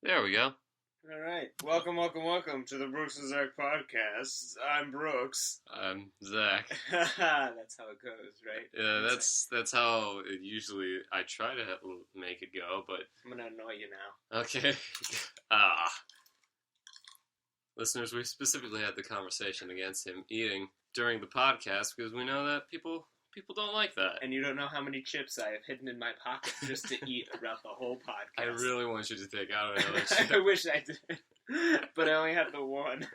There we go. All right. Welcome to the Brooks and Zach podcast. I'm Brooks. I'm Zach. That's how it goes, right? Yeah, that's how it usually I try to make it go, but I'm gonna annoy you now. okay. Listeners, we specifically had the conversation against him eating during the podcast because we know that people don't like that. And you don't know how many chips I have hidden in my pocket just to eat throughout the whole podcast. I really want you to take out another chip. I wish I did, but I only had the one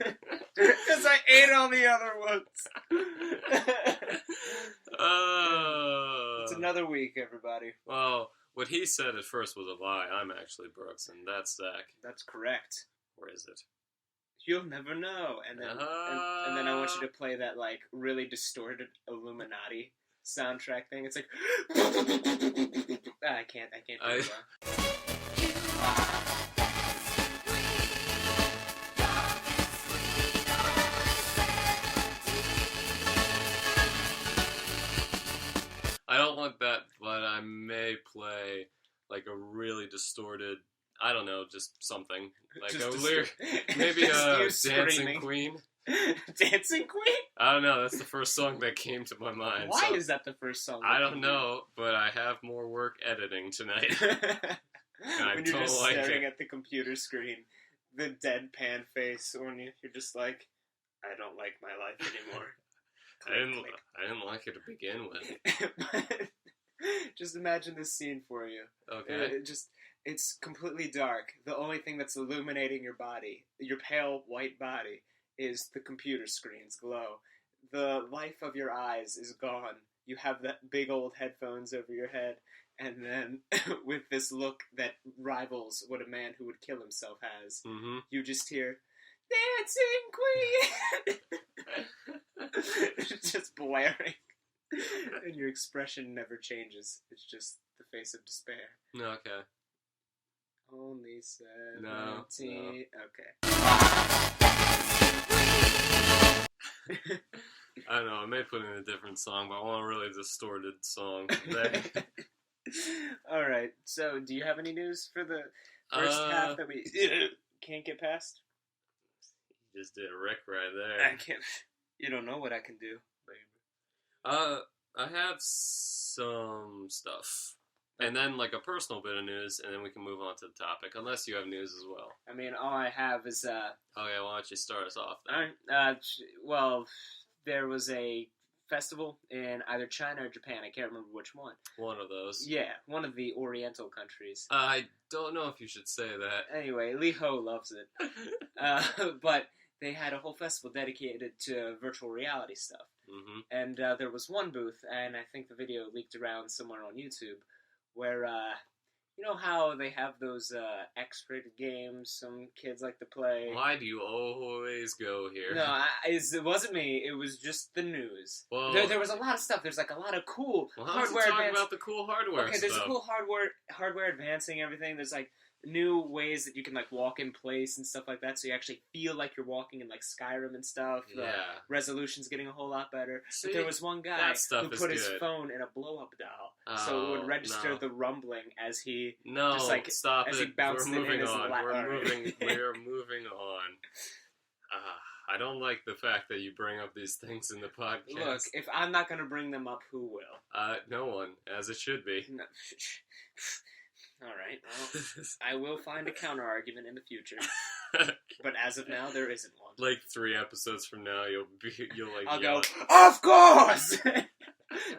because I ate all the other ones. It's another week, everybody. Well, what he said at first was a lie. I'm actually Brooks, and that's Zach. That's correct. Or is it? You'll never know. And then and then I want you to play that like really distorted Illuminati soundtrack thing. It's like I can't do it well. I don't want that, but I may play like a really distorted, I don't know, just something. Like just a lyric, maybe a Dancing screaming. Queen. Dancing Queen? I don't know, that's the first song that came to my mind. Why so is that the first song? I don't know, but I have more work editing tonight. When you're just like staring at the computer screen, the deadpan face when you're just like, I don't like my life anymore. I didn't like it to begin with. Just imagine this scene for you. Okay. It's completely dark. The only thing that's illuminating your body, your pale white body, is the computer screen's glow. The life of your eyes is gone. You have that big old headphones over your head, and then with this look that rivals what a man who would kill himself has, you just hear, Dancing Queen! It's just blaring. And your expression never changes. It's just the face of despair. Okay. Only 17. No. Okay. I don't know, I may put in a different song, but I want a really distorted song. Alright, so do you have any news for the first half that we can't get past? You just did a Rick right there. I can't. You don't know what I can do. I have some stuff. And then, like, a personal bit of news, and then we can move on to the topic, unless you have news as well. I mean, all I have is, Okay, why don't you start us off then? Well, there was a festival in either China or Japan. I can't remember which one. One of those. Yeah, one of the Oriental countries. I don't know if you should say that. Anyway, Lee Ho loves it. But they had a whole festival dedicated to virtual reality stuff. Mm-hmm. And there was one booth, and I think the video leaked around somewhere on YouTube, where, you know how they have those X-rated games some kids like to play? Why do you always go here? No, it wasn't me. It was just the news. Well, there was a lot of stuff. There's like a lot of cool hardware. Talk about the cool hardware Okay, stuff. there's cool hardware advancing everything. There's like new ways that you can like walk in place and stuff like that, so you actually feel like you're walking in like Skyrim and stuff. Yeah. The resolution's getting a whole lot better. See, but there was one guy who put his good. phone in a blow-up doll, so it would register the rumbling as he stop as it. he bounced We're moving on. We're moving on. I don't like the fact that you bring up these things in the podcast. Look, if I'm not going to bring them up, who will? No one, as it should be. No. All right, well, I will find a counter-argument in the future. But as of now, there isn't one. Like 3 episodes from now, I'll go, of course!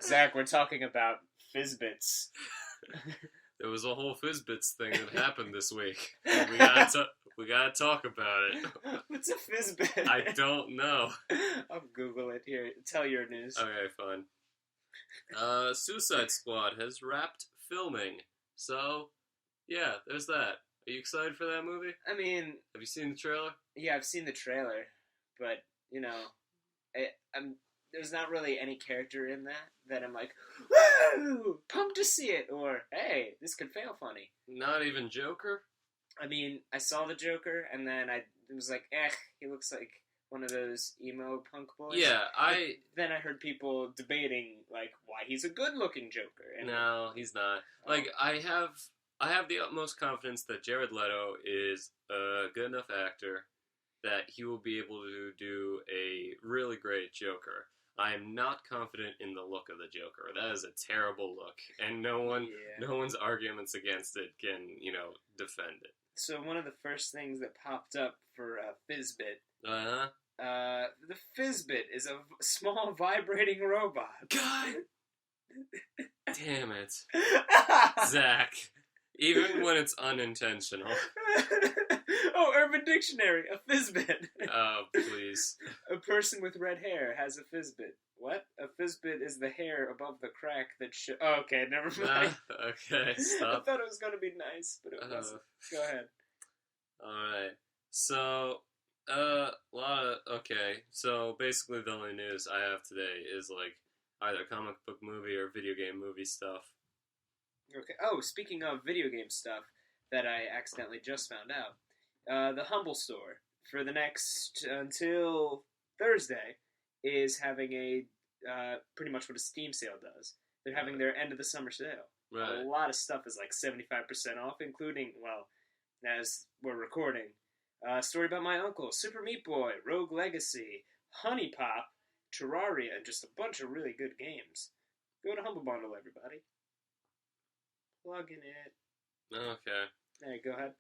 Zach, we're talking about Fizzbits. There was a whole Fizzbits thing that happened this week. We gotta talk about it. What's a Fizzbit? I don't know. I'll Google it. Here, tell your news. Okay, fine. Suicide Squad has wrapped filming. So, yeah, there's that. Are you excited for that movie? I mean... Have you seen the trailer? Yeah, I've seen the trailer. But, you know, there's not really any character in that I'm like, woo! Pumped to see it! Or, hey, this could fail funny. Not even Joker? I mean, I saw the Joker, and then it was like, he looks like one of those emo punk boys. Yeah, Then I heard people debating, like, why he's a good-looking Joker. And no, he's not. Like, I have I have the utmost confidence that Jared Leto is a good enough actor that he will be able to do a really great Joker. I am not confident in the look of the Joker. That is a terrible look, and no one's arguments against it can, defend it. So one of the first things that popped up for Fizbit, the Fizbit is a small vibrating robot. God damn it, Zach. Even when it's unintentional. Oh, Urban Dictionary, a Fizbit. Oh, please. A person with red hair has a Fizbit. What? A Fizbit is the hair above the crack that oh, okay, never mind. Okay, stop. I thought it was going to be nice, but it wasn't. Go ahead. Alright. So, okay. So, basically the only news I have today is, either comic book movie or video game movie stuff. Okay. Oh, speaking of video game stuff that I accidentally just found out, the Humble Store for the next until Thursday is having a pretty much what a Steam sale does. They're having their end of the summer sale. Right. A lot of stuff is 75% off, including, well, as we're recording, Story About My Uncle, Super Meat Boy, Rogue Legacy, Honey Pop, Terraria, and just a bunch of really good games. Go to Humble Bundle, everybody. Plug in it. Okay. Hey, go ahead.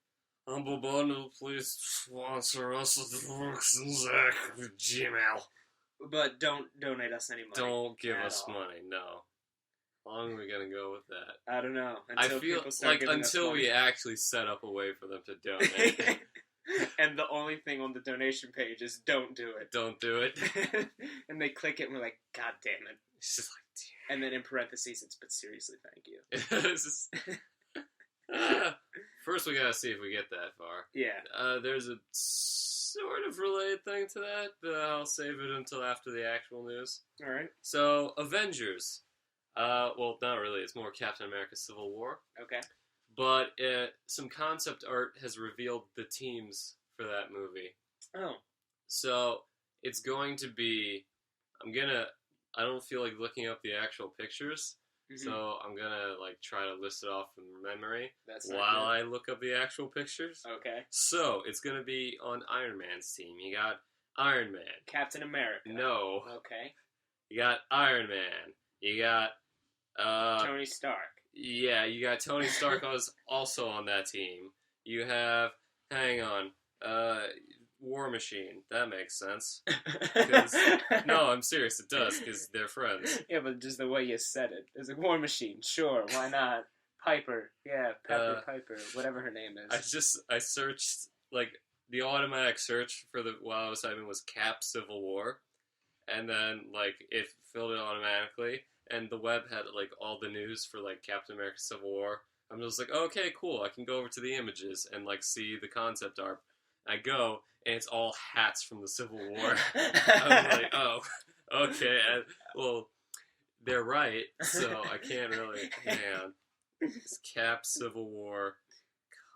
Humble Bundle, please sponsor us at the Brooks and Zach with Gmail. But don't donate us any money. Don't give us money, no. How long are we gonna go with that? I don't know. I feel until we actually set up a way for them to donate. And the only thing on the donation page is don't do it. Don't do it. And they click it and we're like, God damn it. It's just and then in parentheses it's, but seriously, thank you. First we gotta see if we get that far. Yeah. There's a sort of related thing to that, but I'll save it until after the actual news. Alright. So, Avengers. Well, not really. It's more Captain America Civil War. Okay. But some concept art has revealed the teams for that movie. Oh. So, it's going to be... I don't feel like looking up the actual pictures, so I'm gonna, try to list it off from memory while I look up the actual pictures. Okay. So, it's gonna be on Iron Man's team. You got Iron Man. Captain America. No. Okay. You got Iron Man. You got... Tony Stark. Yeah, you got Tony Stark was also on that team. You have... Hang on. War Machine. That makes sense. No, I'm serious. It does, because they're friends. Yeah, but just the way you said it. There's a War Machine. Sure, why not? Piper. Yeah, Piper. Whatever her name is. I searched, the automatic search for while I was typing was Cap Civil War. And then, it filled it automatically. And the web had, all the news for, Captain America Civil War. I'm just like, okay, cool. I can go over to the images and, see the concept art. I go, and it's all hats from the Civil War. I was like, oh, okay. Well, they're right, so I can't really... Hang on. It's Cap Civil War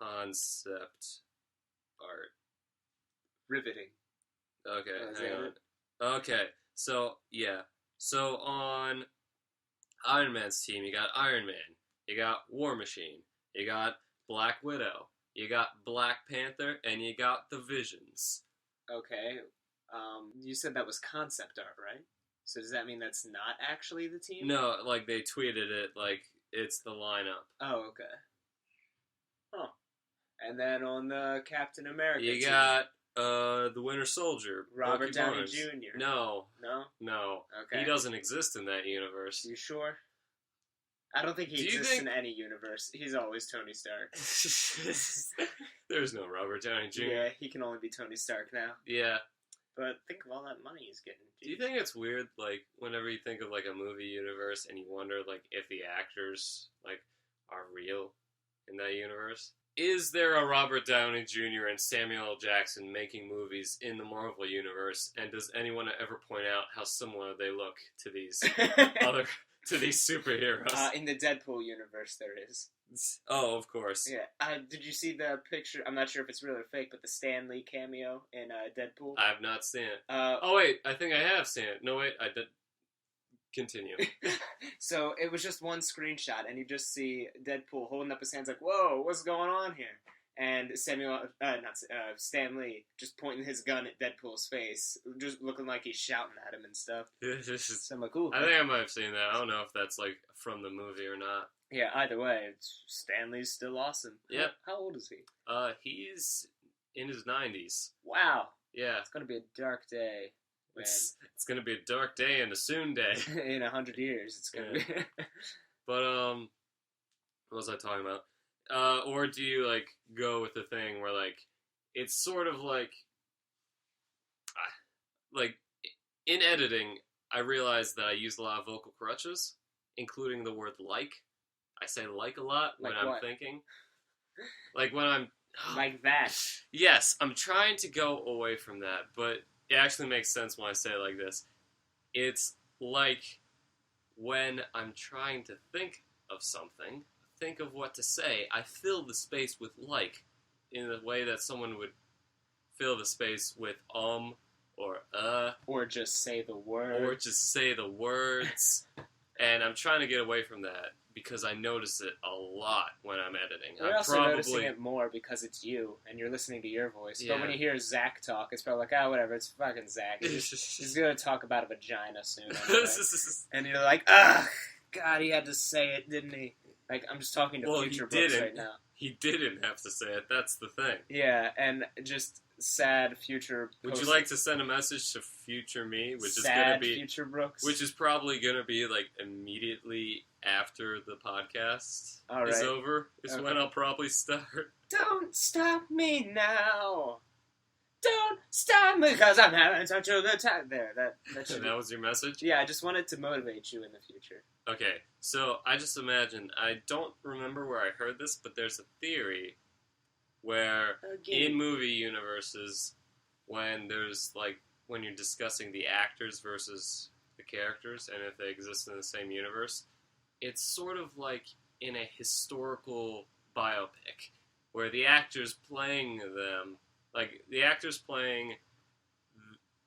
concept art. Riveting. Okay, hang on. Okay, so, yeah. So, on Iron Man's team, you got Iron Man. You got War Machine. You got Black Widow. You got Black Panther, and you got the Visions. Okay. You said that was concept art, right? So does that mean that's not actually the team? No, they tweeted it it's the lineup. Oh, okay. Huh. And then on the Captain America you team, got the Winter Soldier. Robert Bucky Downey Barnes. Jr. No. No? Okay. He doesn't exist in that universe. You sure? I don't think he exists in any universe. He's always Tony Stark. There's no Robert Downey Jr. Yeah, he can only be Tony Stark now. Yeah. But think of all that money he's getting. Do you think it's weird, whenever you think of, a movie universe and you wonder, if the actors, are real in that universe? Is there a Robert Downey Jr. and Samuel L. Jackson making movies in the Marvel universe, and does anyone ever point out how similar they look to these to these superheroes? In the Deadpool universe, there is. Oh, of course. Yeah. Did you see the picture? I'm not sure if it's real or fake, but the Stan Lee cameo in Deadpool? I have not seen it. Oh, wait. I think I have seen it. No, wait. I did. Continue. So it was just one screenshot, and you just see Deadpool holding up his hands like, "Whoa, what's going on here?" And Stan Lee just pointing his gun at Deadpool's face, just looking like he's shouting at him and stuff. So I'm like, ooh. I think I might have seen that. I don't know if that's like from the movie or not. Yeah, either way, Stan Lee's still awesome. Yep. How old is he? He's in his 90s. Wow. Yeah. It's gonna be a dark day. It's gonna be a dark day and a soon day. In 100 years, it's gonna be. But what was I talking about? Or do you like go with the thing where like it's sort of like in editing, I realized that I use a lot of vocal crutches, including the word like. I say like a lot when I'm thinking. Like when I'm like that. Yes, I'm trying to go away from that, but it actually makes sense when I say it like this. It's like when I'm trying to think of something, think of what to say, I fill the space with like, in the way that someone would fill the space with or just say the word. Or just say the words. And I'm trying to get away from that because I notice it a lot when I'm editing. We're also noticing it more because it's you, and you're listening to your voice. Yeah. But when you hear Zach talk, it's probably like, whatever, it's fucking Zach. He's going to talk about a vagina soon. Anyway. And you're like, God, he had to say it, didn't he? Like, I'm just talking to future Brooks right now. He didn't have to say it, that's the thing. Yeah, and just sad future... Would you like to send a message to future me, which is going to be future Brooks? Which is probably going to be, like, immediately after the podcast is over, when I'll probably start. Don't stop me now. Don't stop me, because I'm having such a good time. There, that was your message? Yeah, I just wanted to motivate you in the future. Okay, so I just imagine, I don't remember where I heard this, but there's a theory where in movie universes, when you're discussing the actors versus the characters, and if they exist in the same universe, it's sort of like in a historical biopic, where the actors playing them, like the actors playing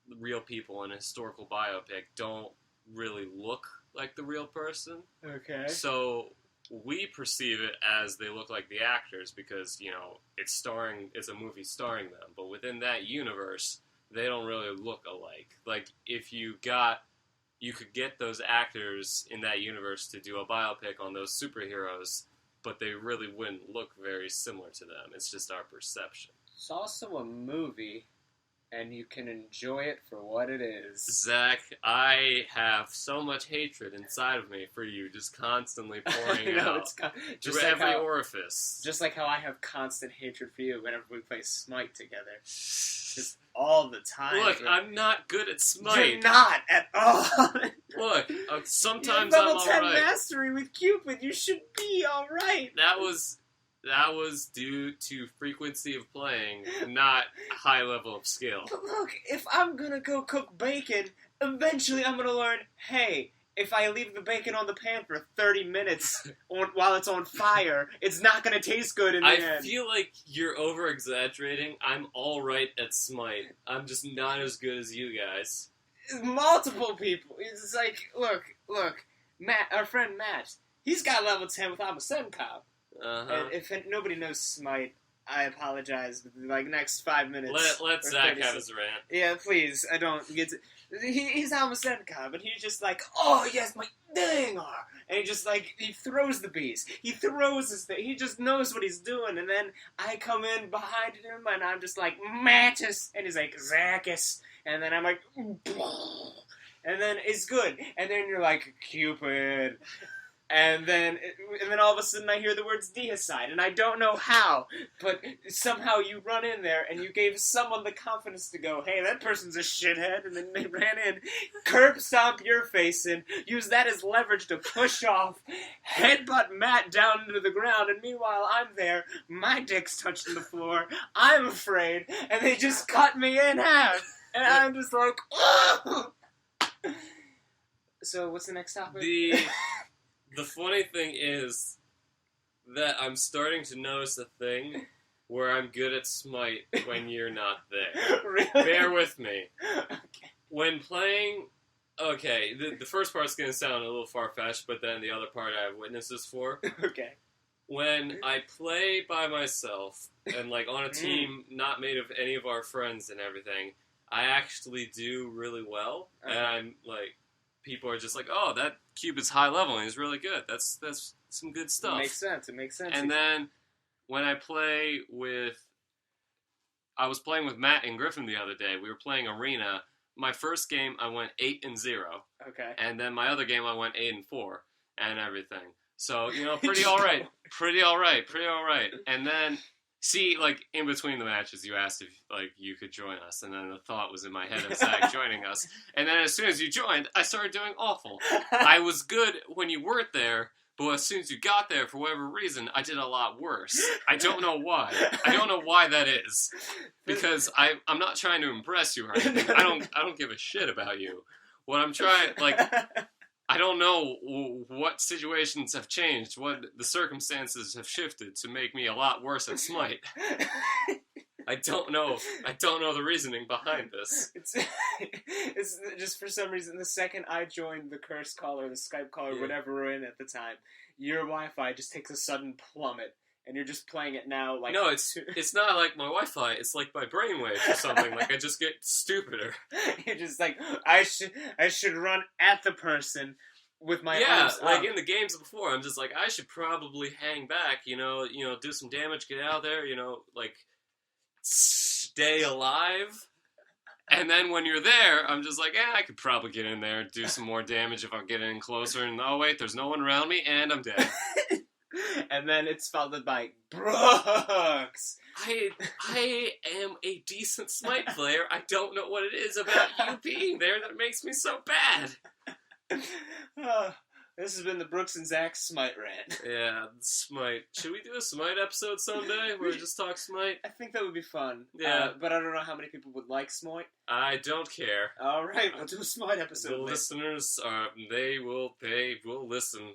the real people in a historical biopic don't really look like the real person. Okay. So we perceive it as they look like the actors because, it's a movie starring them. But within that universe, they don't really look alike. Like, if you could get those actors in that universe to do a biopic on those superheroes, but they really wouldn't look very similar to them. It's just our perception. It's also a movie, and you can enjoy it for what it is. Zach, I have so much hatred inside of me for you, just constantly pouring out through every orifice. Just like how I have constant hatred for you whenever we play Smite together. Just all the time. Look, I'm not good at Smite. You're not at all. Look, sometimes I'm alright. You have level 10 mastery with Cupid. You should be alright. That was due to frequency of playing, not high level of skill. But look, if I'm gonna go cook bacon, eventually I'm gonna learn, hey, if I leave the bacon on the pan for 30 minutes while it's on fire, it's not gonna taste good in the end. I feel like you're over-exaggerating. I'm alright at Smite. I'm just not as good as you guys. Multiple people. It's like, look, Matt, our friend Matt, he's got level 10 with Amasenka. And if nobody knows Smite, I apologize. Like, next 5 minutes. Let Zach have his rant. Yeah, please. I don't get to... He's Amasenka, but he's just like, oh, yes, my Dinger! And he just, like, he throws the bees. He throws his thing. He just knows what he's doing. And then I come in behind him, and I'm just like, Mattis! And he's like, Zacchus! And then I'm like, and then it's good. And then you're like, Cupid... And then all of a sudden I hear the words deicide, and I don't know how, but somehow you run in there and you gave someone the confidence to go, hey, that person's a shithead, and then they ran in, curb stomp your face in, use that as leverage to push off, headbutt Matt down into the ground, and meanwhile I'm there, my dick's touching the floor, I'm afraid, and they just cut me in half, and I'm just like, oh! So what's the next topic? The funny thing is that I'm starting to notice a thing where I'm good at Smite when you're not there. Really? Bear with me. Okay. When playing Okay, the first part's going to sound a little far-fetched, but then the other part I have witnesses for. Okay. When I play by myself, and, like, on a team not made of any of our friends and everything, I actually do really well. Okay. And I'm, like, people are just like, oh, that cube is high level and he's really good. That's some good stuff. It makes sense. And then, when I play with... I was playing with Matt and Griffin the other day. We were playing Arena. My first game, I went 8-0. Okay. And then my other game, I went 8-4 and everything. So, pretty all right. Pretty all right. And then, see, like, in between the matches, you asked if, like, you could join us. And then the thought was in my head of Zach joining us. And then as soon as you joined, I started doing awful. I was good when you weren't there, but as soon as you got there, for whatever reason, I did a lot worse. I don't know why. I don't know why that is. Because I'm not trying to impress you or anything. I don't give a shit about you. What I'm trying, like... I don't know what situations have changed, what the circumstances have shifted to make me a lot worse at Smite. I don't know the reasoning behind this. It's just for some reason, the second I joined the curse call or the Skype call or whatever we're in at the time, your Wi-Fi just takes a sudden plummet. And you're just playing it now like... No, it's not like my Wi-Fi. It's like my brainwaves or something. Like, I just get stupider. You're just like, I should run at the person with my arms like up. in the games before, I'm just like, I should probably hang back, do some damage, get out there, like, stay alive. And then when you're there, I'm just like, I could probably get in there and do some more damage if I'm getting in closer. And oh, wait, there's no one around me, and I'm dead. And then it's followed by Brooks. I am a decent Smite player. I don't know what it is about you being there that makes me so bad. This has been the Brooks and Zach Smite rant. Yeah, Smite. Should we do a Smite episode someday where we just talk Smite? I think that would be fun. Yeah. But I don't know how many people would like Smite. I don't care. Alright, we'll do a Smite episode. The listeners, they will listen.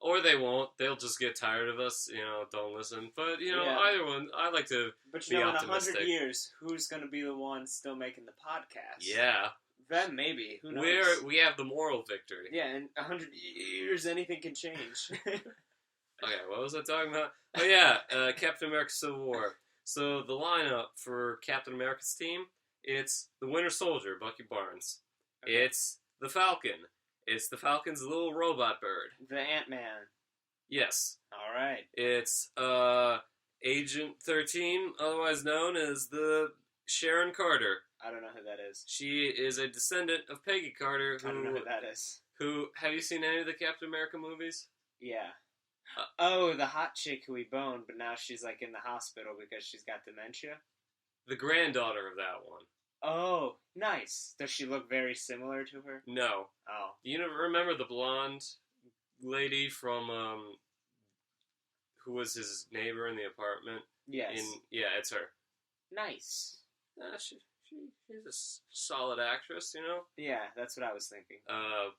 Or they won't. They'll just get tired of us, don't listen. But, either one, I like to but be optimistic. In 100 years, who's going to be the one still making the podcast? Yeah. Then maybe. Who knows? We have the moral victory. Yeah, in 100 years, anything can change. Okay, what was I talking about? Oh, yeah, Captain America Civil War. So, the lineup for Captain America's team, it's the Winter Soldier, Bucky Barnes. Okay. It's the Falcon. It's the Falcon's little robot bird. The Ant-Man. Yes. Alright. It's Agent 13, otherwise known as the Sharon Carter. I don't know who that is. She is a descendant of Peggy Carter. I don't know who that is. Have you seen any of the Captain America movies? Yeah. The hot chick who he boned, but now she's like in the hospital because she's got dementia? The granddaughter of that one. Oh, nice. Does she look very similar to her? No. Oh. Do you remember the blonde lady from, who was his neighbor in the apartment? Yes. Yeah, it's her. Nice. She's a solid actress, Yeah, that's what I was thinking.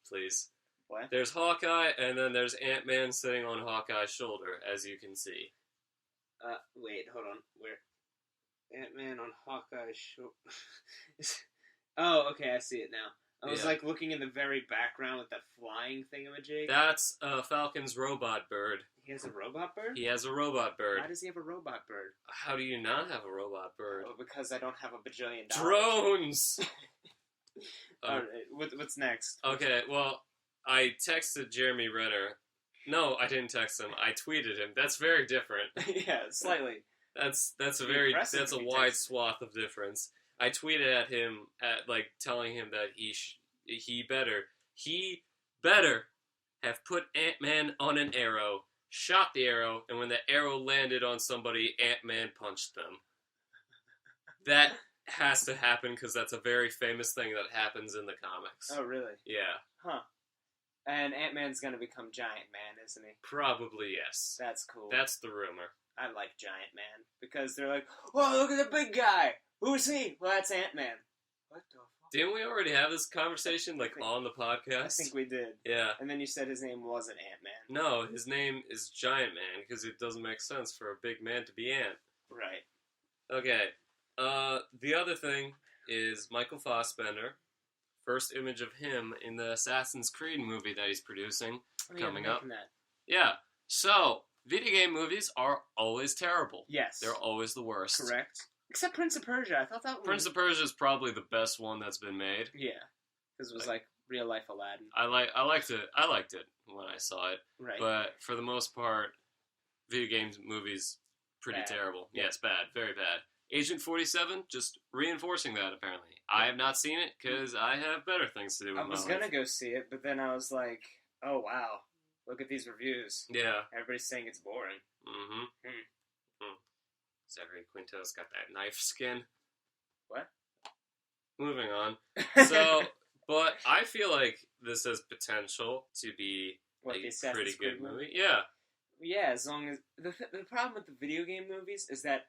Please. What? There's Hawkeye, and then there's Ant-Man sitting on Hawkeye's shoulder, as you can see. Wait, hold on. Where? Ant-Man on Hawkeye's shoulder. Oh, okay, I see it now. I was like looking in the very background with that flying thingamajig. That's Falcon's robot bird. He has a robot bird? He has a robot bird. Why does he have a robot bird? How do you not have a robot bird? Oh, because I don't have a bajillion dollars. Drones! Alright, what's next? Okay, well, I texted Jeremy Renner. No, I didn't text him. I tweeted him. That's very different. Yeah, slightly. That's a wide swath of difference. I tweeted at him telling him that he better have put Ant-Man on an arrow, shot the arrow, and when the arrow landed on somebody, Ant-Man punched them. That has to happen because that's a very famous thing that happens in the comics. Oh, really? Yeah. Huh. And Ant-Man's gonna become Giant Man, isn't he? Probably, yes. That's cool. That's the rumor. I like Giant Man because they're like, "Whoa, look at the big guy! Who's he?" Well, that's Ant-Man. What the fuck? Didn't we already have this conversation, on the podcast? I think we did. Yeah. And then you said his name wasn't Ant-Man. No, his name is Giant Man, because it doesn't make sense for a big man to be Ant. Right. Okay. The other thing is Michael Fassbender first image of him in the Assassin's Creed movie that he's producing coming up. That. Yeah. So, video game movies are always terrible. Yes. They're always the worst. Correct. Except Prince of Persia. I thought that one... Prince of Persia is probably the best one that's been made. Yeah. Because it was like real life Aladdin. I liked it when I saw it. Right. But for the most part, video games movies pretty terrible. Yeah. Yes, bad, very bad. Agent 47 just reinforcing that apparently. I have not seen it because I have better things to do with my life. I was gonna go see it, but then I was like, oh wow, look at these reviews. Yeah. Everybody's saying it's boring. Mm-hmm. Zachary Quinto's got that knife skin. What? Moving on. So, but I feel like this has potential to be a pretty good movie. Yeah. Yeah, as long as... The problem with the video game movies is that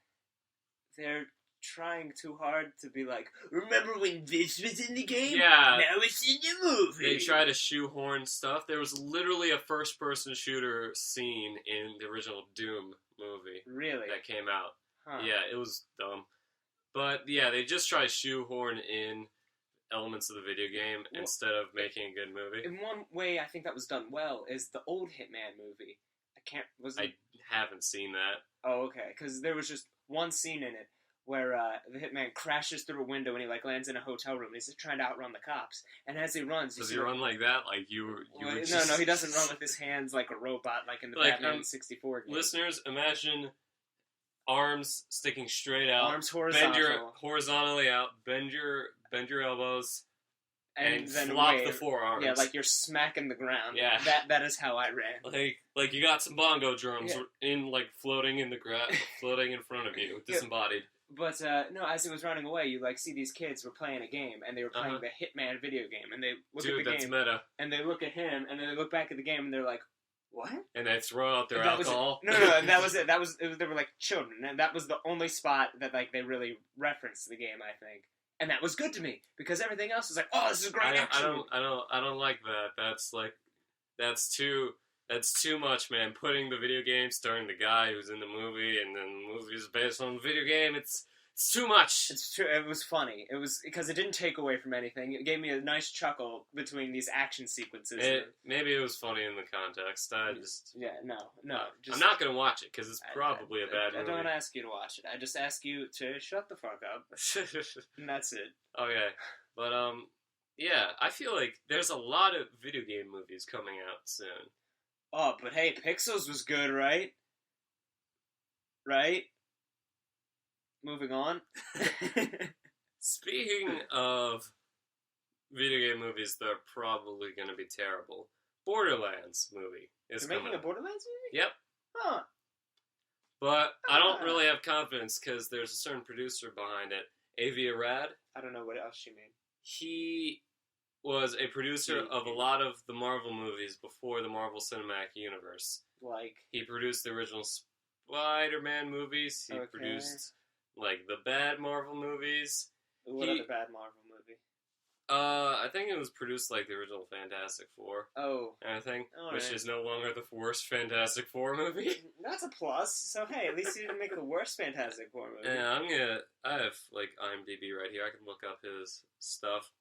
they're trying too hard to be like, remember when this was in the game? Yeah. Now it's in the movie. They try to shoehorn stuff. There was literally a first-person shooter scene in the original Doom movie. Really? That came out. Huh. Yeah, it was dumb. But, yeah, they just try to shoehorn in elements of the video game instead of making a good movie. In one way, I think that was done well, is the old Hitman movie. I haven't seen that. Oh, okay. Because there was just one scene in it where the hitman crashes through a window and he lands in a hotel room. And he's just trying to outrun the cops. And as he runs, does he run like that? Like you well, were No, he doesn't run with his hands like a robot, like in the Batman 64 game. Listeners, imagine arms sticking straight out, arms horizontal, horizontally out, bend your elbows. And then flop wave. The forearms. Yeah, like you're smacking the ground. Yeah. That is how I ran. Like you got some bongo drums floating in the grass, floating in front of you, disembodied. But no, as he was running away, you see these kids were playing a game, and they were playing the Hitman video game, and they look at the that's game, meta. And they look at him, and then they look back at the game, and they're like, "What?" And they throw out their alcohol. No, and that was it. They were like children, and that was the only spot that they really referenced the game, I think. And that was good to me because everything else was like, "Oh, this is a great action." I don't like that. That's too much, man. Putting the video game starring the guy who's in the movie, and then the movie is based on the video game. It's too much. It's true. It was funny. It was because it didn't take away from anything. It gave me a nice chuckle between these action sequences. Maybe it was funny in the context. No. I'm not gonna watch it because it's probably a bad movie. I don't ask you to watch it. I just ask you to shut the fuck up. And that's it. Okay, but yeah, I feel like there's a lot of video game movies coming out soon. Oh, but hey, Pixels was good, right? Right? Moving on. Speaking of video game movies that are probably going to be terrible, Borderlands movie is They're coming. making a Borderlands movie? Yep. Huh. But I don't really have confidence because there's a certain producer behind it, Avi Arad. I don't know what else she made. He was a producer of a lot of the Marvel movies before the Marvel Cinematic Universe. Like? He produced the original Spider-Man movies. He produced the bad Marvel movies. What other bad Marvel movie? I think it was produced the original Fantastic Four. Oh. I think, which is no longer the worst Fantastic Four movie. That's a plus. So hey, at least he didn't make the worst Fantastic Four movie. Yeah, I have IMDb right here. I can look up his stuff.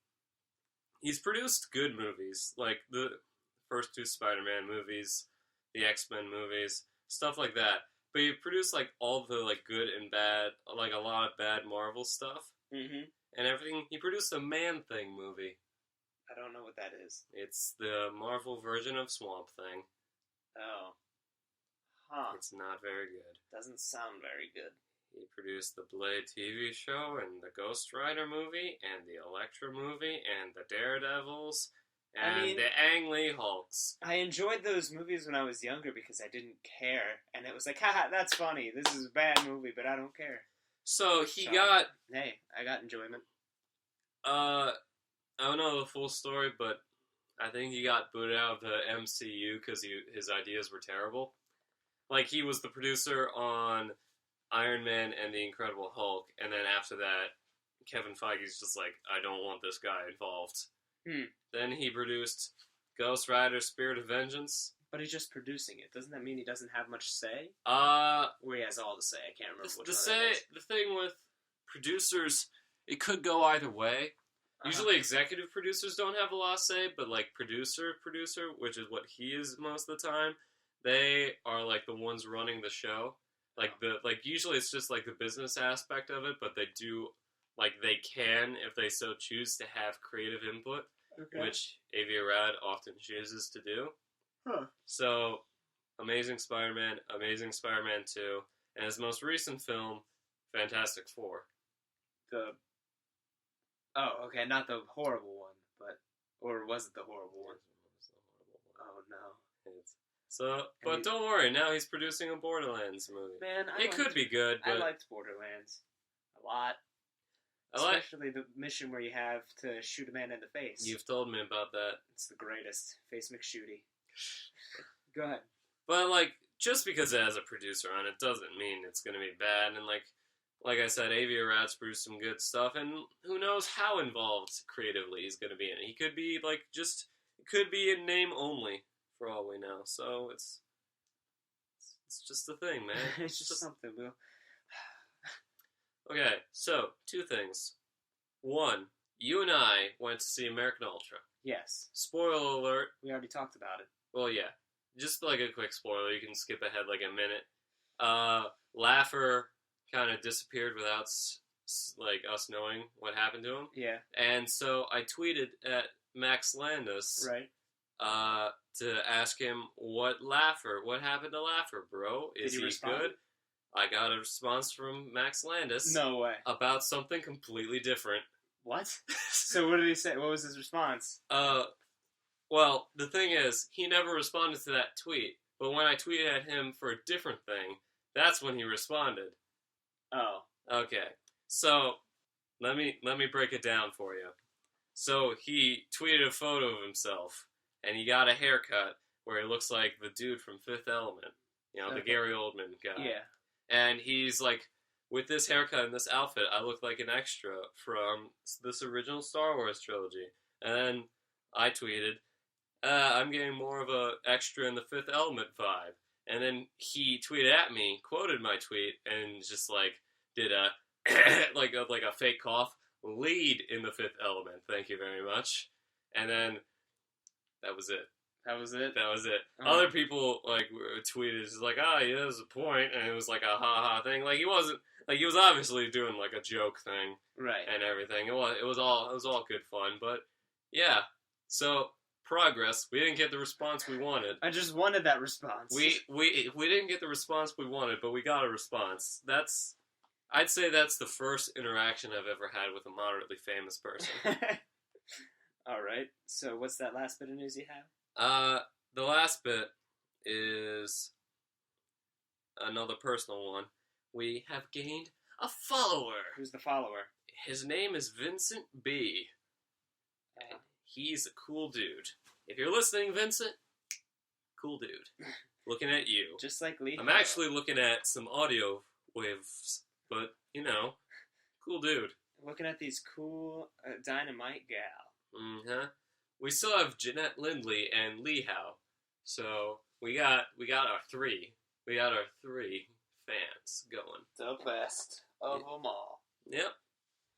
He's produced good movies, like the first two Spider-Man movies, the X-Men movies, stuff like that. But he produced all the good and bad, a lot of bad Marvel stuff. Mm-hmm. And everything. He produced a Man-Thing movie. I don't know what that is. It's the Marvel version of Swamp Thing. Oh. Huh. It's not very good. Doesn't sound very good. He produced the Blade TV show and the Ghost Rider movie and the Elektra movie and the Daredevils and the Ang Lee Hulks. I enjoyed those movies when I was younger because I didn't care. And it was like, haha, that's funny. This is a bad movie, but I don't care. So he got... Hey, I got enjoyment. I don't know the full story, but I think he got booted out of the MCU because his ideas were terrible. He was the producer on Iron Man and the Incredible Hulk, and then after that, Kevin Feige's just I don't want this guy involved. Then he produced Ghost Rider Spirit of Vengeance. But he's just producing it. Doesn't that mean he doesn't have much say? Or he has all the say. I can't remember which one that is. The thing with producers, it could go either way. Usually executive producers don't have a lot to say, but like producer, which is what he is most of the time, they are like the ones running the show. Like usually it's just like the business aspect of it, but they do like they can, if they so choose, to have creative input, which A.V. Arad often chooses to do. Huh. So, Amazing Spider-Man 2, and his most recent film, Fantastic Four. Not the horrible one, or was it the horrible one? Oh no. But don't worry, now he's producing a Borderlands movie. Man, it could be good, but I liked Borderlands a lot. Especially the mission where you have to shoot a man in the face. You've told me about that. It's the greatest. Face McShooty. Go ahead. But, like, just because it has a producer on it doesn't mean it's going to be bad. And, like I said, A.V. Arad's produced some good stuff. And who knows how involved creatively he's going to be in it. He could be, like, it could be in name only, for all we know. So, it's just a thing, man. It's just something, Will. Okay, so, 2 things. 1, you and I went to see American Ultra. Yes. Spoiler alert. We already talked about it. Well, yeah. Just like a quick spoiler, you can skip ahead like a minute. Laffer kind of disappeared without like us knowing what happened to him. Yeah. And so I tweeted at Max Landis. Right. To ask him what happened to Laffer, bro? Is he good? I got a response from Max Landis. No way. About something completely different. What? So what did he say? What was his response? Well, the thing is, he never responded to that tweet. But when I tweeted at him for a different thing, that's when he responded. Oh. Okay. So, let me break it down for you. So, he tweeted a photo of himself, and he got a haircut where he looks like the dude from Fifth Element. You know, the Gary Oldman guy. Yeah. And he's like, with this haircut and this outfit, I look like an extra from this original Star Wars trilogy. And then I tweeted, I'm getting more of a extra in the Fifth Element vibe. And then he tweeted at me, quoted my tweet, and just like did a like a fake cough, lead in the Fifth Element. Thank you very much. And then that was it. That was it? That was it. Other people, like, tweeted, just like, yeah, there's a point, and it was like a ha-ha thing. Like, he wasn't, like, he was obviously doing, like, a joke thing. Right. And everything. It was all good fun, but, yeah. So, progress. We didn't get the response we wanted. I just wanted that response. We didn't get the response we wanted, but we got a response. I'd say that's the first interaction I've ever had with a moderately famous person. Alright, so what's that last bit of news you have? The last bit is another personal one. We have gained a follower. Who's the follower? His name is Vincent B. And he's a cool dude. If you're listening, Vincent, cool dude. Looking at you. Just like Lee. I'm actually looking at some audio waves, but, you know, cool dude. Looking at these cool dynamite gal. Mm-hmm. We still have Jeanette Lindley and Lee Howe. So we got our 3. We got our 3 fans going. The best of them all. Yep.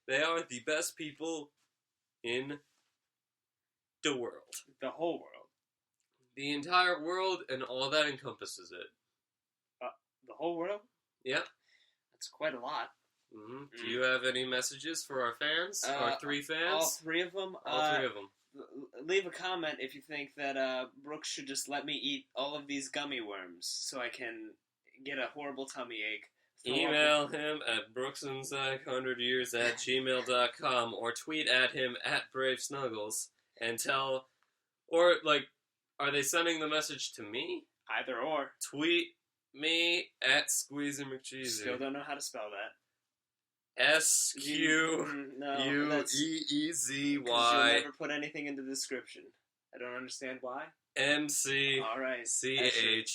They are the best people in the world. The whole world. The entire world and all that encompasses it. The whole world? Yep. That's quite a lot. Mm-hmm. Do you have any messages for our fans? Our 3 fans? All 3 of them? All 3 of them. Leave a comment if you think that Brooks should just let me eat all of these gummy worms so I can get a horrible tummy ache. Email him at brooksandzyke100years@gmail.com or tweet at him at BraveSnuggles and tell... Or, like, are they sending the message to me? Either or. Tweet me at Squeezy McCheesy. Still don't know how to spell that. SQUEEZY. You'll never put anything in the description. I don't understand why. MC. All right. CHEE.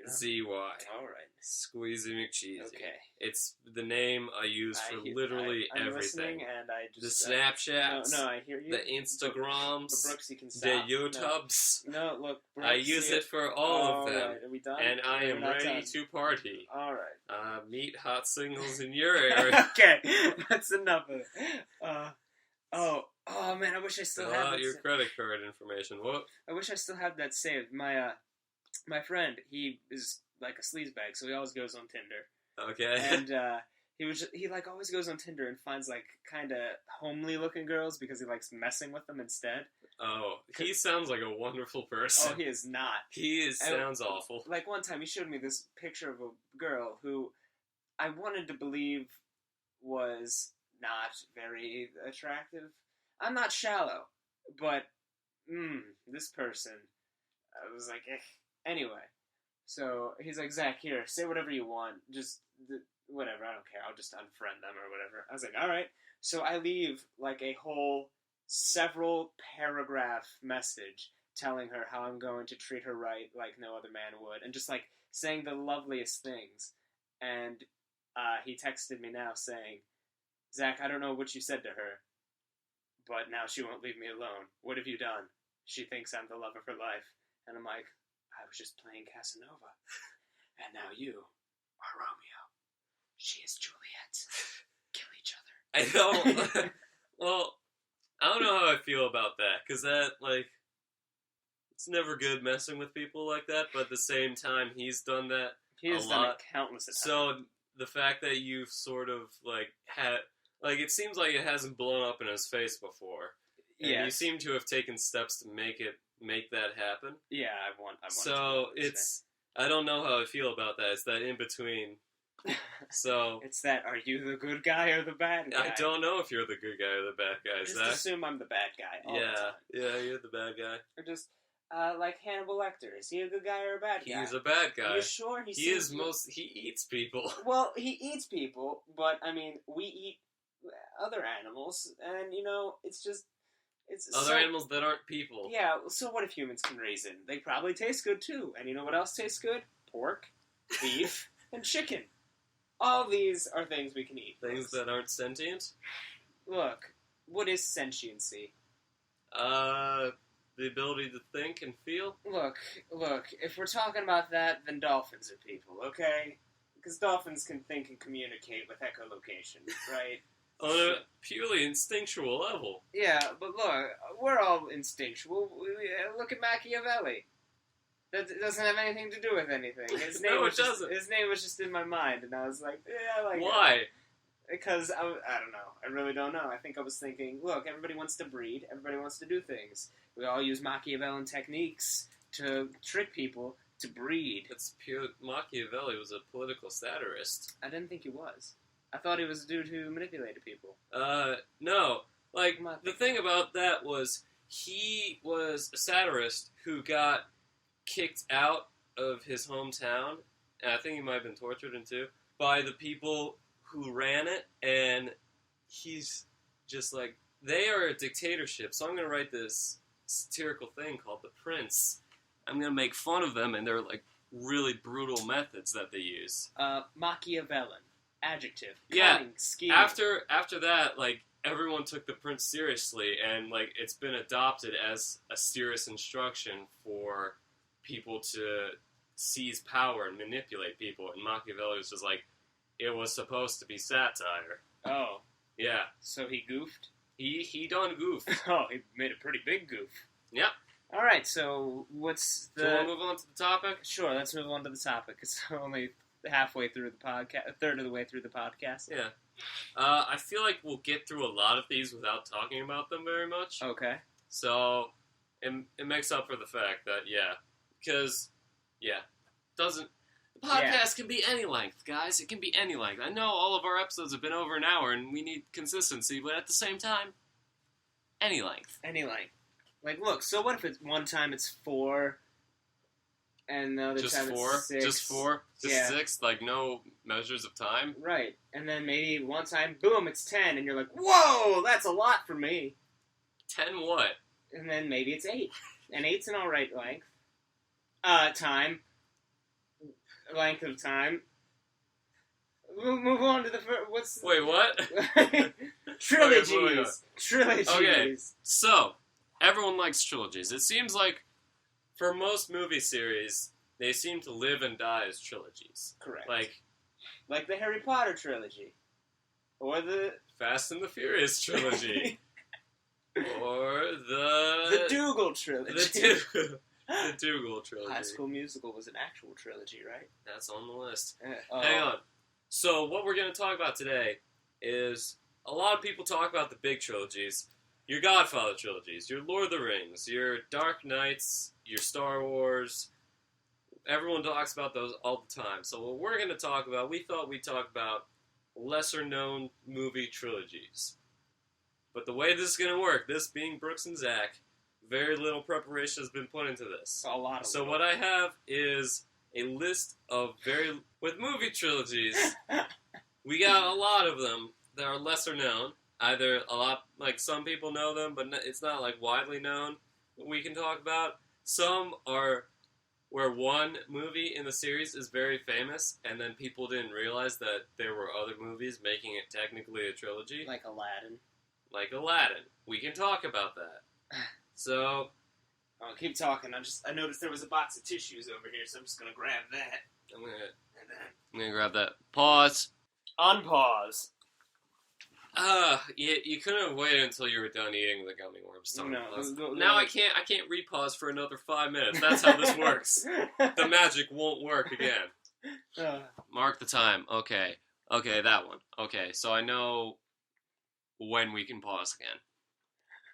Z-Y. All right. Squeezy McCheesy. Okay. It's the name I use for literally I'm everything. And I just, the Snapchats. No, I hear you. The Instagrams. But Brooks, you can the stop. YouTubes. No, look, Brooks, I use it for all of them. Right. Are we done? And I am ready done. to party. All right. Meet hot singles in your area. Okay, that's enough of it. Oh man, I wish I still had that. Your credit card information. What? I wish I still had that saved. My friend, he is like a sleazebag, so he always goes on Tinder. Okay. And he like always goes on Tinder and finds like kind of homely looking girls because he likes messing with them instead. Oh, he sounds like a wonderful person. Oh, he is not. Sounds awful. Like one time he showed me this picture of a girl who I wanted to believe was not very attractive. I'm not shallow, but this person, I was like, eh. Anyway, so he's like, Zach, here, say whatever you want, just whatever, I don't care, I'll just unfriend them or whatever. I was like, all right. So I leave like a whole several paragraph message telling her how I'm going to treat her right like no other man would, and just like saying the loveliest things. And he texted me now saying, Zach, I don't know what you said to her, but now she won't leave me alone. What have you done? She thinks I'm the love of her life. And I'm like, I was just playing Casanova. And now you are Romeo. She is Juliet. Kill each other. I know. Well, I don't know how I feel about that, because that, like, it's never good messing with people like that, but at the same time, he's done that He has done it countless times. So, the fact that you've sort of, like, had... Like, it seems like it hasn't blown up in his face before. Yeah. You seem to have taken steps to make that happen. Yeah, I want so, it's... I don't know how I feel about that. It's that in-between. So... It's that, are you the good guy or the bad guy? I don't know if you're the good guy or the bad guy. Just assume I'm the bad guy all the time. Yeah, you're the bad guy. Or just... like Hannibal Lecter. Is he a good guy or a bad guy? He's a bad guy. Are you sure? He eats people. Well, he eats people, but, I mean, we eat other animals, and, you know, it's other animals that aren't people. Yeah, so what if humans can reason? They probably taste good, too. And you know what else tastes good? Pork, beef, and chicken. All these are things we can eat. Things that aren't sentient? Look, what is sentiency? The ability to think and feel? Look, if we're talking about that, then dolphins are people, okay? Because dolphins can think and communicate with echolocation, right? On a purely instinctual level. Yeah, but look, we're all instinctual. Look at Machiavelli. That doesn't have anything to do with anything. His name doesn't. His name was just in my mind, and I was like, yeah, I like Why? It. Because, I don't know. I really don't know. I think I was thinking, look, everybody wants to breed. Everybody wants to do things. We all use Machiavellian techniques to trick people to breed. That's pure... Machiavelli was a political satirist. I didn't think he was. I thought he was a dude who manipulated people. No. Like, the thing about that was, he was a satirist who got kicked out of his hometown, and I think he might have been tortured into, by the people who ran it, and he's just like, they are a dictatorship, so I'm going to write this satirical thing called The Prince. I'm going to make fun of them and their, like, really brutal methods that they use. Machiavellian. Adjective. Cunning, scheme. After that, like, everyone took The Prince seriously, and, like, it's been adopted as a serious instruction for people to seize power and manipulate people, and Machiavelli was just like, it was supposed to be satire. Oh. Yeah. So he goofed? He done goofed. Oh, he made a pretty big goof. Yep. Alright, so what's the... Do you want to move on to the topic? Sure, let's move on to the topic. It's only halfway through the podcast, a third of the way through the podcast. Yeah. I feel like we'll get through a lot of these without talking about them very much. Okay. So, it makes up for the fact that, because, the podcast can be any length, guys. It can be any length. I know all of our episodes have been over an hour, and we need consistency, but at the same time, any length. Any length. Like, look, so what if it's one time it's 4, and the other time it's 6? Just 4? Just 6? Like, no measures of time? Right. And then maybe one time, boom, it's 10, and you're like, whoa, that's a lot for me. 10 what? And then maybe it's 8. And 8's an alright length. Time. length of time. We'll move on to the first. What's Wait, what? Trilogies. Okay, moving on. Trilogies. Okay. So, everyone likes trilogies. It seems like, for most movie series, they seem to live and die as trilogies. Correct. Like the Harry Potter trilogy. Or the... Fast and the Furious trilogy. Or the... The Dougal trilogy. The Dougal trilogy. High School Musical was an actual trilogy, right? That's on the list. Hang on. So, what we're going to talk about today is... A lot of people talk about the big trilogies. Your Godfather trilogies, your Lord of the Rings, your Dark Knights, your Star Wars. Everyone talks about those all the time. So what we're going to talk about, we thought we'd talk about lesser-known movie trilogies. But the way this is going to work, this being Brooks and Zach, very little preparation has been put into this. A lot of So what I have is a list of with movie trilogies, we got a lot of them that are lesser known. Either a lot, like some people know them, but it's not like widely known. We can talk about some are where one movie in the series is very famous, and then people didn't realize that there were other movies making it technically a trilogy. Like Aladdin. Like Aladdin. We can talk about that. So, oh, keep talking. I noticed there was a box of tissues over here, so I'm just gonna grab that. I'm gonna grab that. Pause. Unpause. You couldn't have waited until you were done eating the gummy worms. No. Now I can't repause for another 5 minutes. That's how this works. The magic won't work again. Mark the time. Okay, that one. Okay, so I know when we can pause again.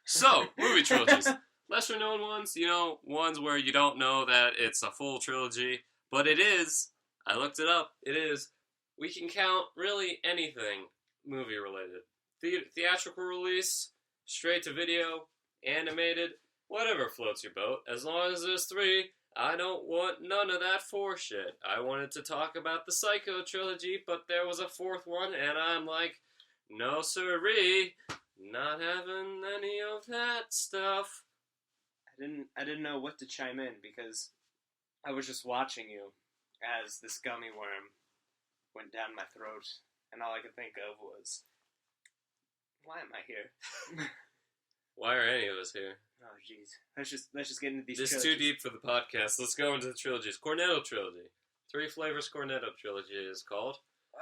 So, movie trilogies. Lesser known ones, ones where you don't know that it's a full trilogy, but it is. I looked it up. It is. We can count really anything movie related. Theatrical release, straight to video, animated, whatever floats your boat. As long as there's 3, I don't want none of that 4 shit. I wanted to talk about the Psycho trilogy, but there was a 4th one, and I'm like, no siree, not having any of that stuff. I didn't know what to chime in, because I was just watching you as this gummy worm went down my throat, and all I could think of was, why am I here? Why are any of us here? Oh, jeez. Let's just get into these This is trilogies. too deep for the podcast. Let's go into the trilogies. Cornetto trilogy. 3 Flavors Cornetto trilogy is called.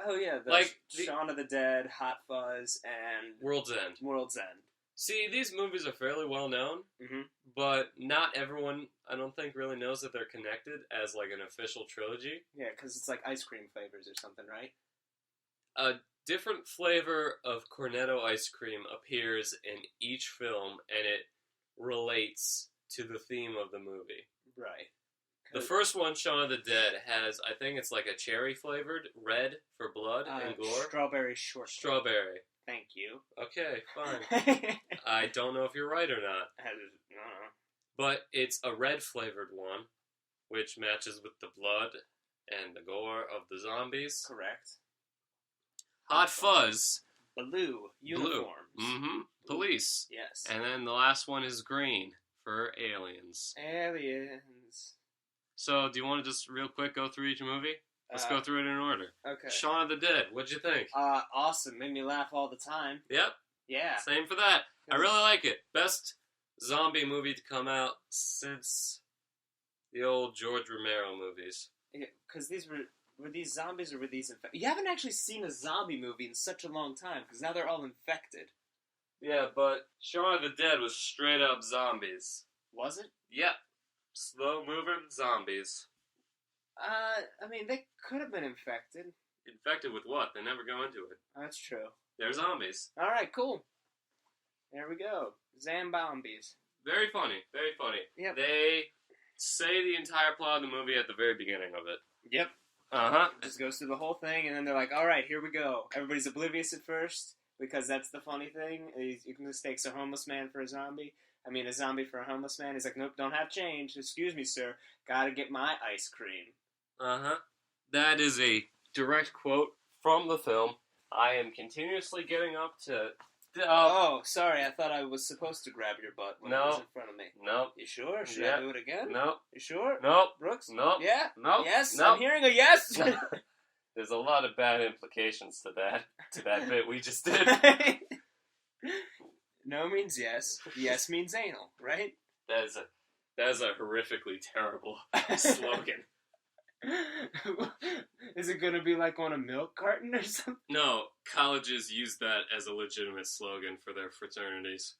Oh, yeah. Shaun of the Dead, Hot Fuzz, and... World's End. World's End. See, these movies are fairly well known, but not everyone, I don't think, really knows that they're connected as, like, an official trilogy. Yeah, because it's like ice cream flavors or something, right? A different flavor of Cornetto ice cream appears in each film, and it relates to the theme of the movie. Right. The first one, Shaun of the Dead, has, I think it's like a cherry-flavored, red for blood and gore. Strawberry shortcake. Strawberry. Thank you. Okay, fine. I don't know if you're right or not. I don't know. But it's a red-flavored one, which matches with the blood and the gore of the zombies. Correct. Hot Fuzz. Blue. Uniforms. Mm-hmm. Police. Yes. And then the last one is green for aliens. Aliens. So, do you want to just real quick go through each movie? Let's go through it in order. Okay. Shaun of the Dead. What'd you think? Awesome. Made me laugh all the time. Yep. Yeah. Same for that. I really like it. Best zombie movie to come out since the old George Romero movies. Because were these zombies or were these infected? You haven't actually seen a zombie movie in such a long time, because now they're all infected. Yeah, but Shaun of the Dead was straight up zombies. Was it? Yep. Slow-moving zombies. I mean, they could have been infected. Infected with what? They never go into it. That's true. They're zombies. Alright, cool. There we go. Zambombies. Very funny. Very funny. Yep. They say the entire plot of the movie at the very beginning of it. Yep. Uh-huh. Just goes through the whole thing, and then they're like, alright, here we go. Everybody's oblivious at first, because that's the funny thing. You can mistake a homeless man for a zombie. I mean, a zombie for a homeless man. He's like, nope, don't have change. Excuse me, sir. Gotta get my ice cream. Uh-huh. That is a direct quote from the film. I am continuously getting up to Oh, sorry. I thought I was supposed to grab your butt when it was in front of me. Nope. You sure? Should I do it again? Nope. You sure? Nope. Brooks? Nope. Yeah? Nope. Yes? Nope. I'm hearing a yes! There's a lot of bad implications to that bit we just did. No means yes. Yes means anal, right? That is a horrifically terrible slogan. Is it going to be like on a milk carton or something? No, colleges use that as a legitimate slogan for their fraternities.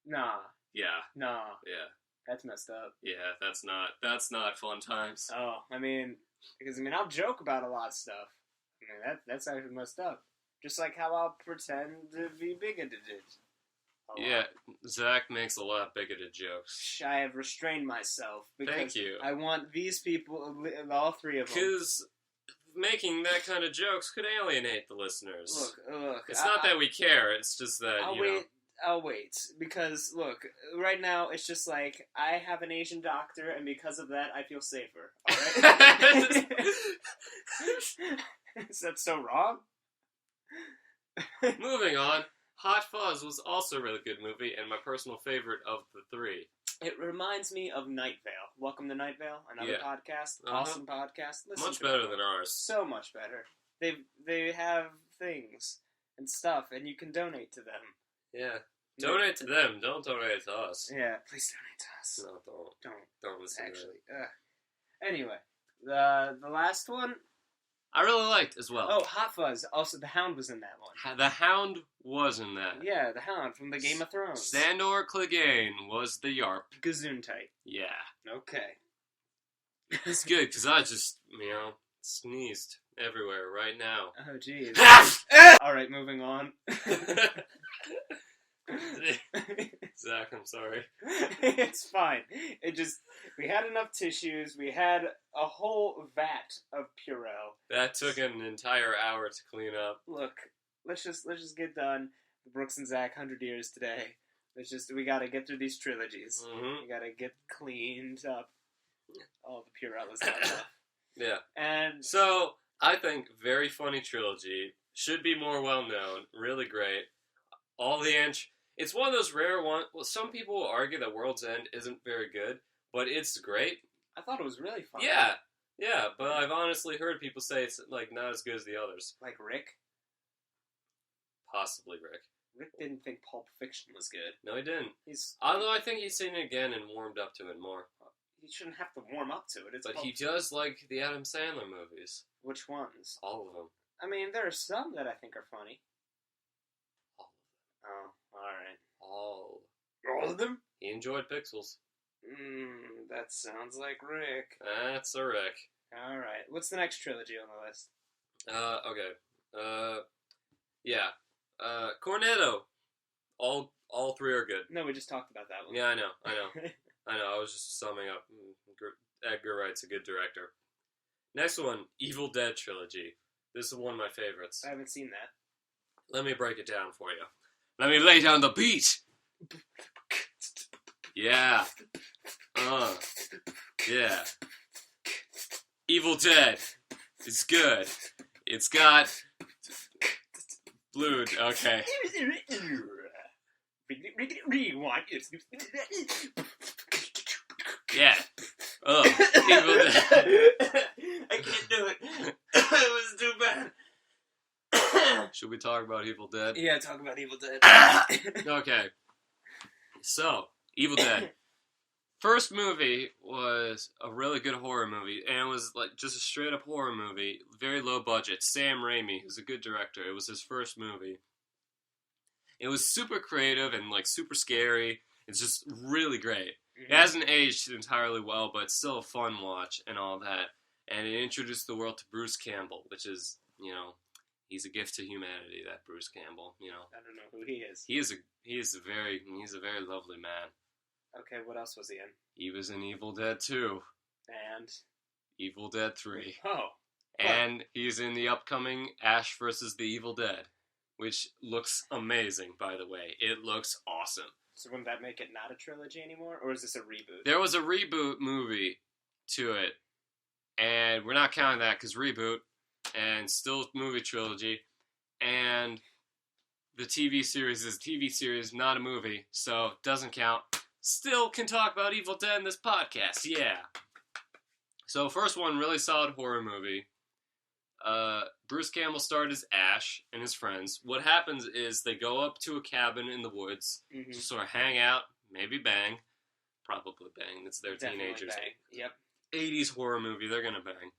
Nah. Yeah. Nah. Yeah. That's messed up. Yeah, that's not fun times. Oh, because I'll joke about a lot of stuff. That's actually messed up. Just like how I'll pretend to be bigoted. Yeah, Zach makes a lot of bigoted jokes. I have restrained myself because Thank you. I want these people, all three of them. Because making that kind of jokes could alienate the listeners. Look. It's not that we care. It's just that I'll wait because look, right now it's just like I have an Asian doctor, and because of that, I feel safer. All right? Is that so wrong? Moving on. Hot Fuzz was also a really good movie, and my personal favorite of the three. It reminds me of Night Vale. Welcome to Night Vale, another podcast, awesome podcast. Listen much better than ours. So much better. They have things and stuff, and you can donate to them. Yeah, donate to them. Don't donate to us. Yeah, please donate to us. No, don't listen. Actually, anyway, the last one. I really liked as well. Oh, Hot Fuzz. Also, the Hound was in that one. The Hound was in that. Yeah, the Hound from the Game of Thrones. Sandor Clegane was the Yarp. Gesundheit. Yeah. Okay. It's good, because I just, sneezed everywhere right now. Oh, jeez. Alright, moving on. Zach, I'm sorry. It's fine. We had enough tissues. We had a whole vat of Purell. That took an entire hour to clean up. Look, let's just get done. Brooks and Zach 100 years today. We gotta get through these trilogies. Mm-hmm. We gotta get cleaned up. Oh, the Purell is not enough. Yeah. And so, I think very funny trilogy. Should be more well known. Really great. All the it's one of those rare ones. Well, some people will argue that World's End isn't very good, but it's great. I thought it was really fun. Yeah, but I've honestly heard people say it's not as good as the others. Like Rick? Possibly Rick. Rick didn't think Pulp Fiction was good. No, he didn't. Although I think he's seen it again and warmed up to it more. He shouldn't have to warm up to it. But he does like the Adam Sandler movies. Which ones? All of them. There are some that I think are funny. All Oh, alright. All of them? He enjoyed Pixels. That sounds like Rick. That's a Rick. Alright. What's the next trilogy on the list? Okay. Yeah. Cornetto. All three are good. No, we just talked about that one. Yeah, I know. I was just summing up. Edgar Wright's a good director. Next one, Evil Dead trilogy. This is one of my favorites. I haven't seen that. Let me break it down for you. Let me lay down the beat. Yeah. Yeah. Evil Dead. It's good. It's got blood. Okay. Rewind. Yeah. Evil Dead. I can't do it. It was too bad. Should we talk about Evil Dead? Yeah, talk about Evil Dead. Okay. So, Evil Dead. First movie was a really good horror movie, and it was just a straight up horror movie, very low budget. Sam Raimi, who's a good director, it was his first movie. It was super creative and super scary. It's just really great. It hasn't aged entirely well, but it's still a fun watch and all that. And it introduced the world to Bruce Campbell, which is, he's a gift to humanity. That Bruce Campbell, I don't know who he is. He's a very lovely man. Okay, what else was he in? He was in Evil Dead 2. And? Evil Dead 3. Oh. And he's in the upcoming Ash vs. the Evil Dead, which looks amazing, by the way. It looks awesome. So wouldn't that make it not a trilogy anymore? Or is this a reboot? There was a reboot movie to it. And we're not counting that because reboot. And still movie trilogy. And the TV series is a TV series, not a movie, so doesn't count. Still can talk about Evil Dead in this podcast, yeah. So first one, really solid horror movie. Bruce Campbell starred as Ash and his friends. What happens is they go up to a cabin in the woods, to sort of hang out, maybe bang. Probably bang. It's their Definitely teenagers. bang. Yep. 80s horror movie, they're gonna bang.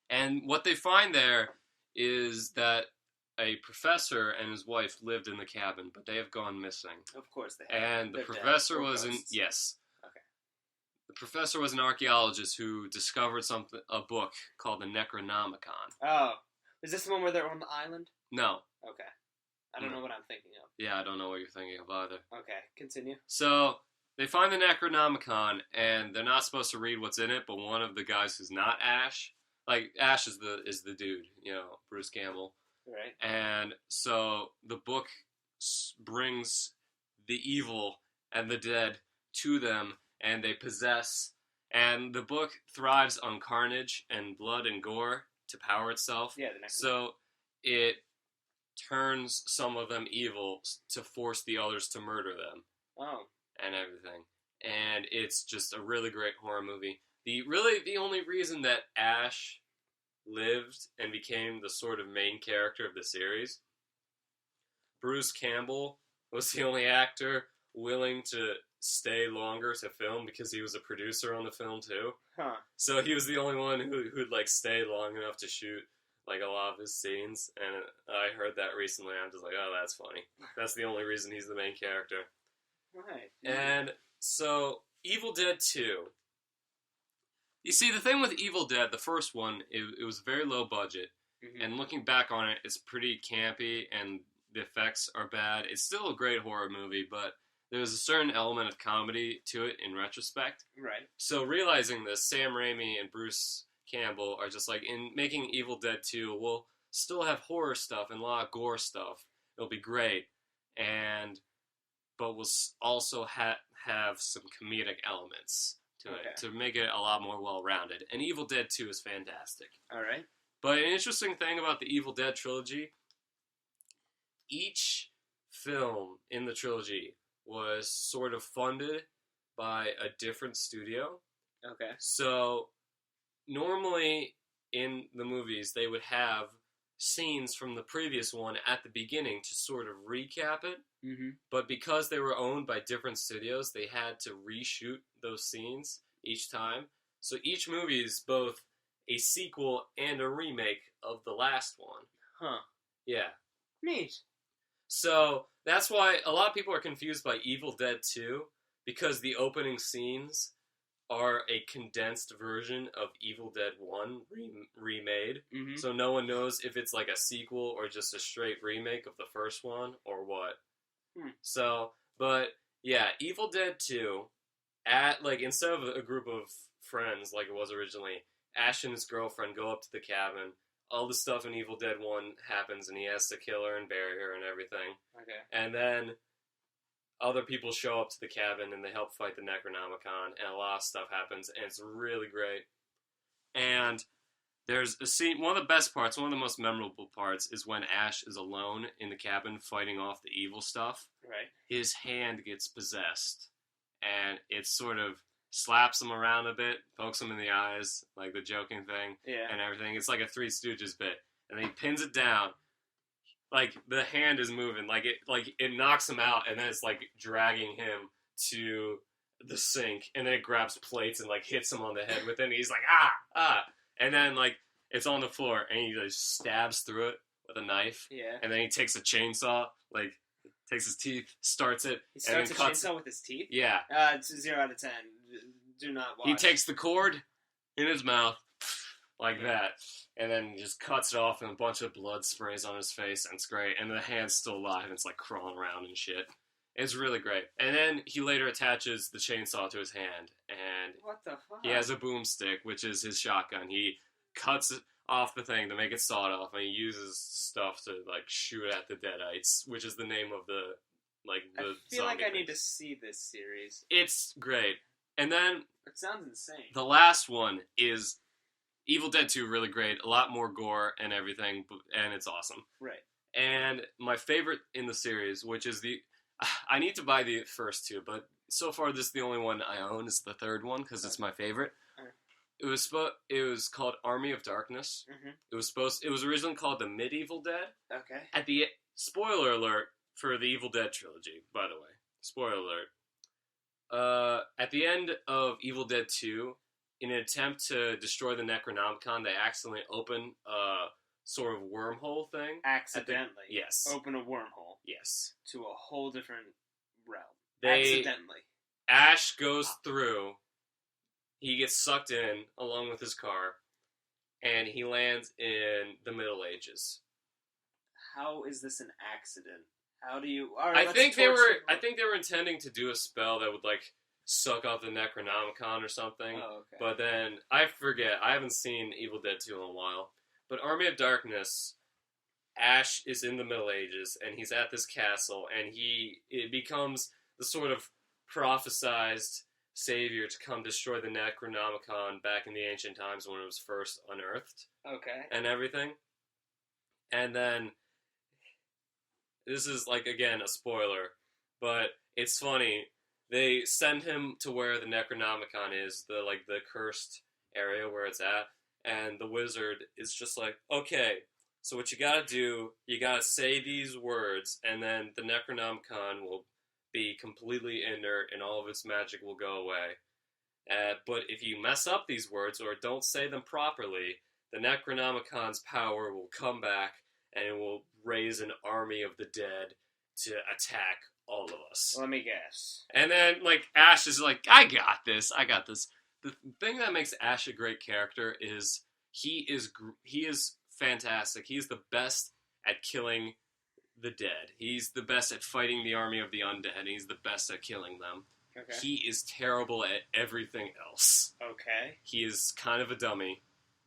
And what they find there is that a professor and his wife lived in the cabin, but they have gone missing. Of course they have. And the They're professor dead. was Ghosts. yes. Okay. The professor was an archaeologist who discovered a book called the Necronomicon. Oh. Is this the one where they're on the island? No. Okay. I don't know what I'm thinking of. Yeah, I don't know what you're thinking of either. Okay, continue. So they find the Necronomicon, and they're not supposed to read what's in it, but one of the guys who's not Ash, like Ash is the dude, Bruce Campbell. Right. And so the book brings the evil and the dead to them, and they possess. And the book thrives on carnage and blood and gore to power itself. Yeah, the next So it turns some of them evil to force the others to murder them. Oh. And everything. And it's just a really great horror movie. The only reason that Ash lived and became the sort of main character of the series, Bruce Campbell was the only actor willing to stay longer to film because he was a producer on the film too. Huh. So he was the only one who'd like stay long enough to shoot like a lot of his scenes. And I heard that recently. I'm just like, oh, that's funny. That's the only reason he's the main character. Right. And so Evil Dead 2. You see, the thing with Evil Dead, the first one, it was very low budget. Mm-hmm. And looking back on it, it's pretty campy and the effects are bad. It's still a great horror movie, but there's a certain element of comedy to it in retrospect. Right. So realizing this, Sam Raimi and Bruce Campbell are just like, in making Evil Dead 2, we'll still have horror stuff and a lot of gore stuff. It'll be great. But we'll also have some comedic elements to it to make it a lot more well-rounded. And Evil Dead 2 is fantastic. All right. But an interesting thing about the Evil Dead trilogy, each film in the trilogy was sort of funded by a different studio. Okay. So normally in the movies, they would have scenes from the previous one at the beginning to sort of recap it. Mm-hmm. But because they were owned by different studios, they had to reshoot those scenes each time. So each movie is both a sequel and a remake of the last one. Huh. Yeah. Neat. So that's why a lot of people are confused by Evil Dead 2, because the opening scenes are a condensed version of Evil Dead 1 remade. Mm-hmm. So no one knows if it's like a sequel or just a straight remake of the first one or what. So, but yeah, Evil Dead 2, instead of a group of friends like it was originally, Ash and his girlfriend go up to the cabin. All the stuff in Evil Dead 1 happens, and he has to kill her and bury her and everything. Okay. And then other people show up to the cabin, and they help fight the Necronomicon, and a lot of stuff happens, and it's really great. And there's a scene, one of the best parts, one of the most memorable parts, is when Ash is alone in the cabin fighting off the evil stuff. Right. His hand gets possessed, and it sort of slaps him around a bit, pokes him in the eyes, like the joking thing, and everything. It's like a Three Stooges bit. And then he pins it down. Like, the hand is moving. It knocks him out, and then it's, like, dragging him to the sink. And then it grabs plates and, like, hits him on the head with it. And he's like, ah! And then, like, it's on the floor, and he, like, stabs through it with a knife. Yeah. And then he takes a chainsaw, like, takes his teeth, starts it. He starts and a then cuts chainsaw with his teeth? Yeah. It's 0 out of 10. Do not watch. He takes the cord in his mouth, like that, and then just cuts it off, and a bunch of blood sprays on his face, and it's great. And the hand's still alive, and it's like crawling around and shit. It's really great. And then he later attaches the chainsaw to his hand, and what the fuck? he has a boomstick, which is his shotgun. He cuts off the thing to make it sawed off, and he uses stuff to like shoot at the Deadites, which is the name of the I feel like zombie I need things. to see this series. It's great. And then It sounds insane. the last one is Evil Dead 2, really great. A lot more gore and everything, and it's awesome. Right. And my favorite in the series, which is I need to buy the first two, but so far this is the only one I own. Is the third one because it's my favorite. It was called Army of Darkness. It was originally called The Medieval Dead. Okay. At the spoiler alert for the Evil Dead trilogy, by the way. Spoiler alert. At the end of Evil Dead 2, in an attempt to destroy the Necronomicon, they accidentally open a sort of wormhole thing. Accidentally. Yes. Open a wormhole. Yes. To a whole different realm. Accidentally. Ash goes through. He gets sucked in along with his car, and he lands in the Middle Ages. How is this an accident? How do you? All right, I think they were intending to do a spell that would like suck up the Necronomicon or something. Oh, okay. But then I forget. I haven't seen Evil Dead 2 in a while. But Army of Darkness, Ash is in the Middle Ages, and he's at this castle, and it becomes the sort of prophesized savior to come destroy the Necronomicon back in the ancient times when it was first unearthed. Okay. And everything. And then, this is, like, again, a spoiler, but it's funny. They send him to where the Necronomicon is, the cursed area where it's at, and the wizard is just like, okay, so what you gotta do, you gotta say these words, and then the Necronomicon will be completely inert, and all of its magic will go away. But if you mess up these words, or don't say them properly, the Necronomicon's power will come back, and it will raise an army of the dead to attack all of us. Let me guess. And then, like, Ash is like, I got this. The thing that makes Ash a great character is he is fantastic. He's the best at killing the dead. He's the best at fighting the army of the undead. He's the best at killing them. Okay. He is terrible at everything else. Okay. He is kind of a dummy,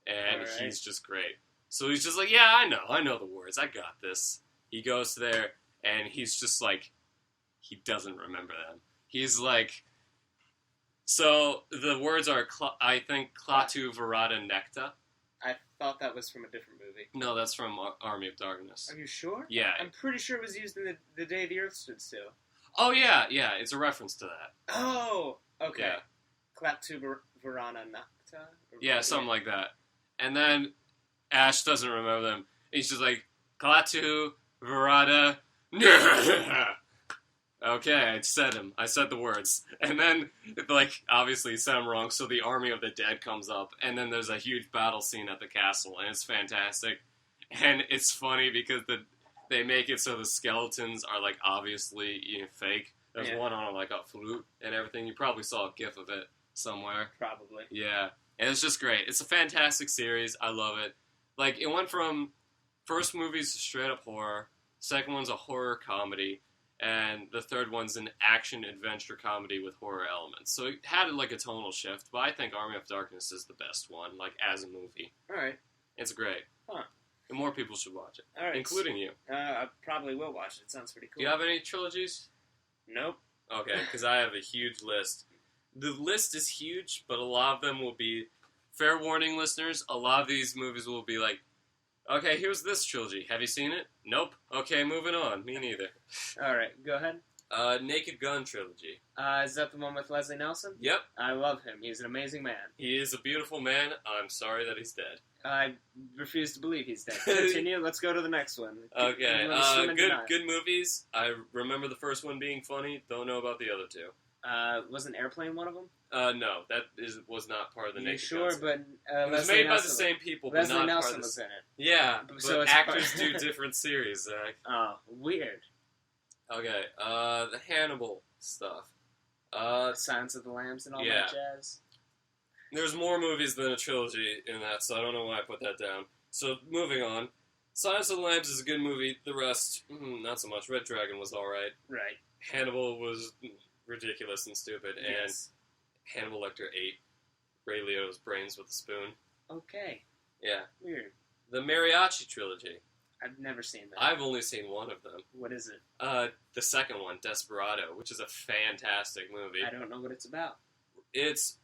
and right. He's just great. So he's just like, yeah, I know the words. I got this. He goes there, and he's just like, he doesn't remember them. He's like, so the words are, I think, Klaatu Verada Necta. I thought that was from a different movie. No, that's from Army of Darkness. Are you sure? Yeah. I'm pretty sure it was used in the Day the Earth Stood Still. Oh, yeah, it's a reference to that. Oh, okay. Yeah. Klaatu Verana Necta? Yeah, something like that. And then Ash doesn't remember them. He's just like, Klaatu Verada Okay, I said the words. And then, like, obviously he said them wrong, so the army of the dead comes up, and then there's a huge battle scene at the castle, and it's fantastic. And it's funny because they make it so the skeletons are, like, obviously, fake. There's one on, like, a flute and everything. You probably saw a gif of it somewhere. Probably. Yeah. And it's just great. It's a fantastic series. I love it. Like, it went from first movie's straight-up horror, second one's a horror comedy, and the third one's an action-adventure comedy with horror elements. So it had, like, a tonal shift, but I think Army of Darkness is the best one, like, as a movie. Alright. It's great. Huh. And more people should watch it. Alright. Including you. I probably will watch it. It sounds pretty cool. Do you have any trilogies? Nope. Okay, because I have a huge list. The list is huge, but a lot of them will be... Fair warning, listeners, a lot of these movies will be like, okay, here's this trilogy. Have you seen it? Nope. Okay, moving on. Me neither. Alright, go ahead. Naked Gun trilogy. Is that the one with Leslie Nelson? Yep. I love him. He's an amazing man. He is a beautiful man. I'm sorry that he's dead. I refuse to believe he's dead. Continue. Let's go to the next one. Okay. Good movies. I remember the first one being funny. Don't know about the other two. Wasn't Airplane one of them? No, that was not part of the Naked Sure, Gun. but it was made by the same people, but Leslie not Nelson part of was in it. Yeah, So but actors do different series, Zach. Oh, weird. Okay, the Hannibal stuff. Silence of the Lambs and all yeah. that jazz. There's more movies than a trilogy in that, so I don't know why I put that down. So, moving on. Silence of the Lambs is a good movie. The rest, not so much. Red Dragon was alright. Right. Hannibal was ridiculous and stupid, Yes. and Hannibal Lecter ate Ray Liotta's brains with a spoon. Okay. Yeah. Weird. The Mariachi trilogy. I've never seen that. I've only seen one of them. What is it? The second one, Desperado, which is a fantastic movie. I don't know what it's about. It's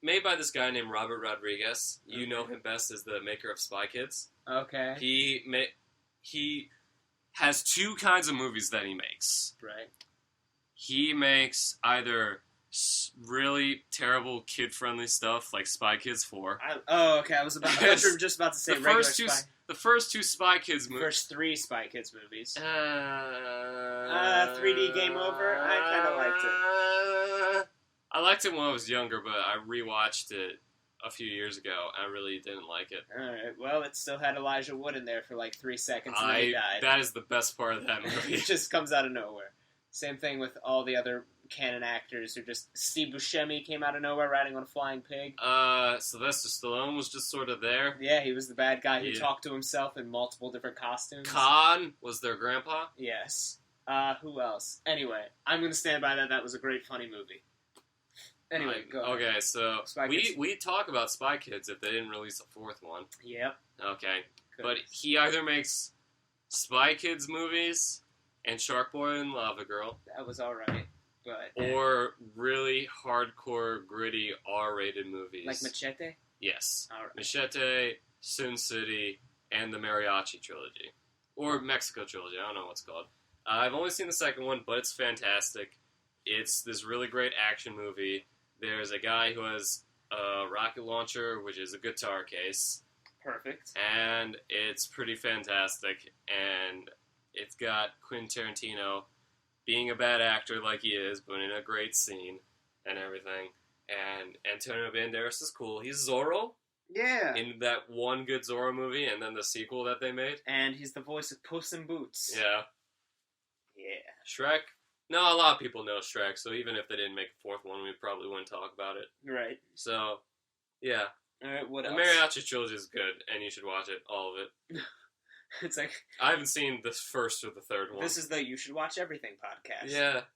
made by this guy named Robert Rodriguez. You know him best as the maker of Spy Kids. Okay. He has two kinds of movies that he makes. Right. He makes either really terrible kid-friendly stuff like Spy Kids 4. Okay. I thought you were just about to say regular Spy. The first two Spy Kids movies. First three Spy Kids movies. 3D Game Over? I kind of liked it. I liked it when I was younger, but I rewatched it a few years ago. I really didn't like it. Alright, well, it still had Elijah Wood in there for like 3 seconds and then he died. That is the best part of that movie. It just comes out of nowhere. Same thing with all the other canon actors who just... Steve Buscemi came out of nowhere riding on a flying pig. Sylvester Stallone was just sort of there. Yeah, he was the bad guy who talked to himself in multiple different costumes. Khan was their grandpa. Yes. Who else? Anyway, I'm going to stand by that. That was a great, funny movie. Anyway, go ahead. Okay, so we talk about Spy Kids if they didn't release a fourth one. Yep. Okay. Good. But he either makes Spy Kids movies and Shark Boy and Lava Girl. That was alright. But or really hardcore, gritty, R-rated movies. like Machete? Yes. All right. Machete, Sin City, and the Mariachi Trilogy. Or Mexico Trilogy, I don't know what it's called. I've only seen the second one, but it's fantastic. It's this really great action movie. There's a guy who has a rocket launcher, which is a guitar case. Perfect. And it's pretty fantastic. And it's got Quentin Tarantino being a bad actor like he is, but in a great scene and everything. And Antonio Banderas is cool. He's Zorro. Yeah. In that one good Zorro movie, and then the sequel that they made. And he's the voice of Puss in Boots. Yeah. Yeah. Shrek. No, a lot of people know Shrek, so even if they didn't make a fourth one, we probably wouldn't talk about it. Right. So, yeah. Alright, what the else? Mariachi Trilogy is good, and you should watch it, all of it. It's like... I haven't seen the first or the third one. This is the You Should Watch Everything podcast. Yeah.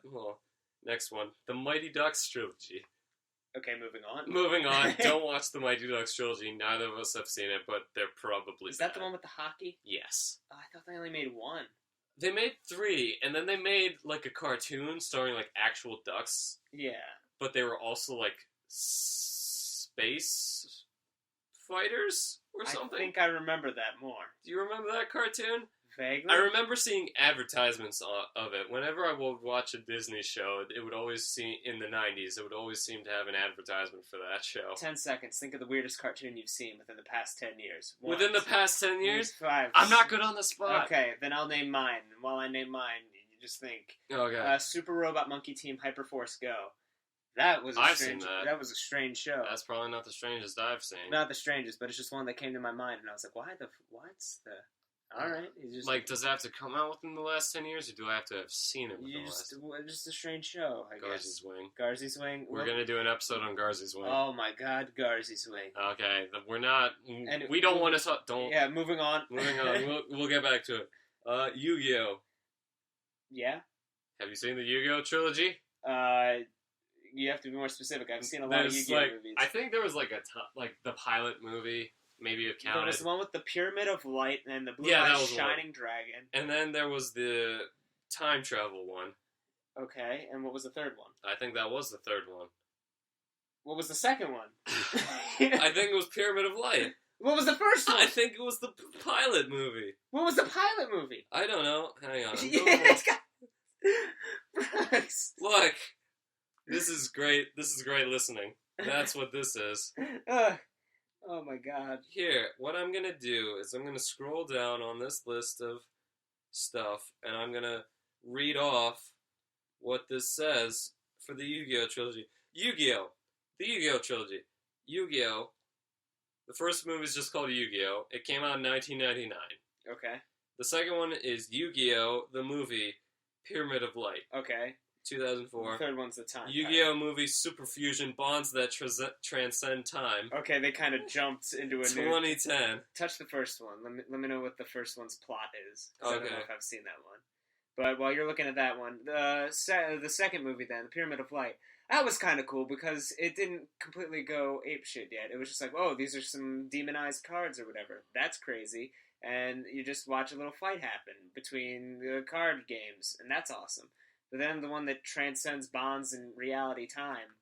Well, next one. The Mighty Ducks Trilogy. Okay, moving on. Moving on. Don't watch the Mighty Ducks Trilogy. Neither of us have seen it, but they're probably Is that the one with the hockey? Yes. Oh, I thought they only made one. They made 3, and then they made, like, a cartoon starring, like, actual ducks. Yeah. But they were also, like, space fighters or something. I think I remember that more. Do you remember that cartoon? Vaguely. I remember seeing advertisements of it. Whenever I would watch a Disney show, it would always seem, in the 90s, it would always seem to have an advertisement for that show. 10 seconds. Think of the weirdest cartoon you've seen within the past 10 years. Within the past 10 years? 5. I'm not good on the spot. Okay, then I'll name mine. And while I name mine, you just think. Okay. Super Robot Monkey Team Hyperforce Go. That was I've seen that. That was a strange show. That's probably not the strangest I've seen. Not the strangest, but it's just one that came to my mind, and I was like, what's the... Alright. Like, does it have to come out within the last 10 years, or do I have to have seen it within the last... Just a strange show, I guess. Garzie's Wing. Garzie's Wing. We're going to do an episode on Garzie's Wing. Oh my god, Garzie's Wing. Okay, we're not... we don't want to talk... Yeah, moving on. Moving on. We'll get back to it. Yu-Gi-Oh! Yeah? Have you seen the Yu-Gi-Oh! Trilogy? You have to be more specific. I've seen a lot of Yu-Gi-Oh! Movies. I think there was like the pilot movie... Maybe it counted. There was the one with the Pyramid of Light and the blue-eyed shining dragon. And then there was the time travel one. Okay, and what was the third one? I think that was the third one. What was the second one? I think it was Pyramid of Light. What was the first one? I think it was the pilot movie. What was the pilot movie? I don't know. Hang on. Look, this is great. This is great listening. That's what this is. Oh my god. Here, what I'm going to do is I'm going to scroll down on this list of stuff, and I'm going to read off what this says for the Yu-Gi-Oh! Trilogy. Yu-Gi-Oh! The Yu-Gi-Oh! Trilogy. Yu-Gi-Oh! The first movie is just called Yu-Gi-Oh! It came out in 1999. Okay. The second one is Yu-Gi-Oh! The movie, Pyramid of Light. Okay. 2004. The third one's the time. Yu-Gi-Oh! Movie Super Fusion Bonds That Transcend Time. Okay, they kind of jumped into a 2010. Touch the first one. Let me know what the first one's plot is. Okay. I don't know if I've seen that one. But while you're looking at that one, the second movie then, The Pyramid of Light, that was kind of cool because it didn't completely go apeshit yet. It was just like, oh, these are some demonized cards or whatever. That's crazy. And you just watch a little fight happen between the card games, and that's awesome. But then the one that transcends bonds and reality time,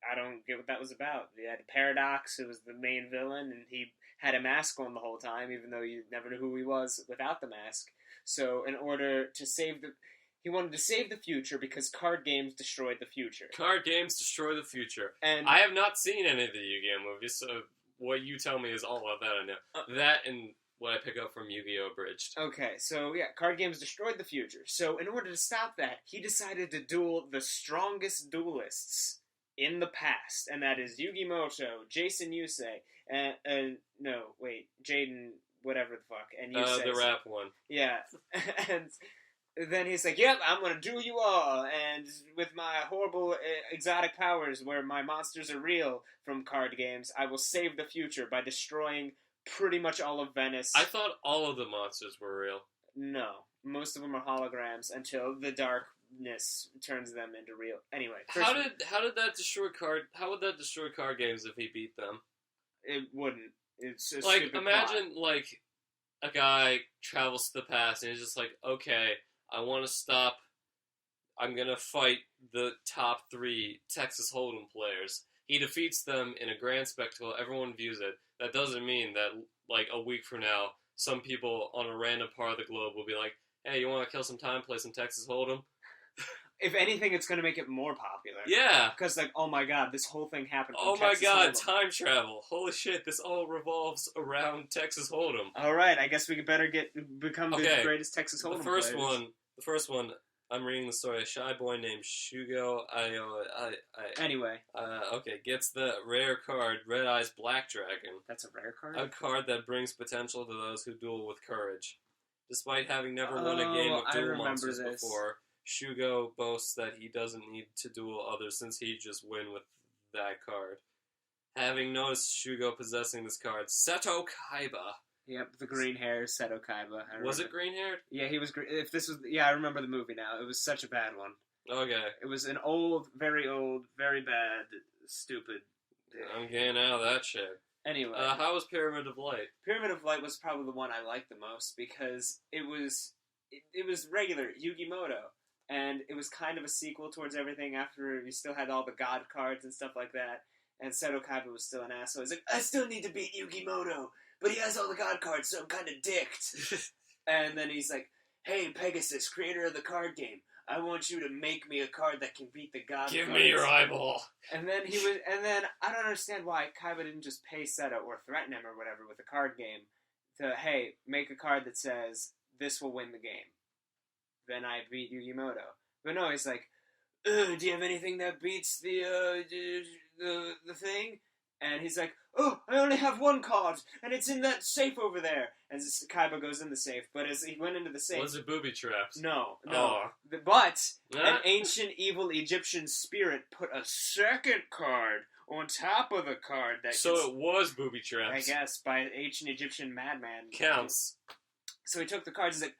I don't get what that was about. You had Paradox, who was the main villain, and he had a mask on the whole time, even though you never knew who he was without the mask. So in order to he wanted to save the future because card games destroyed the future. Card games destroy the future. And I have not seen any of the Yu-Gi-Oh movies, so what you tell me is all of that I know. That and what I pick up from Yu-Gi-Oh! Abridged. Okay, so yeah, card games destroyed the future. So in order to stop that, he decided to duel the strongest duelists in the past, and that is Yugi Moto, Jason Yusei, and no, wait, Jaden, whatever the fuck, and Yusei. The rap one. Yeah, and then he's like, yep, I'm gonna duel you all, and with my horrible exotic powers where my monsters are real from card games, I will save the future by destroying pretty much all of Venice. I thought all of the monsters were real. No. Most of them are holograms until the darkness turns them into real. Anyway. How would that destroy card games if he beat them? It wouldn't. It's a like, stupid imagine, plot. like, a guy travels to the past and he's just like, okay, I want to stop. I'm going to fight the top 3 Texas Hold'em players. He defeats them in a grand spectacle. Everyone views it. That doesn't mean that, like, a week from now, some people on a random part of the globe will be like, hey, you want to kill some time, play some Texas Hold'em? If anything, it's going to make it more popular. Yeah. Because, like, oh my god, this whole thing happened from Oh Texas my god, Hold'em. time travel. Holy shit, this all revolves around Texas Hold'em. Alright, I guess we better become the greatest Texas Hold'em The first players. one, I'm reading the story. A shy boy named Shugo Anyway. Okay, gets the rare card, Red Eyes Black Dragon. That's a rare card? A card that brings potential to those who duel with courage. Despite having never won a game of duel monsters before, Shugo boasts that he doesn't need to duel others since he just win with that card. Having noticed Shugo possessing this card, Seto Kaiba. Yep, the green hair, Seto Kaiba. Was it green haired? Yeah, he was green. I remember the movie now. It was such a bad one. Okay. It was an very bad, stupid. I'm getting out of that shit. Anyway. How was Pyramid of Light? Pyramid of Light was probably the one I liked the most because it was regular Yugi Moto. And it was kind of a sequel towards everything after you still had all the god cards and stuff like that. And Seto Kaiba was still an asshole. He's like, I still need to beat Yugi Moto, but he has all the god cards, so I'm kind of dicked. And then he's like, hey, Pegasus, creator of the card game, I want you to make me a card that can beat the god cards. Give me your eyeball. And then I don't understand why Kaiba didn't just pay Seto or threaten him or whatever with a card game to, hey, make a card that says, this will win the game. Then I beat Yugi Moto. But no, he's like, do you have anything that beats the thing? And he's like, oh, I only have one card, and it's in that safe over there. And Kaiba goes in the safe, but as he went into the safe... Was it booby traps? No. Oh. But an ancient evil Egyptian spirit put a second card on top of the card that... So it was booby traps. I guess, by an ancient Egyptian madman. Counts. So he took the cards and he's like,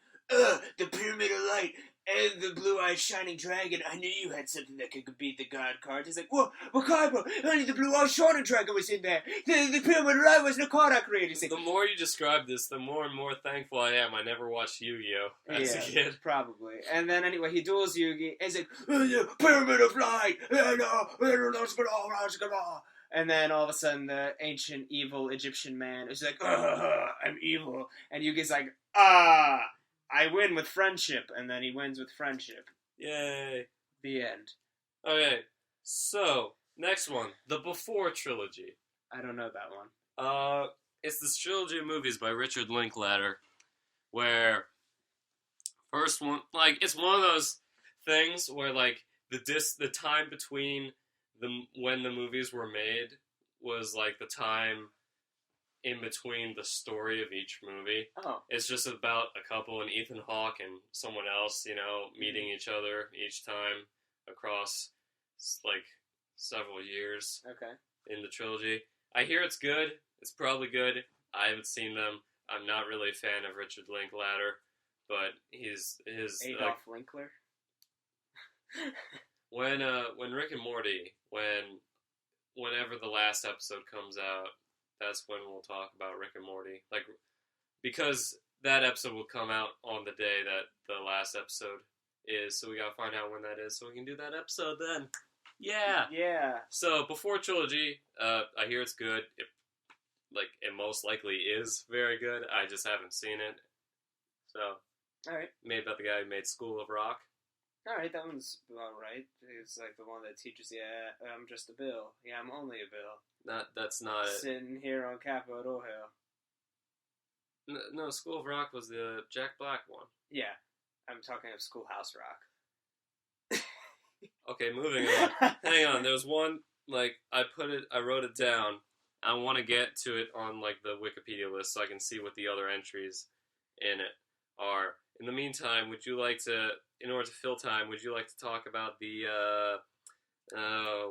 the Pyramid of Light and the blue-eyed shining dragon. I knew you had something that could beat the god cards. He's like, whoa, Kaiba, only the blue-eyed shining dragon was in there. The Pyramid of Light was the card I created. He's like, the more you describe this, the more and more thankful I am I never watched Yu-Gi-Oh! As a kid. Probably. And then anyway, he duels Yugi, and he's like, the Pyramid of Light, and then all of a sudden the ancient evil Egyptian man is like, I'm evil. And Yugi's like, I win with friendship, and then he wins with friendship. Yay. The end. Okay, so, next one, the Before Trilogy. I don't know that one. It's this trilogy of movies by Richard Linklater, where, first one, like, it's one of those things where, like, the time between when the movies were made was, like, the time in between the story of each movie. Oh. It's just about a couple and Ethan Hawke and someone else, meeting each other each time across, like, several years. Okay. In the trilogy. I hear it's good. It's probably good. I haven't seen them. I'm not really a fan of Richard Linklater, but his Adolf Linkler? When Rick and Morty, whenever the last episode comes out, that's when we'll talk about Rick and Morty. Like, because that episode will come out on the day that the last episode is, so we gotta find out when that is, so we can do that episode then. Yeah. Yeah. So before Trilogy, I hear it's good. It most likely is very good. I just haven't seen it. So, Alright. made about the guy who made School of Rock. Alright, that one's alright. It's like the one that teaches you, I'm just a bill. Yeah, I'm only a bill. That's not it. Sitting here on Capitol Hill. No, School of Rock was the Jack Black one. Yeah, I'm talking of Schoolhouse Rock. Okay, moving on. Hang on, there's one, I wrote it down. I want to get to it on, the Wikipedia list so I can see what the other entries in it are. In the meantime, in order to fill time, would you like to talk about the,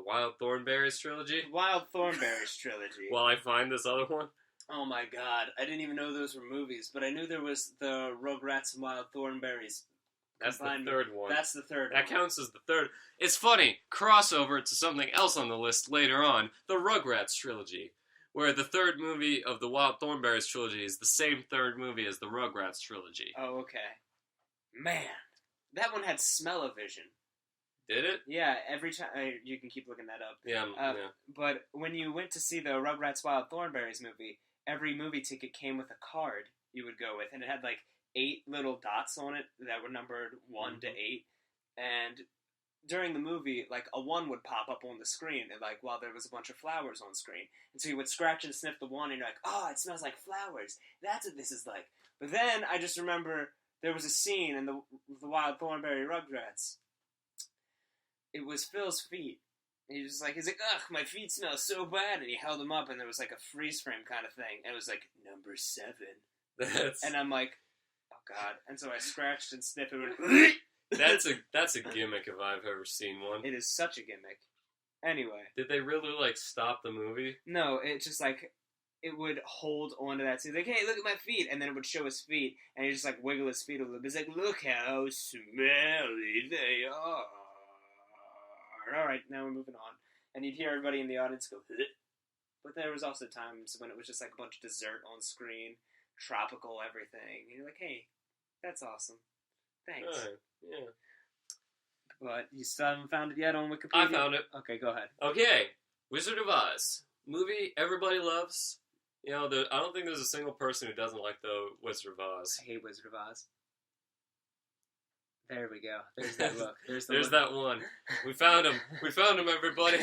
Wild Thornberrys trilogy? Wild Thornberrys trilogy. While I find this other one? Oh my god, I didn't even know those were movies, but I knew there was the Rugrats and Wild Thornberrys. That's the third one. That's the third one. That counts as the third. It's funny, crossover to something else on the list later on, the Rugrats trilogy, where the third movie of the Wild Thornberrys trilogy is the same third movie as the Rugrats trilogy. Oh, okay. Man, that one had smell-o-vision. Did it? Yeah, every time... you can keep looking that up. Yeah, But when you went to see the Rugrats Wild Thornberrys movie, every movie ticket came with a card you would go with, and it had, 8 little dots on it that were numbered 1 to 8, and during the movie, a 1 would pop up on the screen, and, while there was a bunch of flowers on screen. And so you would scratch and sniff the 1, and you're like, oh, it smells like flowers. That's what this is like. But then I just remember there was a scene in the Wild Thornberry Rugrats. It was Phil's feet. He was he's like, ugh, my feet smell so bad. And he held them up, and there was a freeze frame kind of thing. And it was number 7. And I'm like, oh god. And so I scratched and sniffed it. That's a gimmick if I've ever seen one. It is such a gimmick. Anyway. Did they really stop the movie? No, it just it would hold onto that. So he's like, hey, look at my feet. And then it would show his feet. And he just wiggle his feet a little bit. He's like, look how smelly they are. Alright, now we're moving on. And you'd hear everybody in the audience go, Hit. But there was also times when it was just a bunch of dessert on screen, tropical everything. And you're like, hey, that's awesome. Thanks. Right. Yeah. But you still haven't found it yet on Wikipedia? I found it. Okay, go ahead. Okay. Wizard of Oz. Movie everybody loves. I don't think there's a single person who doesn't like the Wizard of Oz. I hate Wizard of Oz. There we go. There's that look. There's that one. We found him. We found him, everybody.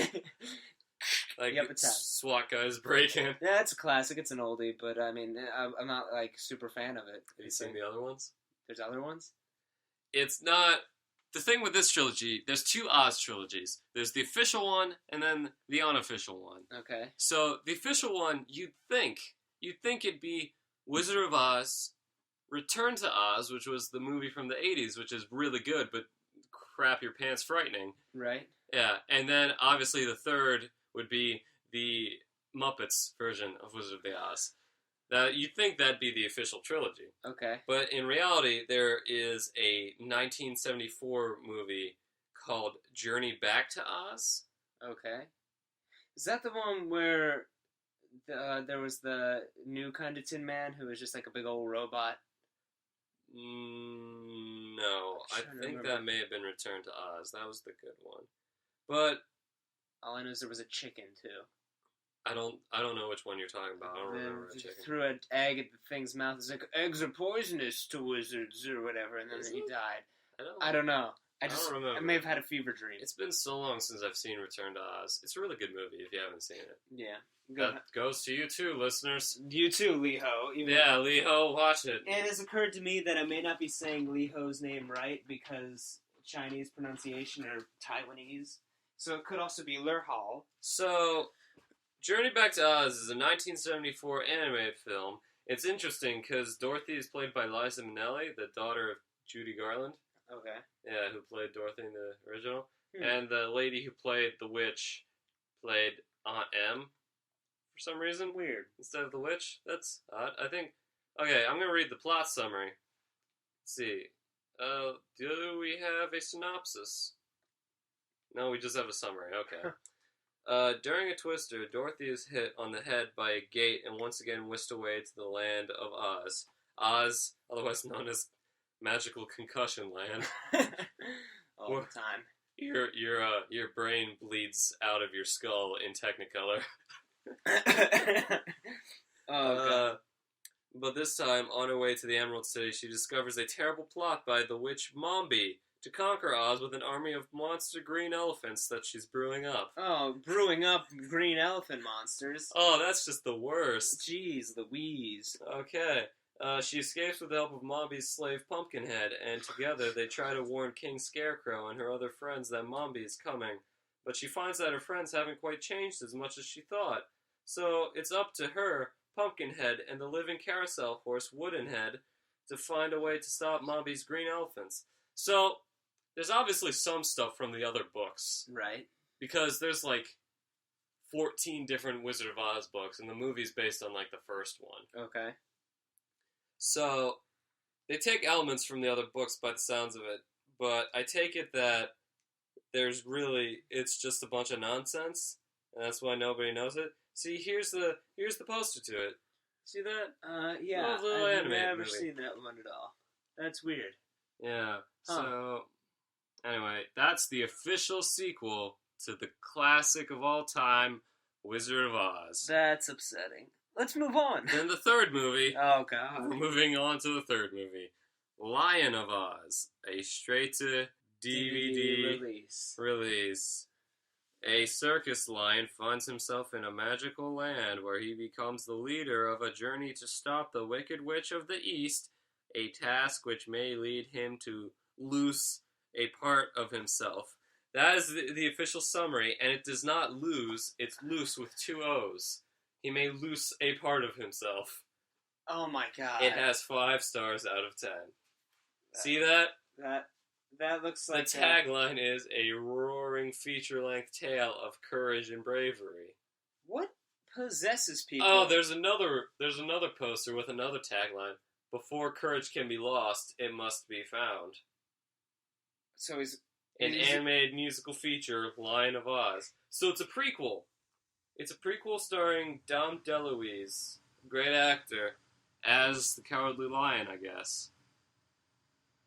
Yep, it's SWAT guys break in. Yeah, it's a classic. It's an oldie, but I mean, I'm not super fan of it. Have you seen the other ones? There's other ones? It's not... The thing with this trilogy, there's 2 Oz trilogies. There's the official one, and then the unofficial one. Okay. So, the official one, you'd think it'd be Wizard of Oz, Return to Oz, which was the movie from the 80s, which is really good, but crap your pants frightening. Right. Yeah, and then, obviously, the third would be the Muppets version of Wizard of the Oz. Now, you'd think that'd be the official trilogy. Okay. But in reality, there is a 1974 movie called Journey Back to Oz. Okay. Is that the one where there was the new kind of Tin Man who was just a big old robot? No. I think that may have been Return to Oz. That was the good one. But all I know is there was a chicken, too. I don't know which one you're talking about. I don't remember the chicken. Threw an egg at the thing's mouth. It's eggs are poisonous to wizards or whatever, and then he died. I don't know. I don't remember. I may have had a fever dream. It's been so long since I've seen Return to Oz. It's a really good movie if you haven't seen it. Yeah. That goes to you too, listeners. You too, Lee-Ho. Yeah, Lee-Ho, watch it. It has occurred to me that I may not be saying Lee-Ho's name right because Chinese pronunciation or Taiwanese. So it could also be Lerhal. So, Journey Back to Oz is a 1974 animated film. It's interesting because Dorothy is played by Liza Minnelli, the daughter of Judy Garland. Okay. Yeah, who played Dorothy in the original. And the lady who played the witch played Aunt M for some reason. Weird. Instead of the witch. That's odd. I think... Okay, I'm going to read the plot summary. Let's see. Do we have a synopsis? No, we just have a summary. Okay. During a twister, Dorothy is hit on the head by a gate and once again whisked away to the land of Oz. Oz, otherwise known as Magical Concussion Land. All the time. Your brain bleeds out of your skull in Technicolor. God. But this time, on her way to the Emerald City, she discovers a terrible plot by the witch Mombi to conquer Oz with an army of monster green elephants that she's brewing up. Oh, brewing up green elephant monsters. Oh, that's just the worst. Jeez Louise. Okay. She escapes with the help of Mombi's slave Pumpkinhead, and together they try to warn King Scarecrow and her other friends that Mombi is coming. But she finds that her friends haven't quite changed as much as she thought. So it's up to her, Pumpkinhead, and the living carousel horse Woodenhead to find a way to stop Mombi's green elephants. So there's obviously some stuff from the other books. Right. Because there's like 14 different Wizard of Oz books, and the movie's based on like the first one. Okay. So they take elements from the other books by the sounds of it, but I take it that it's just a bunch of nonsense, and that's why nobody knows it. See, here's the poster to it. See that? Yeah. Little I've animated never movie. seen that one at all. That's weird. Yeah. Huh. So anyway, that's the official sequel to the classic of all time, Wizard of Oz. That's upsetting. Let's move on. Then the third movie. Oh, God. We're moving on to the third movie, Lion of Oz, a straight-to DVD release. A circus lion finds himself in a magical land where he becomes the leader of a journey to stop the Wicked Witch of the East, a task which may lead him to lose a part of himself. That is the official summary, and it does not lose, it's loose with 2 O's. He may lose a part of himself. Oh, my God. It has 5 stars out of 10. See that? That looks like... The tagline is a roaring feature-length tale of courage and bravery. What possesses people? Oh, there's another poster with another tagline. Before courage can be lost, it must be found. So he's... An animated musical feature, Lion of Oz. So it's a prequel. It's a prequel starring Dom DeLuise, great actor, as the Cowardly Lion, I guess.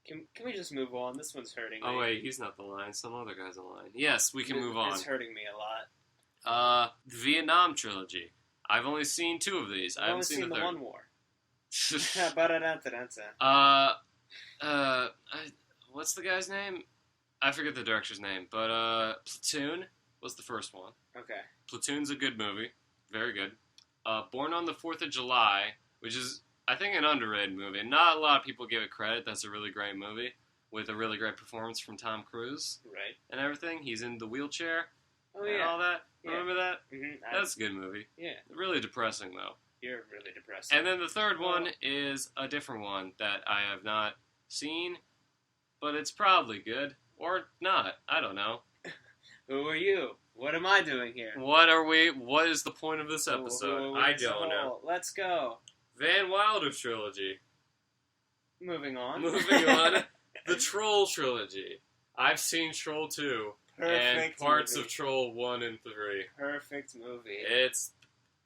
Can we just move on? This one's hurting me. Oh wait, he's not the lion. Some other guy's the lion. Yes, we can move on. It's hurting me a lot. The Vietnam trilogy. I've only seen 2 of these. I haven't seen the third. One war. What's the guy's name? I forget the director's name, but Platoon was the first one. Okay. Platoon's a good movie. Very good. Born on the 4th of July, which is, I think, an underrated movie. Not a lot of people give it credit. That's a really great movie with a really great performance from Tom Cruise. Right. And everything. He's in the wheelchair. Oh, and all that. Yeah. Remember that? Mm-hmm. That's a good movie. Yeah. Really depressing, though. You're really depressing. And then the third one is a different one that I have not seen, but it's probably good. Or not. I don't know. Who are you? What am I doing here? What are we? What is the point of this episode? I don't know. Let's go. Van Wilder trilogy. Moving on. The Troll trilogy. I've seen Troll 2. Perfect and parts movie. of Troll 1 and 3. Perfect movie.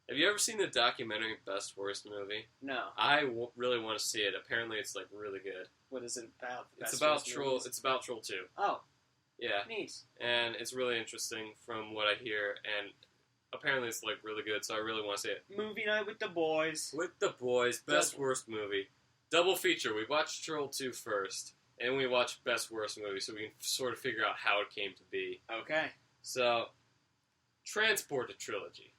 Have you ever seen the documentary Best Worst Movie? No. I really want to see it. Apparently it's like really good. What is it about? It's about Troll. It's about Troll 2. Oh. Yeah. Neat. And it's really interesting from what I hear, and apparently it's like really good, so I really want to see it. Movie night with the boys. With the boys, Best Worst Movie. Double feature. We watched Troll 2 first, and we watched Best Worst Movie, so we can sort of figure out how it came to be. Okay. So, Transported trilogy.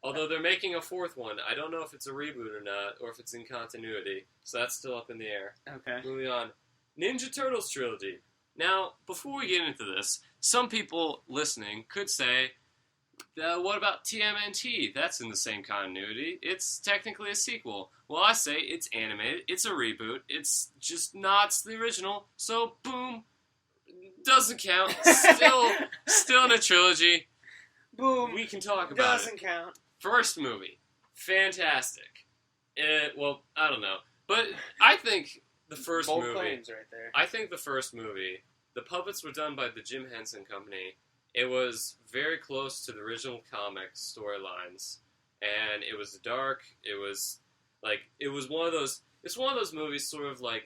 Although they're making a 4th one, I don't know if it's a reboot or not, or if it's in continuity, so that's still up in the air. Okay. Moving on. Ninja Turtles trilogy. Now, before we get into this, some people listening could say, what about TMNT? That's in the same continuity. It's technically a sequel. Well, I say it's animated, it's a reboot, it's just not the original, so boom, doesn't count. Still in a trilogy. Boom. We can talk about Doesn't count. First movie. Fantastic. Well, I don't know. But I think the first Bold movie... claims right there. I think the first movie, the puppets were done by the Jim Henson Company. It was very close to the original comic storylines. And it was dark. It was one of those... It's one of those movies sort of like...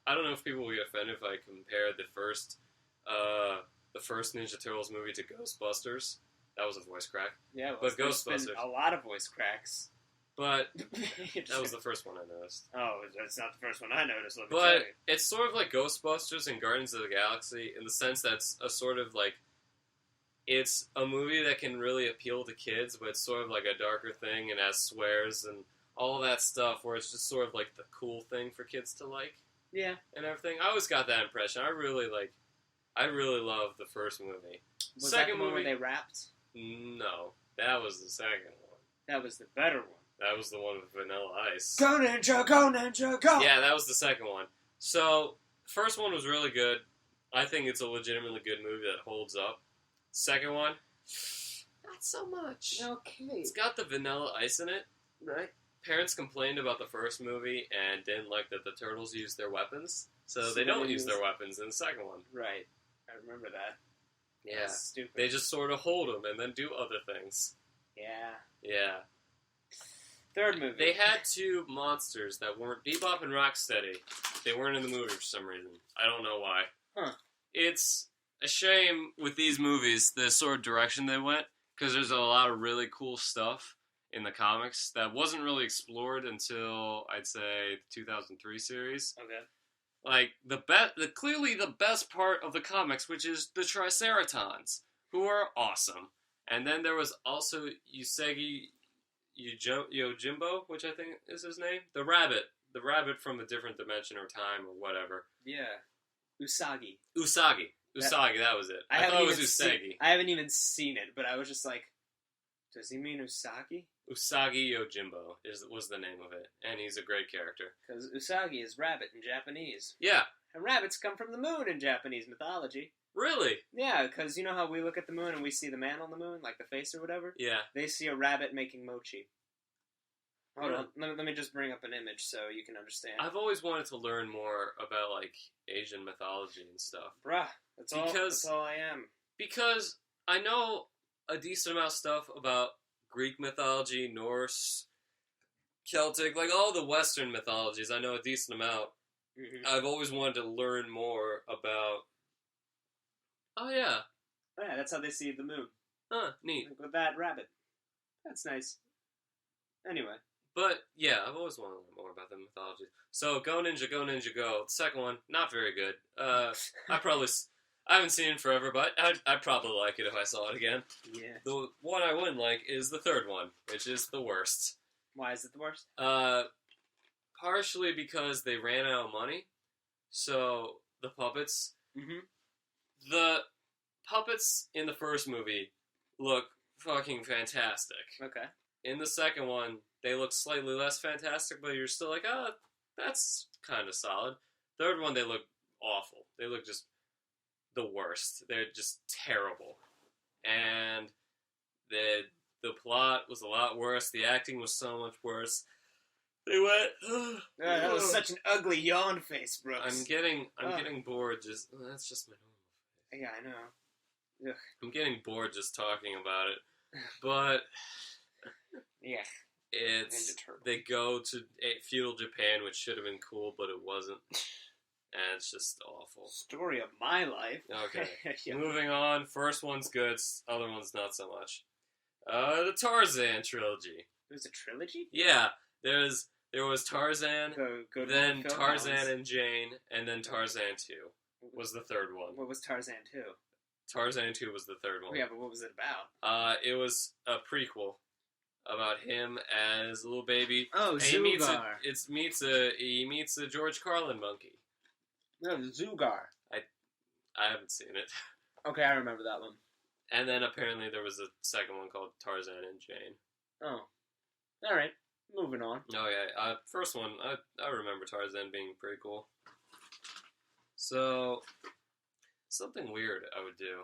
I don't know if people will get offended if I compare the first the first Ninja Turtles movie to Ghostbusters. That was a voice crack. Yeah, well, But there's been Ghostbusters. a lot of voice cracks. But that was the first one I noticed. Oh, that's not the first one I noticed, let me But tell you. it's sort of like Ghostbusters and Guardians of the Galaxy in the sense that it's a sort of like, it's a movie that can really appeal to kids, but it's sort of like a darker thing and has swears and all that stuff where it's just sort of like the cool thing for kids to like. Yeah. And everything. I always got that impression. I really love the first movie. Was Second that the one movie, where they rapped? No, that was the second one. That was the better one. That was the one with Vanilla Ice. Go Ninja, go Ninja, go! Yeah, that was the second one. So, first one was really good. I think it's a legitimately good movie that holds up. Second one, not so much. Okay. It's got the Vanilla Ice in it. Right. Parents complained about the first movie and didn't like that the turtles used their weapons, so So they don't they use use- their weapons in the second one. Right. I remember that. Yeah. That's stupid. They just sort of hold them and then do other things. Yeah. Yeah. Third movie. They had two monsters that weren't Bebop and Rocksteady. They weren't in the movie for some reason. I don't know why. Huh. It's a shame with these movies, the sort of direction they went, because there's a lot of really cool stuff in the comics that wasn't really explored until, I'd say, the 2003 series. Okay. Like, clearly the best part of the comics, which is the Triceratons, who are awesome. And then there was also Usagi Yojimbo, which I think is his name. The rabbit from a different dimension or time or whatever. Yeah. Usagi. Usagi, that was it. I thought it was Usagi. I haven't even seen it, but I was just like, does he mean Usagi? Usagi Yojimbo was the name of it, and he's a great character. Because Usagi is rabbit in Japanese. Yeah. And rabbits come from the moon in Japanese mythology. Really? Yeah, because you know how we look at the moon and we see the man on the moon, like the face or whatever? Yeah. They see a rabbit making mochi. Hold Yeah. on, let me just bring up an image so you can understand. I've always wanted to learn more about, like, Asian mythology and stuff. Bruh, that's all I am. Because I know a decent amount of stuff about Greek mythology, Norse, Celtic, like all the Western mythologies. I know a decent amount. Mm-hmm. I've always wanted to learn more about. Oh yeah. Yeah, that's how they see the moon. Huh, neat. Like with that rabbit. That's nice. Anyway. But yeah, I've always wanted to learn more about the mythology. So Go Ninja, Go Ninja, Go. The second one, not very good. I haven't seen it in forever, but I'd probably like it if I saw it again. Yeah. The one I wouldn't like is the third one, which is the worst. Why is it the worst? Partially because they ran out of money. So the puppets, Mm-hmm. the puppets in the first movie look fucking fantastic. Okay. In the second one, they look slightly less fantastic, but you're still like, oh, that's kind of solid. Third one, they look awful. They look just the worst. They're just terrible. And the plot was a lot worse. The acting was so much worse. They went. That was such an ugly yawn face, Brooks. I'm getting bored. That's just my normal face. Yeah, I know. Ugh. I'm getting bored just talking about it. But Yeah. they go to feudal Japan, which should have been cool, but it wasn't. And it's just awful. Story of my life. Okay. Yeah. Moving on. First one's good. Other one's not so much. The Tarzan trilogy. There's a trilogy? Yeah. There was Tarzan, Go to then Phil Tarzan Collins. and Jane, and then Tarzan 2 was the third one. What was Tarzan 2? Tarzan 2 was the third one. Yeah, but what was it about? It was a prequel about him as a little baby. Oh, And he meets Zugar. he meets a George Carlin monkey. No, Zugar. I haven't seen it. Okay, I remember that one. And then apparently there was a second one called Tarzan and Jane. Oh. Alright, moving on. Oh yeah, first one, I remember Tarzan being pretty cool. So, something weird I would do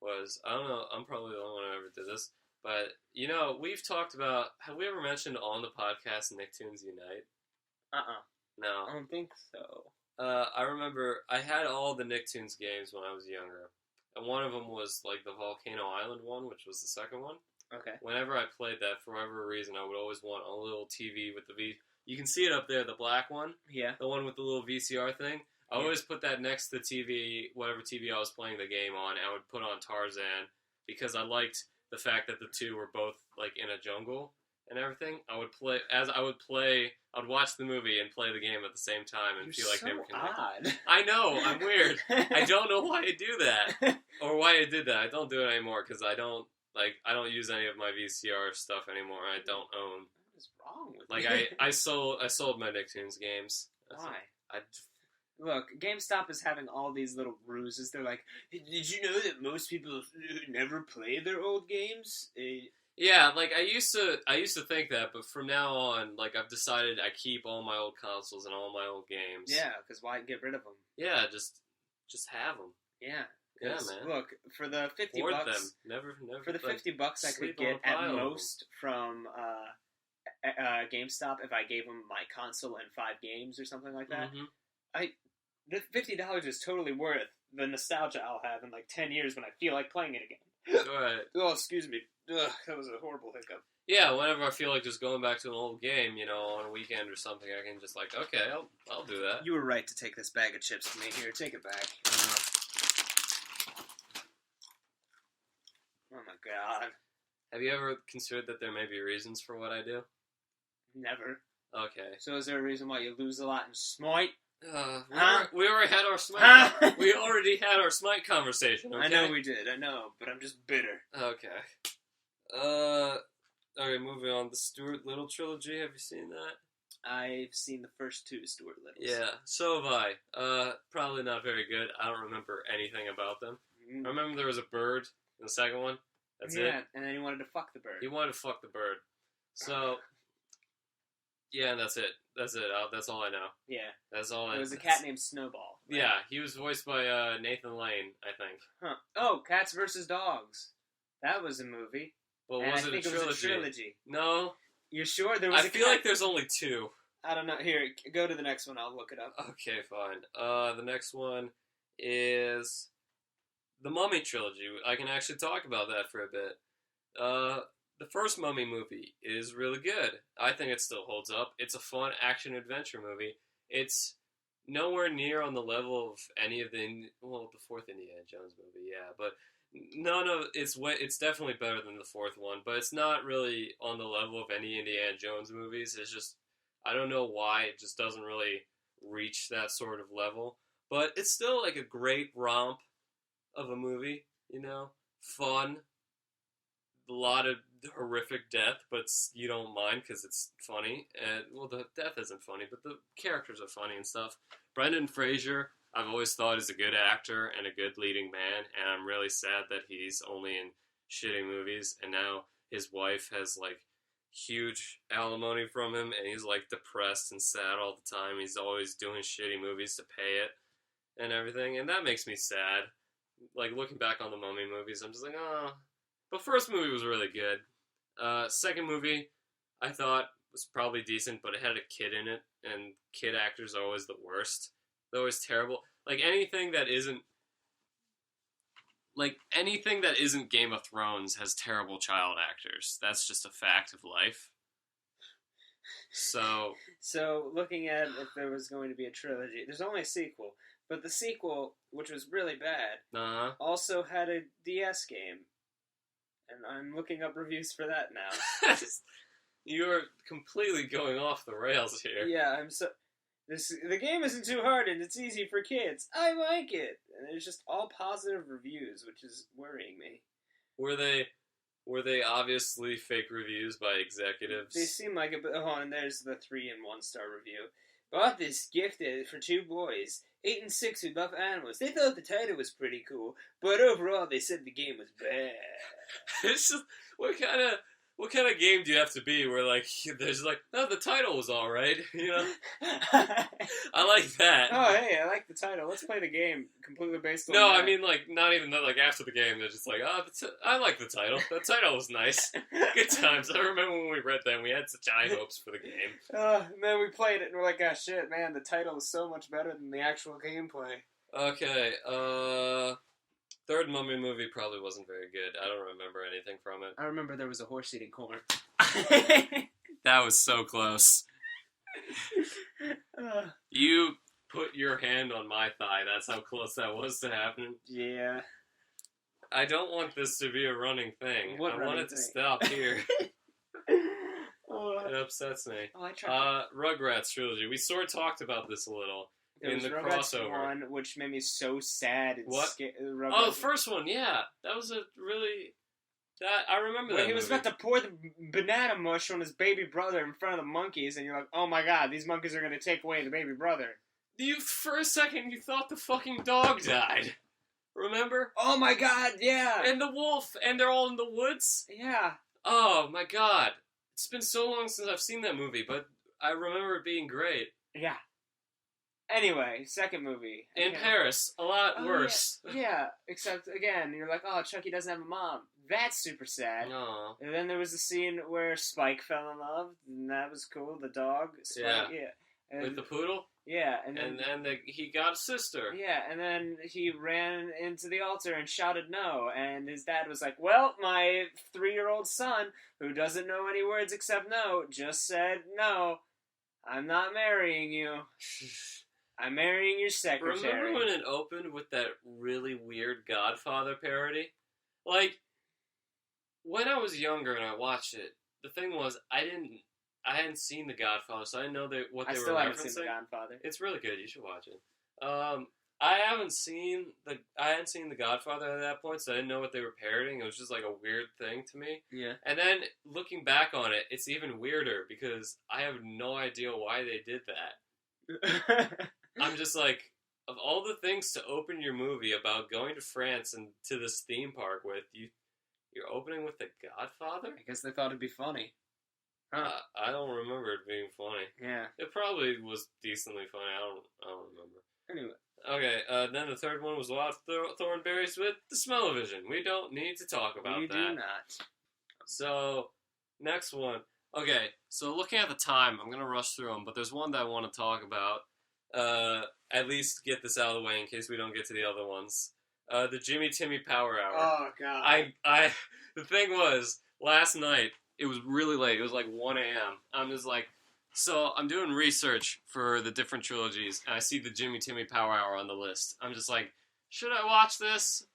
was, I don't know, I'm probably the only one who ever did this, but, you know, we've talked about, have we ever mentioned on the podcast Nicktoons Unite? No. I don't think so. I remember I had all the Nicktoons games when I was younger. And one of them was, like, the Volcano Island one, which was the second one. Okay. Whenever I played that, for whatever reason, I would always want a little TV with the You can see it up there, the black one. Yeah. The one with the little VCR thing. I always put that next to the TV, whatever TV I was playing the game on, and I would put on Tarzan because I liked the fact that the two were both like in a jungle and everything. I would watch the movie and play the game at the same time and feel like they were connected. Odd. I know, I'm weird. I don't know why I do that or why I did that. I don't do it anymore because I don't use any of my VCR stuff anymore. I don't own. What is wrong with you? I sold my Nicktoons games. Why? Look, GameStop is having all these little ruses. They're like, did you know that most people never play their old games? Yeah, like I used to think that, but from now on, like I've decided I keep all my old consoles and all my old games. Yeah, because why get rid of them? Yeah, just have them. Yeah. Yeah, man. Look, for the $50 Hoard them. Never. For the $50 I could get at most from GameStop if I gave them my console and 5 games or something like that. Mm-hmm. The $50 is totally worth the nostalgia I'll have in like 10 years when I feel like playing it again. Right. Oh, excuse me. Ugh, that was a horrible hiccup. Yeah, whenever I feel like just going back to an old game, on a weekend or something, I can just like, okay, I'll do that. You were right to take this bag of chips from me. Here, take it back. Oh my god. Have you ever considered that there may be reasons for what I do? Never. Okay. So is there a reason why you lose a lot in Smite? We already had our Smite. We already had our Smite conversation. Okay? I know we did. I know, but I'm just bitter. Okay. Okay, moving on. The Stuart Little trilogy. Have you seen that? I've seen the first 2 Stuart Littles. Yeah, so have I. Probably not very good. I don't remember anything about them. I remember there was a bird in the second one. That's it. Yeah, and then he wanted to fuck the bird. He wanted to fuck the bird. So, yeah, that's it. That's it. That's all I know. Yeah. That's all I know. There was a cat named Snowball. Right? Yeah, he was voiced by Nathan Lane, I think. Huh. Oh, Cats vs. Dogs. That was a movie. Well, and was it a trilogy? It was a trilogy. No. You're sure? There was I feel like there's only 2. I don't know. Here, go to the next one. I'll look it up. Okay, fine. The next one is the Mummy trilogy. I can actually talk about that for a bit. The first Mummy movie is really good. I think it still holds up. It's a fun action-adventure movie. It's nowhere near on the level of any of the fourth Indiana Jones movie, yeah. But it's definitely better than the fourth one. But it's not really on the level of any Indiana Jones movies. It's just, I don't know why, it just doesn't really reach that sort of level. But it's still like a great romp of a movie, fun. A lot of horrific death, but you don't mind because it's funny. And the death isn't funny, but the characters are funny and stuff. Brendan Fraser, I've always thought is a good actor and a good leading man, and I'm really sad that he's only in shitty movies. And now his wife has like huge alimony from him, and he's like depressed and sad all the time. He's always doing shitty movies to pay it and everything, and that makes me sad. Like looking back on the Mummy movies, I'm just like, oh. But first movie was really good. Second movie, I thought was probably decent, but it had a kid in it, and kid actors are always the worst. They're always terrible. Anything that isn't Game of Thrones has terrible child actors. That's just a fact of life. So looking at if there was going to be a trilogy, there's only a sequel, but the sequel, which was really bad, also had a DS game. And I'm looking up reviews for that now. You're completely going off the rails here. Yeah, the game isn't too hard and it's easy for kids. I like it. And there's just all positive reviews, which is worrying me. Were they obviously fake reviews by executives? They seem like it, but and there's the 3 and 1 star review. Bought this gift for 2 boys, 8 and 6 who love animals. They thought the title was pretty cool, but overall they said the game was bad. It's just, what kind of game do you have to be where there's the title was all right, I like that. Oh, hey, I like the title. Let's play the game completely based on No, that. I mean, not even that, after the game, they're just I like the title. The title was nice. Good times. I remember when we read them, we had such high hopes for the game. And then we played it, and we're like, oh, shit, man, the title is so much better than the actual gameplay. Okay, third Mummy movie probably wasn't very good. I don't remember anything from it. I remember there was a horse eating corn. That was so close. You put put your hand on my thigh. That's how close that was to happening. Yeah. I don't want this to be a running thing. I want it to stop here. It upsets me. Oh, I tried. Rugrats trilogy. We sort of talked about this a little in the Rugrats crossover. One, which made me so sad. What? Oh, the first one. Yeah, that was a really. I remember that. He was about to pour the banana mush on his baby brother in front of the monkeys, and you're like, "Oh my god, these monkeys are gonna take away the baby brother." For a second, you thought the fucking dog died. Remember? Oh my god, yeah. And the wolf, and they're all in the woods. Yeah. Oh my god, it's been so long since I've seen that movie, but I remember it being great. Yeah. Anyway, second movie. In Paris, a lot worse. Yeah, except, again, you're like, oh, Chucky doesn't have a mom. That's super sad. Aww. And then there was the scene where Spike fell in love, and that was cool. The dog, Spike, yeah. And, with the poodle? Yeah. And then he got a sister. Yeah, and then he ran into the altar and shouted no, and his dad was like, well, my 3-year-old son, who doesn't know any words except no, just said no. I'm not marrying you. I'm marrying your secretary. Remember when it opened with that really weird Godfather parody? Like, when I was younger and I watched it, the thing was, I hadn't seen The Godfather, so I didn't know what they were referencing. I still haven't seen The Godfather. It's really good. You should watch it. I hadn't seen The Godfather at that point, so I didn't know what they were parodying. It was just like a weird thing to me. Yeah. And then looking back on it, it's even weirder because I have no idea why they did that. I'm just like, of all the things to open your movie about going to France and to this theme park with, you're opening with The Godfather? I guess they thought it'd be funny. Huh. I don't remember it being funny. Yeah. It probably was decently funny. I don't remember. Anyway. Okay, then the third one was Wild Thornberries with the Smell-O-Vision. We don't need to talk about that. We do not. So, next one. Okay, so looking at the time, I'm going to rush through them, but there's one that I want to talk about. At least get this out of the way in case we don't get to the other ones. The Jimmy Timmy Power Hour. Oh, God. The thing was, last night, it was really late. It was like 1 a.m. I'm just like, so I'm doing research for the different trilogies, and I see the Jimmy Timmy Power Hour on the list. I'm just like, should I watch this?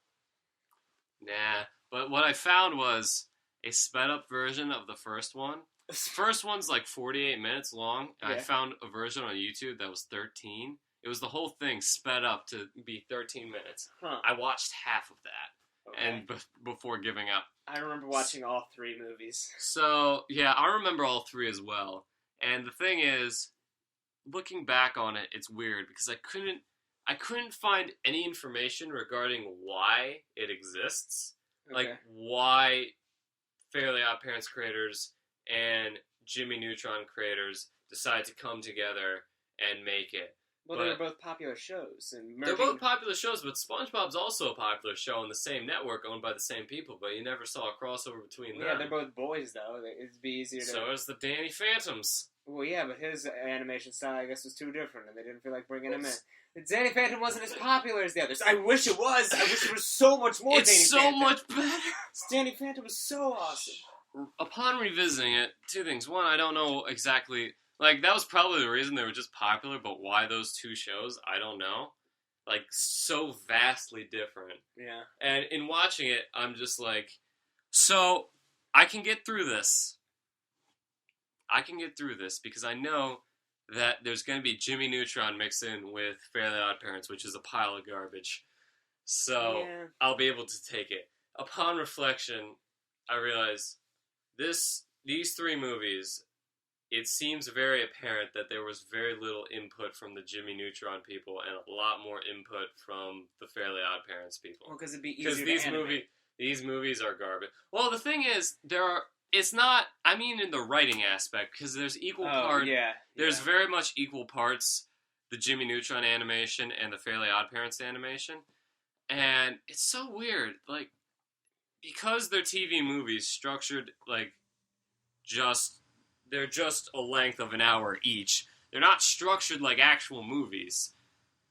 Nah. But what I found was a sped-up version of the first one. The first one's like 48 minutes long, and I found a version on YouTube that was 13. It was the whole thing sped up to be 13 minutes. Huh. I watched half of that, and before giving up. I remember watching all 3 movies. So, yeah, I remember all 3 as well. And the thing is, looking back on it, it's weird because I couldn't find any information regarding why it exists. Like, why Fairly OddParents creators and Jimmy Neutron creators decide to come together and make it. Well, they were both popular shows. They're both popular shows, but SpongeBob's also a popular show on the same network owned by the same people, but you never saw a crossover between them. Yeah, they're both boys, though. It'd be easier to... So is the Danny Phantoms. Well, yeah, but his animation style, I guess, was too different, and they didn't feel like bringing him in. Danny Phantom wasn't as popular as the others. I wish it was. I wish there was so much more Danny Phantom. It's so much better. Danny Phantom was so awesome. Upon revisiting it, 2 things. One, I don't know exactly... Like, that was probably the reason they were just popular, but why those 2 shows, I don't know. Like, so vastly different. Yeah. And in watching it, I'm just like, so, I can get through this. I can get through this because I know that there's going to be Jimmy Neutron mixed in with Fairly OddParents, which is a pile of garbage. So, I'll be able to take it. Upon reflection, I realize these 3 movies... It seems very apparent that there was very little input from the Jimmy Neutron people and a lot more input from the Fairly OddParents people. Well, because it'd be easier to animate. These movies are garbage. Well, the thing is, it's not, I mean in the writing aspect, because there's equal parts. There's very much equal parts, the Jimmy Neutron animation and the Fairly OddParents animation. And it's so weird. Like, because they're TV movies structured, like, they're just a length of an hour each. They're not structured like actual movies.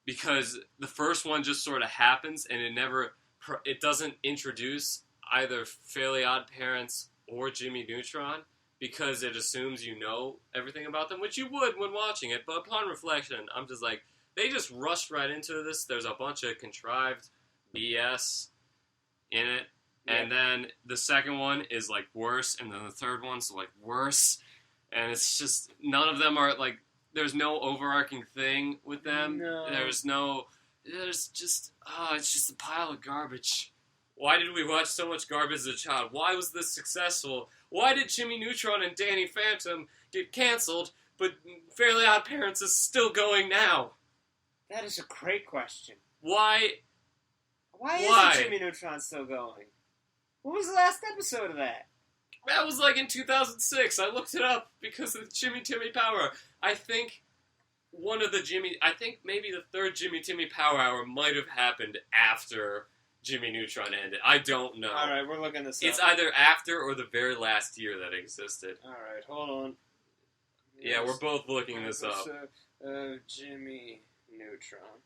Because the first one just sort of happens and it doesn't introduce either Fairly OddParents or Jimmy Neutron because it assumes you know everything about them, which you would when watching it. But upon reflection, I'm just like, they just rushed right into this. There's a bunch of contrived BS in it. Yeah. And then the second one is, like, worse, and then the third one's, like, worse. And it's just, none of them are, like, there's no overarching thing with them. No. It's just a pile of garbage. Why did we watch so much garbage as a child? Why was this successful? Why did Jimmy Neutron and Danny Phantom get canceled, but Fairly Odd Parents is still going now? That is a great question. Why? Why isn't Jimmy Neutron still going? What was the last episode of that? That was like in 2006. I looked it up because of Jimmy Timmy Power. I think maybe the third Jimmy Timmy Power Hour might have happened after Jimmy Neutron ended. I don't know. Alright, we're looking this up. It's either after or the very last year that it existed. Alright, hold on. Yeah, we're both looking this up. Jimmy Neutron.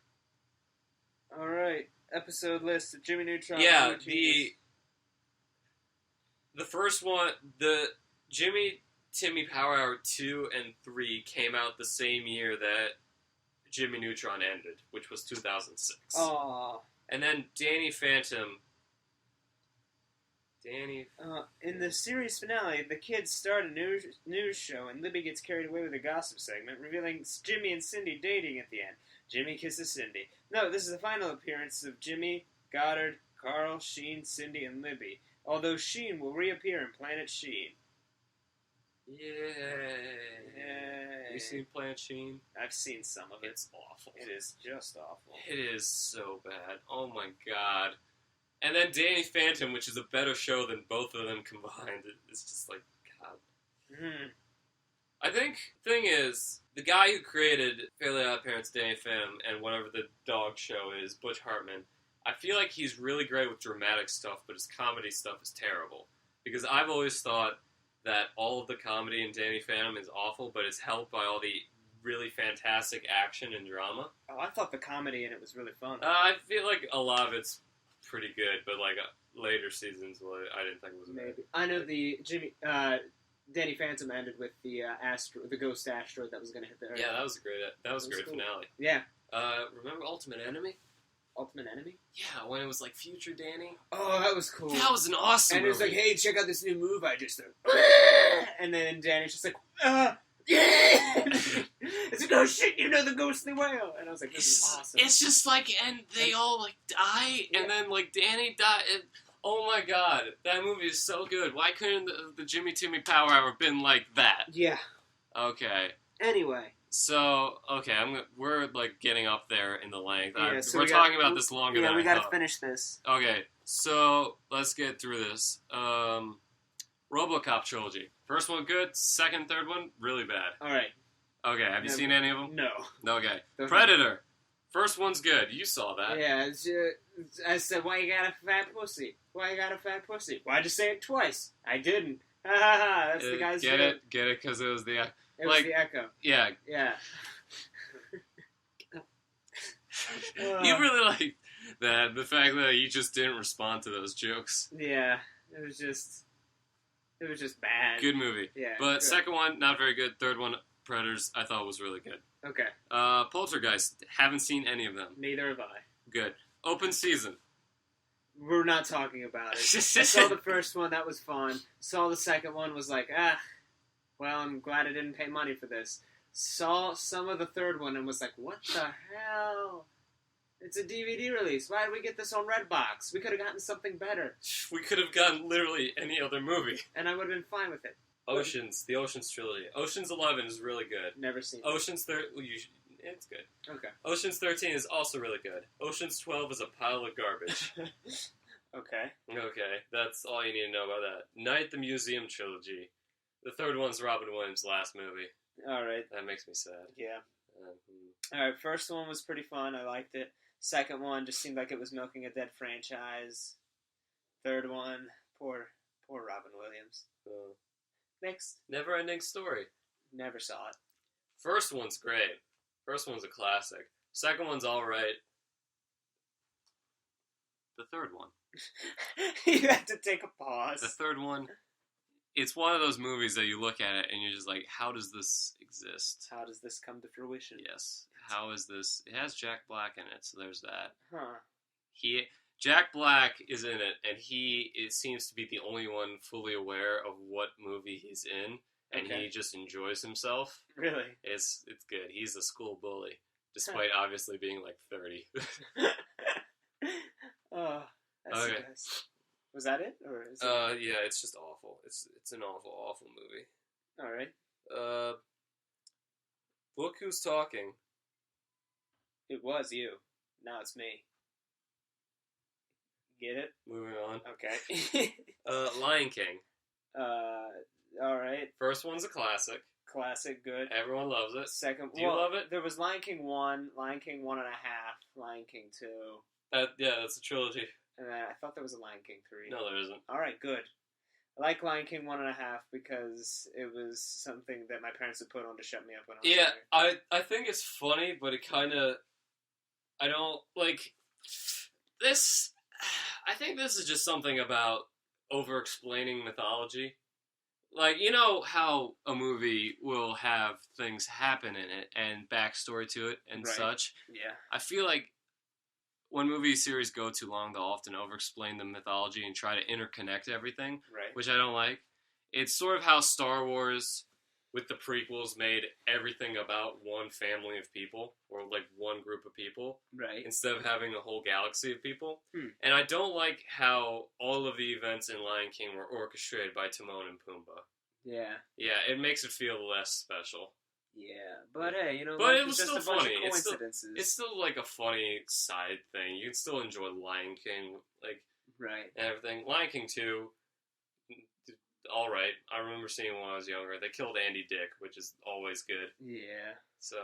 Alright, episode list of Jimmy Neutron. Yeah, the first one, the Jimmy Timmy Power Hour 2 and 3 came out the same year that Jimmy Neutron ended, which was 2006. Aww. And then Danny Phantom. In the series finale, the kids start a news show, and Libby gets carried away with a gossip segment, revealing Jimmy and Cindy dating at the end. Jimmy kisses Cindy. No, this is the final appearance of Jimmy, Goddard, Carl, Sheen, Cindy, and Libby. Although Sheen will reappear in Planet Sheen. Yay. Have you seen Planet Sheen? I've seen some of it. It's awful. It is just awful. It is so bad. Oh my god. And then Danny Phantom, which is a better show than both of them combined. It's just like, God. I think the thing is, the guy who created Fairly Odd Parents, Danny Phantom, and whatever the dog show is, Butch Hartman, I feel like he's really great with dramatic stuff, but his comedy stuff is terrible. Because I've always thought that all of the comedy in Danny Phantom is awful, but it's helped by all the really fantastic action and drama. Oh, I thought the comedy in it was really fun. I feel like a lot of it's pretty good, but like later seasons, I didn't think it was maybe. I know the Danny Phantom ended with the ghost asteroid that was going to hit the Earth. Yeah, that was a great cool. finale. Yeah. Remember Ultimate Enemy? Ultimate Enemy? Yeah, when it was like Future Danny. Oh, that was cool. That was an awesome And it was movie. like, hey, check out this new move I just did. And then Danny's just like, yeah! It's like, oh shit, you know the ghostly whale. And I was like, this is awesome. It's just like, and they all like die, and then like Danny died. Oh my god, that movie is so good. Why couldn't the Jimmy Timmy Power Hour been like that? Yeah. Okay. Anyway. So, okay, we're like getting up there in the length. Yeah, we're talking about this longer than I thought. Yeah, we gotta finish this. Okay, so let's get through this. RoboCop trilogy. First one good, second, third one really bad. Alright. Okay, have you seen any of them? No. Okay. Predator. First one's good. You saw that. Yeah, I said, why you got a fat pussy? Why you got a fat pussy? Why'd you say it twice? I didn't. Ha ha ha, that's the guy's Get it, because it was the... It was the echo. Yeah. Yeah. You really like that, the fact that you just didn't respond to those jokes. Yeah, it was just bad. Good movie. Yeah. But good. Second one, not very good. Third one, Predators, I thought was really good. Okay. Poltergeist, haven't seen any of them. Neither have I. Good. Open Season. We're not talking about it. I saw the first one, that was fun. Saw the second one, was like, well, I'm glad I didn't pay money for this. Saw some of the third one and was like, what the hell? It's a DVD release. Why did we get this on Redbox? We could have gotten something better. We could have gotten literally any other movie. And I would have been fine with it. Oceans, the Oceans trilogy. Oceans 11 is really good. Never seen it. Oceans 13, it's good. Okay. Oceans 13 is also really good. Oceans 12 is a pile of garbage. Okay. Okay, that's all you need to know about that. Night at the Museum trilogy. The third one's Robin Williams' last movie. Alright. That makes me sad. Yeah. Alright, first one was pretty fun. I liked it. Second one just seemed like it was milking a dead franchise. Third one, poor Robin Williams. Next. Never Ending Story. Never saw it. First one's great. First one's a classic. Second one's alright. The third one. You have to take a pause. The third one, it's one of those movies that you look at it and you're just like, how does this exist? How does this come to fruition? Yes. How is this? It has Jack Black in it, so there's that. Huh. Jack Black is in it, and it seems to be the only one fully aware of what movie he's in, and he just enjoys himself. Really? It's good. He's a school bully, despite obviously being like 30. Oh, that's okay. nice. Was that it, or is it? Yeah, it's just awful. It's an awful movie. All right. Look Who's Talking. It was you. Now it's me. Get it? Moving on. Okay. Lion King. All right. First one's a classic. Classic, good. Everyone loves it. Second, do you love it? There was Lion King 1, Lion King 1.5, Lion King 2. Yeah, that's a trilogy. And then I thought there was a Lion King 3. No, there isn't. All right, good. I like Lion King 1.5 because it was something that my parents would put on to shut me up when I was younger. I think it's funny, but it kind of... I don't... Like... This... I think this is just something about over-explaining mythology. Like, you know how a movie will have things happen in it and backstory to it and such? Yeah. I feel like when movie series go too long, they'll often over-explain the mythology and try to interconnect everything, which I don't like. It's sort of how Star Wars, with the prequels, made everything about one family of people, or like one group of people, instead of having a whole galaxy of people. And I don't like how all of the events in Lion King were orchestrated by Timon and Pumbaa. Yeah. Yeah, it makes it feel less special. Yeah, but hey, you know, but like, it was just still a bunch funny. of coincidences. It's still like a funny side thing. You can still enjoy Lion King, like, and everything. Lion King 2, all right. I remember seeing it when I was younger. They killed Andy Dick, which is always good. Yeah. So.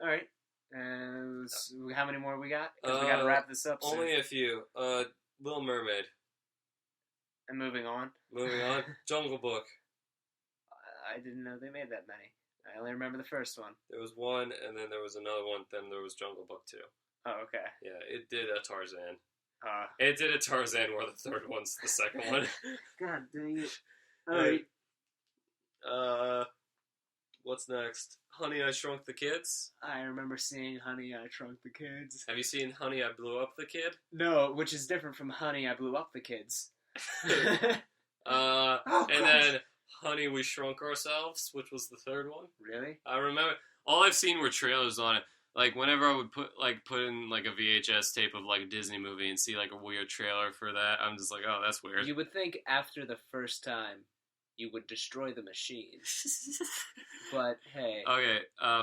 All right. And how many more we got? Because we got to wrap this up soon. Only a few. Little Mermaid. And moving on. Jungle Book. I didn't know they made that many. I only remember the first one. There was one, and then there was another one, then there was Jungle Book 2. Oh, okay. Yeah, it did a Tarzan. It did a Tarzan where the third one's the second one. God dang it. Alright. What's next? Honey, I Shrunk the Kids? I remember seeing Honey, I Shrunk the Kids. Have you seen Honey, I Blew Up the Kid? No, which is different from Honey, I Blew Up the Kids. Then Honey, We Shrunk Ourselves, which was the third one. Really? I remember. All I've seen were trailers on it. Like, whenever I would put in, like, a VHS tape of, like, a Disney movie and see, like, a weird trailer for that, I'm just like, oh, that's weird. You would think after the first time you would destroy the machine. But, hey. Okay,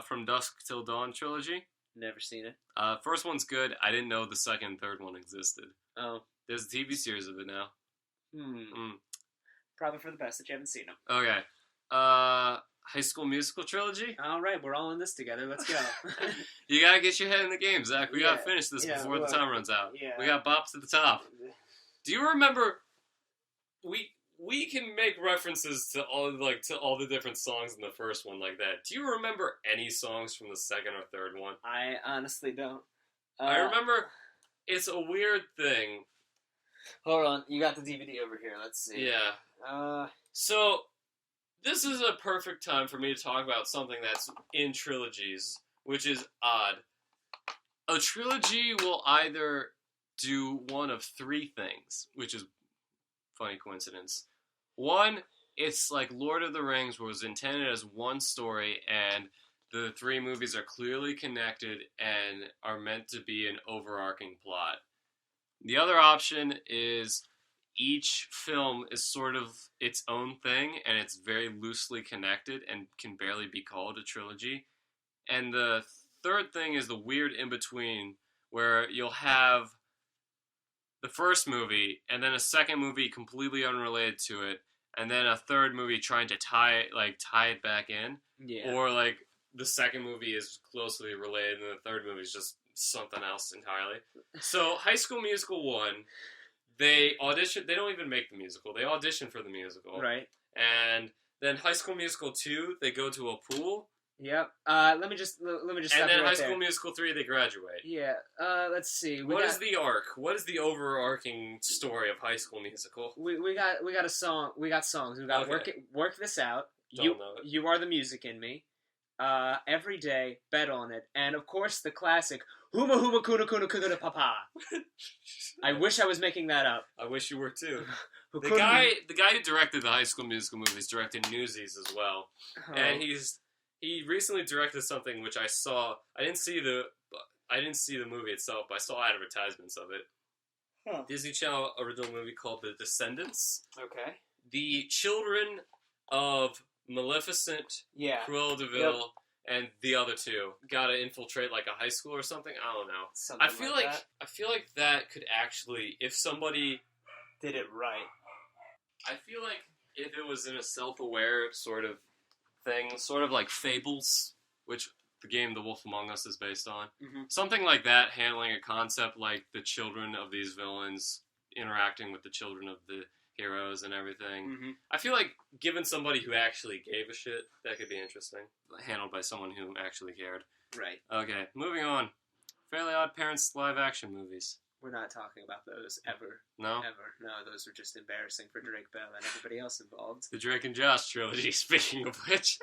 From Dusk Till Dawn trilogy. Never seen it. First one's good. I didn't know the second and third one existed. Oh. There's a TV series of it now. Probably for the best that you haven't seen them. Okay. High School Musical trilogy? Alright, we're all in this together. Let's go. You gotta get your head in the game, Zach. We gotta finish this before the time runs out. Yeah. We got bops at the top. Do you remember... We can make references to all the different songs in the first one like that. Do you remember any songs from the second or third one? I honestly don't. I remember... It's a weird thing. Hold on, you got the DVD over here. Let's see. Yeah. So, this is a perfect time for me to talk about something that's in trilogies, which is odd. A trilogy will either do one of three things, which is funny coincidence. One, it's like Lord of the Rings was intended as one story, and the three movies are clearly connected and are meant to be an overarching plot. The other option is each film is sort of its own thing, and it's very loosely connected and can barely be called a trilogy. And the third thing is the weird in-between, where you'll have the first movie, and then a second movie completely unrelated to it, and then a third movie trying to tie it back in. Yeah. Or, like, the second movie is closely related, and the third movie is just something else entirely. So, High School Musical 1, they don't even make the musical. They audition for the musical. Right. And then High School Musical 2, they go to a pool, Yep. Let me just stop And you then right High School there. Musical 3, they graduate. Yeah. Let's see. What is the arc? What is the overarching story of High School Musical? We got a song. We got songs. We got Okay. work this out. Don't know it. You are the music in me. Every day, bet on it, and of course the classic Huma Huma Kuna Kuna Kuna Papa. I wish I was making that up. I wish you were too. The guy who directed the High School Musical movies directed Newsies as well, and he recently directed something which I saw. I didn't see the movie itself, but I saw advertisements of it. Huh. Disney Channel original movie called The Descendants. Okay. The children of Maleficent, Yeah. Cruella de Vil, and the other two gotta infiltrate like a high school or something. I don't know. Something I feel like that could actually, if somebody did it right. I feel like if it was in a self-aware sort of thing, sort of like Fables, which the game The Wolf Among Us is based on, something like that, handling a concept like the children of these villains interacting with the children of the heroes and everything. I feel like given somebody who actually gave a shit, that could be interesting. Handled by someone who actually cared. Right. Okay, moving on. Fairly Odd Parents live-action movies. We're not talking about those ever. No? Ever. No, those were just embarrassing for Drake Bell and everybody else involved. The Drake and Josh trilogy, speaking of which.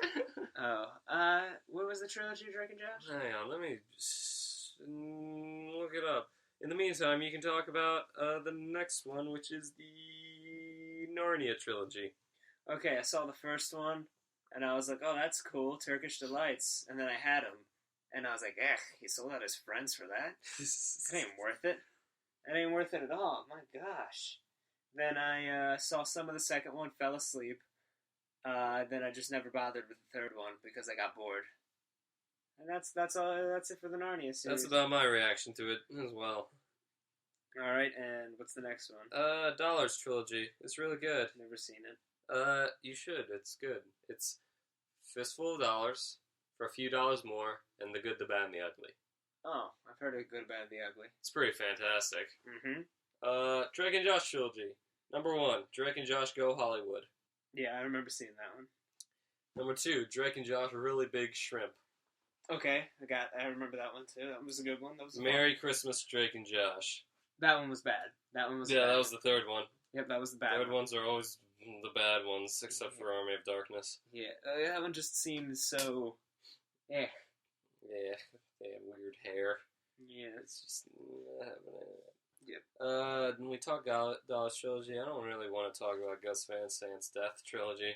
What was the trilogy, Drake and Josh? Hang on, let me look it up. In the meantime, you can talk about the next one, which is the Narnia trilogy. Okay, I saw the first one, and I was like, oh, that's cool, Turkish Delights. And then I had him, and I was like, he sold out his friends for that? It ain't worth it. It ain't worth it at all, my gosh. Then I saw some of the second one, fell asleep. Then I just never bothered with the third one, because I got bored. And that's all. That's it for the Narnia series. That's about my reaction to it as well. All right, and what's the next one? Dollars trilogy. It's really good. Never seen it. You should. It's good. It's fistful of dollars for a few dollars more, and the good, the bad, and the ugly. Oh, I've heard of Good, Bad, the Ugly. It's pretty fantastic. Mm-hmm. Drake and Josh trilogy. Number 1, Drake and Josh Go Hollywood. Yeah, I remember seeing that one. Number 2, Drake and Josh Really Big Shrimp. Okay, I remember that one too. That was a good one. That was Merry Christmas, Drake and Josh. That one was bad. That was the third one. Yep, that was the bad Third one. ones are always the bad ones, except for Army of Darkness. Yeah, that one just seemed so... Yeah, they have weird hair. Yeah. It's just... Yep. When we talk Dallas trilogy, I don't really want to talk about Gus Van Sant's Death trilogy.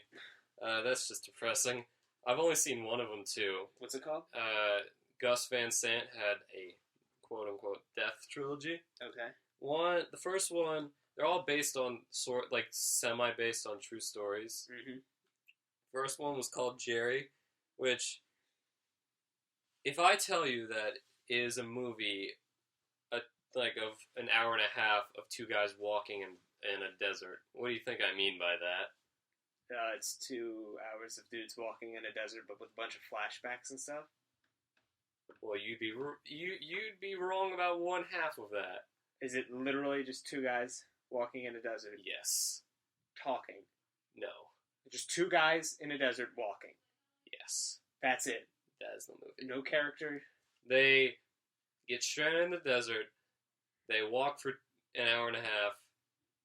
That's just depressing. I've only seen one of them too. What's it called? Gus Van Sant had a quote-unquote Death trilogy. Okay. The first one, they're all based on semi-based on true stories. Mm-hmm. First one was called Jerry, which, if I tell you that is a movie, of an hour and a half of two guys walking in a desert, what do you think I mean by that? It's 2 hours of dudes walking in a desert, but with a bunch of flashbacks and stuff. Well, you'd be wrong about one half of that. Is it literally just two guys walking in a desert? Yes. Talking? No. Just two guys in a desert walking? Yes. That's it? That is the movie. No character? They get stranded in the desert. They walk for an hour and a half,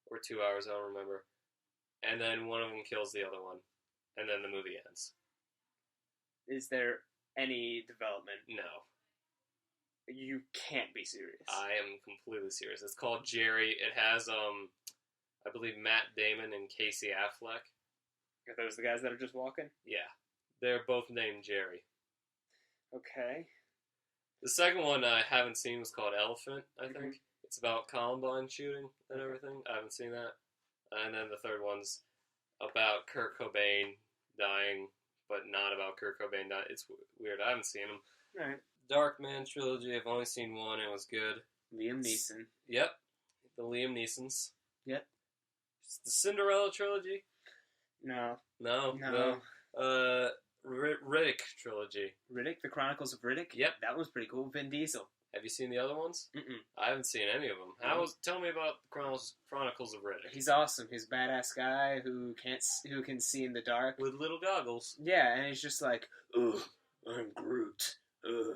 or 2 hours, I don't remember. And then one of them kills the other one. And then the movie ends. Is there any development? No. You can't be serious. I am completely serious. It's called Jerry. It has, I believe, Matt Damon and Casey Affleck. Are those the guys that are just walking? Yeah. They're both named Jerry. Okay. The second one I haven't seen was called Elephant, I think. It's about Columbine shooting and everything. I haven't seen that. And then the third one's about Kurt Cobain dying, but not about Kurt Cobain dying. It's weird. I haven't seen them. Alright. Darkman trilogy, I've only seen one. It was good. Liam Neeson. Yep. The Liam Neesons. Yep. The Cinderella trilogy? No. No. Riddick trilogy. Riddick? The Chronicles of Riddick? Yep. That was pretty cool. Vin Diesel. Have you seen the other ones? Mm-mm. I haven't seen any of them. Tell me about Chronicles of Riddick. He's awesome. He's a badass guy who can see in the dark With little goggles. Yeah, and he's just like, ooh, I'm Groot. Ugh.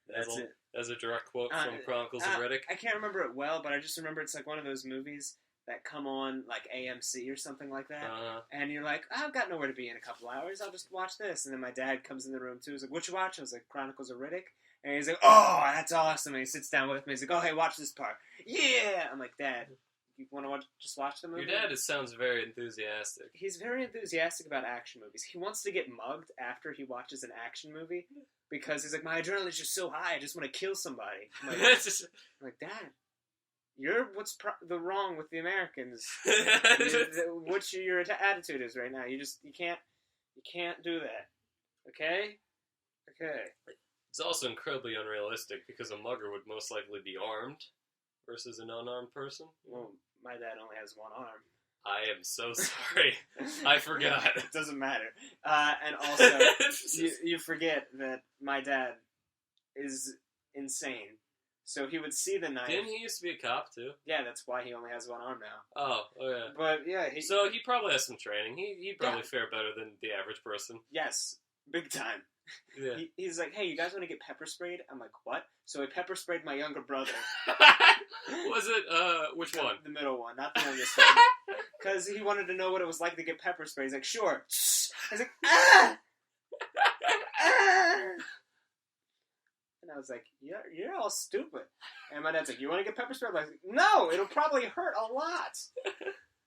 That's it. That's a direct quote from Chronicles of Riddick. I can't remember it well, but I just remember it's like one of those movies that come on like AMC or something like that, and you're like, I've got nowhere to be in a couple hours. I'll just watch this. And then my dad comes in the room too. He's like, "What you watch?" I was like, "Chronicles of Riddick." And he's like, "Oh, that's awesome!" And he sits down with me. He's like, "Oh, hey, watch this part." Yeah, I'm like, "Dad, you want to just watch the movie?" Your dad sounds very enthusiastic. He's very enthusiastic about action movies. He wants to get mugged after he watches an action movie because he's like, "My adrenaline's just so high. I just want to kill somebody." I'm like, "Dad, you're what's the wrong with the Americans? What's your attitude is right now? You can't do that. Okay." It's also incredibly unrealistic because a mugger would most likely be armed versus an unarmed person. Well, my dad only has one arm. I am so sorry. I forgot. It doesn't matter. And also, you forget that my dad is insane. So he would see the knife. Didn't he used to be a cop, too? Yeah, that's why he only has one arm now. Oh yeah. But, yeah. So he probably has some training. He'd probably fare better than the average person. Yes. Big time. Yeah. He's like, "Hey, you guys want to get pepper sprayed?" I'm like, "What?" So he pepper sprayed my younger brother. Was it, which one? The middle one, not the youngest one. Because he wanted to know what it was like to get pepper sprayed. He's like, "Sure." I was like, "Ah! Ah!" And I was like, you're all stupid. And my dad's like, "You want to get pepper sprayed?" I was like, "No, it'll probably hurt a lot.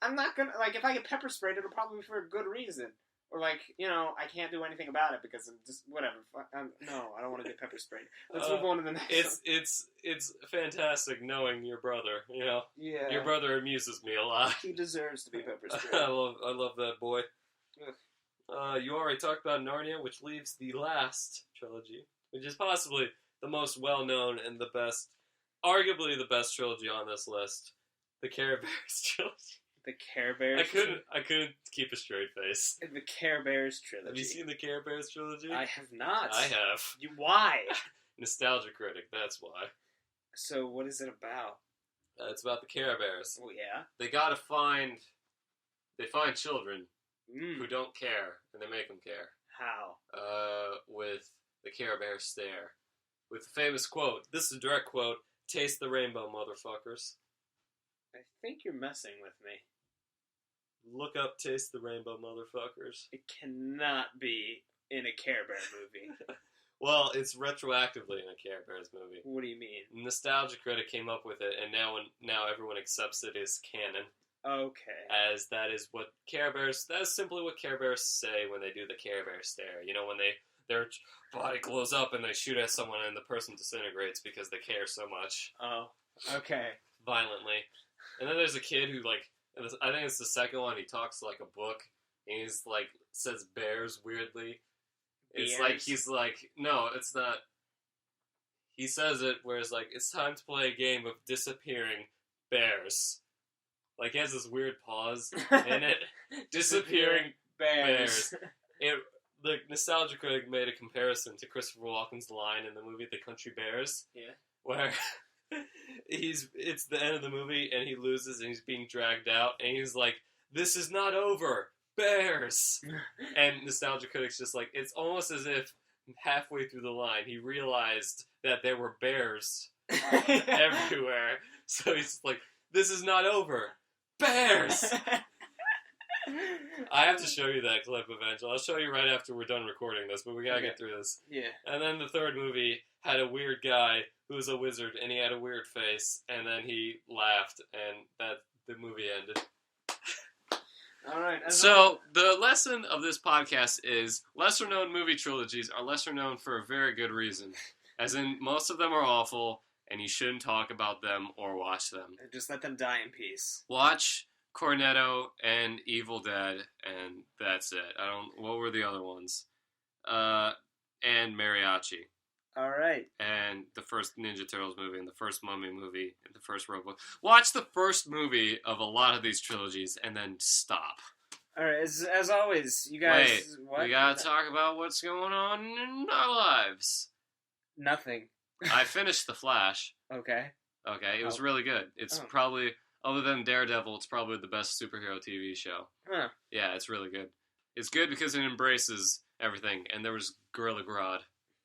I'm not going to, like, if I get pepper sprayed, it'll probably be for a good reason. Or, like, I can't do anything about it because I'm just, whatever. No, I don't want to get pepper sprayed." Let's move on to the next one. It's fantastic knowing your brother, Yeah. Your brother amuses me a lot. He deserves to be pepper sprayed. I love that boy. You already talked about Narnia, which leaves the last trilogy, which is possibly the most well-known and the best, arguably the best trilogy on this list, the Care Bears trilogy. The Care Bears. I couldn't keep a straight face. The Care Bears trilogy. Have you seen the Care Bears trilogy? I have not. I have. Why? Nostalgia critic. That's why. So what is it about? It's about the Care Bears. Oh yeah. They find children who don't care, and they make them care. How? With the Care Bear stare, with the famous quote. This is a direct quote. "Taste the rainbow, motherfuckers." I think you're messing with me. Look up "Taste the Rainbow, Motherfuckers." It cannot be in a Care Bear movie. Well, it's retroactively in a Care Bears movie. What do you mean? Nostalgia critic came up with it, and now everyone accepts it as canon. Okay. As that is simply what Care Bears say when they do the Care Bear stare. When their body glows up and they shoot at someone and the person disintegrates because they care so much. Oh, okay. Violently. And then there's a kid who, I think it's the second one, he talks like a book, and he's says bears weirdly. It's Bears? he's no, it's not. He says it where it's it's time to play a game of disappearing bears. He has this weird pause in it. Disappearing bears. The Nostalgia critic made a comparison to Christopher Walken's line in the movie The Country Bears. Yeah. Where it's the end of the movie and he loses and he's being dragged out and he's like, "This is not over, bears." And Nostalgia critic's just it's almost as if halfway through the line he realized that there were bears everywhere. So he's like, "This is not over, bears." I have to show you that clip eventually. I'll show you right after we're done recording this, but we gotta get through this. Yeah. And then the third movie had a weird guy who was a wizard, and he had a weird face, and then he laughed, and the movie ended. All right. So the lesson of this podcast is lesser-known movie trilogies are lesser known for a very good reason. As in, most of them are awful, and you shouldn't talk about them or watch them. Just let them die in peace. Watch Cornetto and Evil Dead, and that's it. What were the other ones? And Mariachi. All right. And the first Ninja Turtles movie, and the first Mummy movie, and the first Robo. Watch the first movie of a lot of these trilogies, and then stop. All right. As always, you guys. Wait, we gotta talk about what's going on in our lives. Nothing. I finished The Flash. Okay. It was really good. It's probably, other than Daredevil, it's probably the best superhero TV show. Huh. Yeah, it's really good. It's good because it embraces everything, and there was Gorilla Grodd.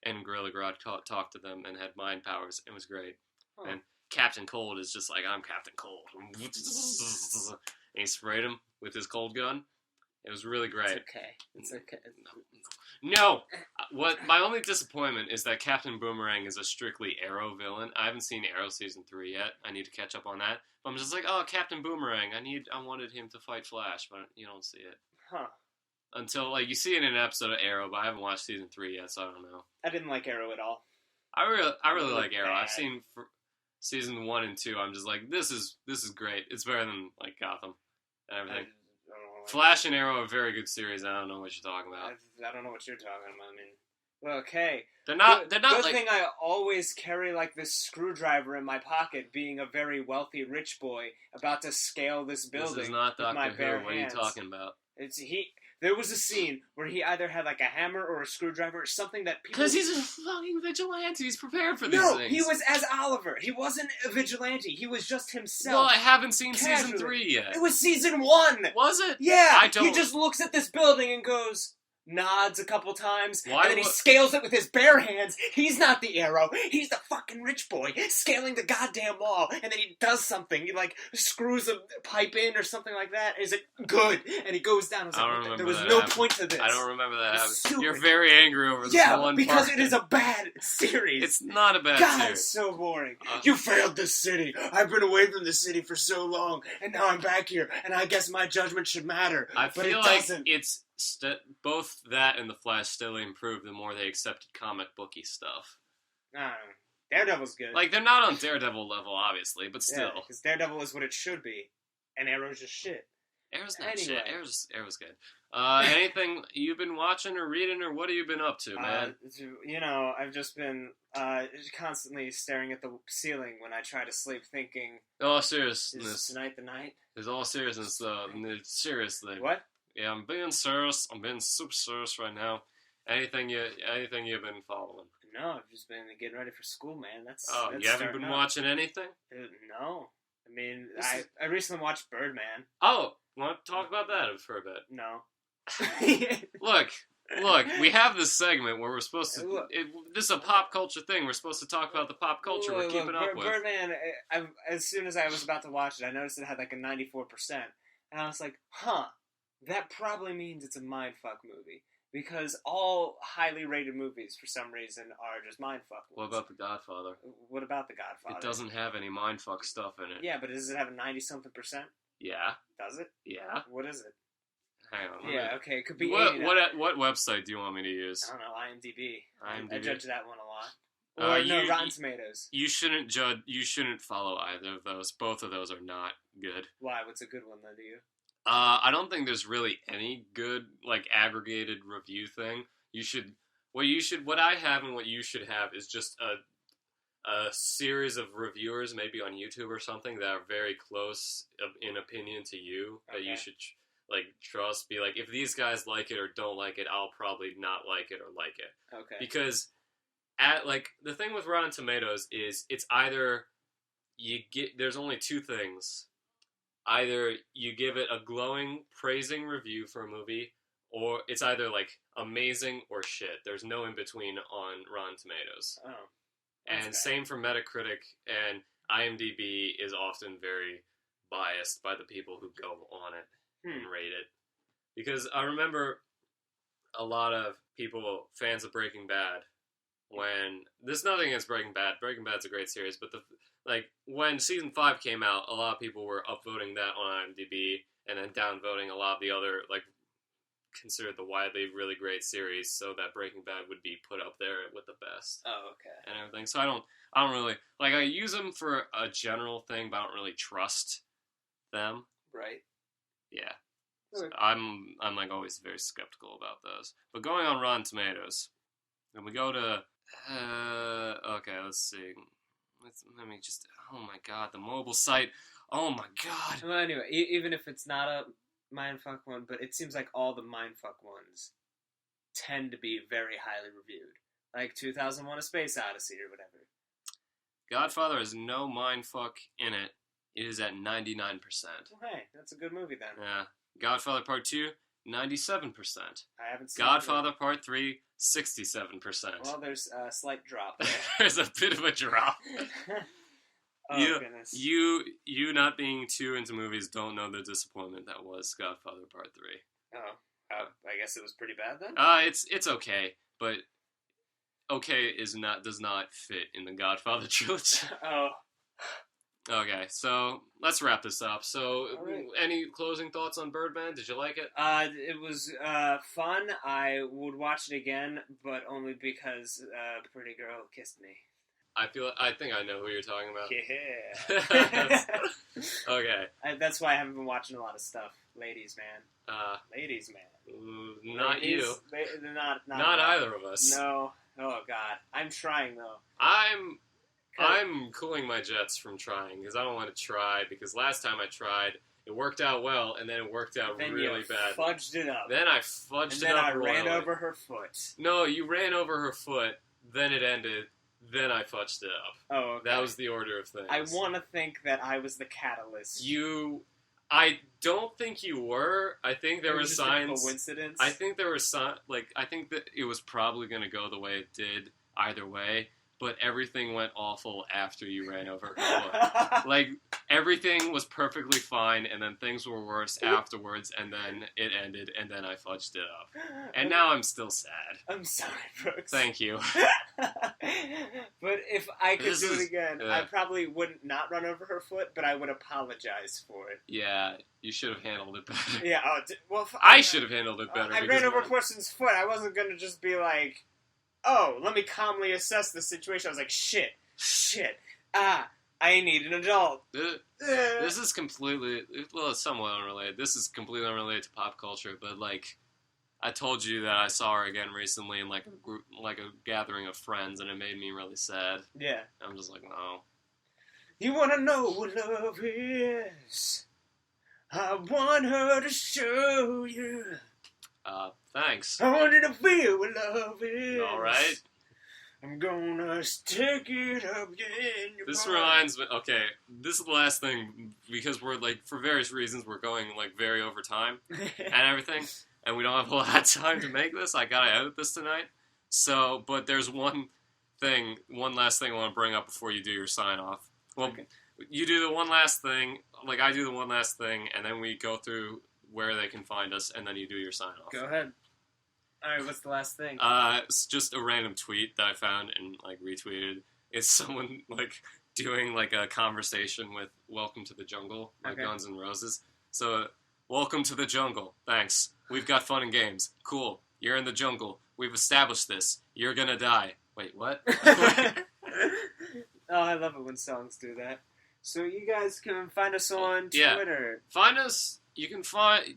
and Gorilla Grodd talked to them and had mind powers. It was great. Huh. And Captain Cold is just like, I'm Captain Cold. And he sprayed him with his cold gun. It was really great. It's okay. No! What my only disappointment is that Captain Boomerang is a strictly Arrow villain. I haven't seen Arrow Season 3 yet. I need to catch up on that. But I'm just like, oh, Captain Boomerang. I wanted him to fight Flash, but you don't see it. Huh. Until, like, you see it in an episode of Arrow, but I haven't watched Season 3 yet, so I don't know. I didn't like Arrow at all. I really like Arrow. Bad. I've seen Season 1 and 2. I'm just like, this is great. It's better than, like, Gotham and everything. Flash and Arrow are a very good series. I don't know what you're talking about. I don't know what you're talking about. I mean, well, okay. They're not Good like... thing I always carry, like, this screwdriver in my pocket, being a very wealthy rich boy about to scale this building. This is not with my Doctor bare Who. What are you hands. talking about? There was a scene where he either had, like, a hammer or a screwdriver or something that people... Because he's a fucking vigilante. He's prepared for these No, things. he was as Oliver. He wasn't a vigilante. He was just himself. Well, I haven't seen Casually. Season 3 yet. It was Season 1! Was it? Yeah! I don't... He just looks at this building and goes... nods a couple times, Why and then he scales it with his bare hands. He's not the Arrow. He's the fucking rich boy scaling the goddamn wall, and then he does something. He, like, screws a pipe in or something like that. And he's like, good. And he goes down. I don't remember there was that no happened. point to this. I don't remember that happening. Stupid. You're very angry over this one because part. it is a bad series. It's not a bad God, series. it's so boring. You failed this city. I've been away from the city for so long, and now I'm back here, and I guess my judgment should matter. I but feel it like doesn't. it's both that and The Flash steadily improved the more they accepted comic booky stuff. I don't know. Daredevil's good. Like, they're not on Daredevil level, obviously, but still. because Daredevil is what it should be, and Arrow's just shit. Arrow's not Anyway. shit. Arrow's good. Anything you've been watching or reading, or what have you been up to, man? I've just been constantly staring at the ceiling when I try to sleep, thinking, All is seriousness. tonight the night? There's all seriousness, seriously. What? Yeah, I'm being serious. I'm being super serious right now. Anything you've been following? No, I've just been getting ready for school, man. That's You haven't starting been up. watching anything? No. I mean, I recently watched Birdman. Oh, want to talk about that for a bit? No. Look, we have this segment where we're supposed to... this is a pop culture thing. We're supposed to talk about the pop culture we're keeping up with. Birdman, as soon as I was about to watch it, I noticed it had like a 94%. And I was like, that probably means it's a mindfuck movie. Because all highly rated movies, for some reason, are just mindfuck ones. What about The Godfather? What about The Godfather? It doesn't have any mindfuck stuff in it. Yeah, but does it have a 90-something%? Yeah. Does it? Yeah. What is it? Hang on. Yeah, okay, it could be What 89. what website do you want me to use? I don't know, IMDb. I IMDb? judge that one a lot. Or Rotten Tomatoes. You shouldn't judge. You shouldn't follow either of those. Both of those are not good. Why? What's a good one, though, to you? I don't think there's really any good, like, aggregated review thing. What I have and what you should have is just a series of reviewers, maybe on YouTube or something, that are very close in opinion to you, that you should, like, trust. Be like, if these guys like it or don't like it, I'll probably not like it or like it. Okay. Because, the thing with Rotten Tomatoes is, it's either there's only two things. Either you give it a glowing, praising review for a movie, or it's either, like, amazing or shit. There's no in-between on Rotten Tomatoes. Oh. And same for Metacritic, and IMDb is often very biased by the people who go on it and rate it. Because I remember a lot of people, fans of Breaking Bad, there's nothing against Breaking Bad. Breaking Bad's a great series, but when season 5 came out, a lot of people were upvoting that on IMDb and then downvoting a lot of the other, like, considered the widely really great series, so that Breaking Bad would be put up there with the best. Oh, okay. And everything. So I don't really, like, I use them for a general thing, but I don't really trust them. Right. Yeah. Okay. So I'm like always very skeptical about those. But going on Rotten Tomatoes, and we go to okay, let's see. Let me just, oh my god, the mobile site. Oh my god. Well, anyway, even if it's not a mindfuck one, but it seems like all the mindfuck ones tend to be very highly reviewed. Like 2001: A Space Odyssey or whatever. Godfather has no mindfuck in it. It is at 99%. Well, hey, that's a good movie then. Yeah. Godfather Part 2, 97%. I haven't seen Godfather Part 3, 67%. Well, there's a slight drop there. There's a bit of a drop. Goodness. You not being too into movies don't know the disappointment that was Godfather Part 3. I guess it was pretty bad then? It's okay, but okay does not fit in the Godfather trilogy. Oh. Okay, so let's wrap this up. So, right. Any closing thoughts on Birdman? Did you like it? It was fun. I would watch it again, but only because the pretty girl kissed me. I think I know who you're talking about. Yeah. Okay. That's why I haven't been watching a lot of stuff. Ladies, man. Ladies, man. Not Ladies, you. Not either of us. No. Oh, God. I'm trying, though. I'm cooling my jets from trying, because I don't want to try, because last time I tried, it worked out well, and then it worked out really bad. Fudged it up. Then I fudged it up. And then I royally. ran over her foot. No, you ran over her foot, then it ended, then I fudged it up. Oh, okay. That was the order of things. I want to think that I was the catalyst. I don't think you were. I think there were signs. A coincidence. I think there were I think that it was probably going to go the way it did either way, but everything went awful after you ran over her foot. Like, everything was perfectly fine, and then things were worse afterwards, and then it ended, and then I fudged it up. And now I'm still sad. I'm sorry, Brooks. Thank you. But if I could do it again, I probably wouldn't not run over her foot, but I would apologize for it. Yeah, you should have handled it better. Yeah, I should have handled it better. I ran over a person's foot. I wasn't going to just be like, oh, let me calmly assess the situation. I was like, shit, I need an adult. This is completely, well, it's somewhat unrelated. This is completely unrelated to pop culture, but, like, I told you that I saw her again recently in, like, a group, like a gathering of friends, and it made me really sad. Yeah. I'm just like, no. You want to know what love is? I want her to show you. Thanks. I want you to feel what love is. All right. I'm gonna stick it up in your This palm. reminds me, okay, this is the last thing, because we're, like, for various reasons, we're going, like, very over time and everything, and we don't have a lot of time to make this. I gotta edit this tonight. So, but there's one last thing I want to bring up before you do your sign-off. Well, okay. You do the one last thing, like, I do the one last thing, and then we go through where they can find us, and then you do your sign-off. Go ahead. Alright, what's the last thing? It's just a random tweet that I found and, like, retweeted. It's someone, like, doing, like, a conversation with Welcome to the Jungle, like Guns N' Roses. So, welcome to the jungle. Thanks. We've got fun and games. Cool. You're in the jungle. We've established this. You're gonna die. Wait, what? Oh, I love it when songs do that. So you guys can find us on Twitter. Find us. You can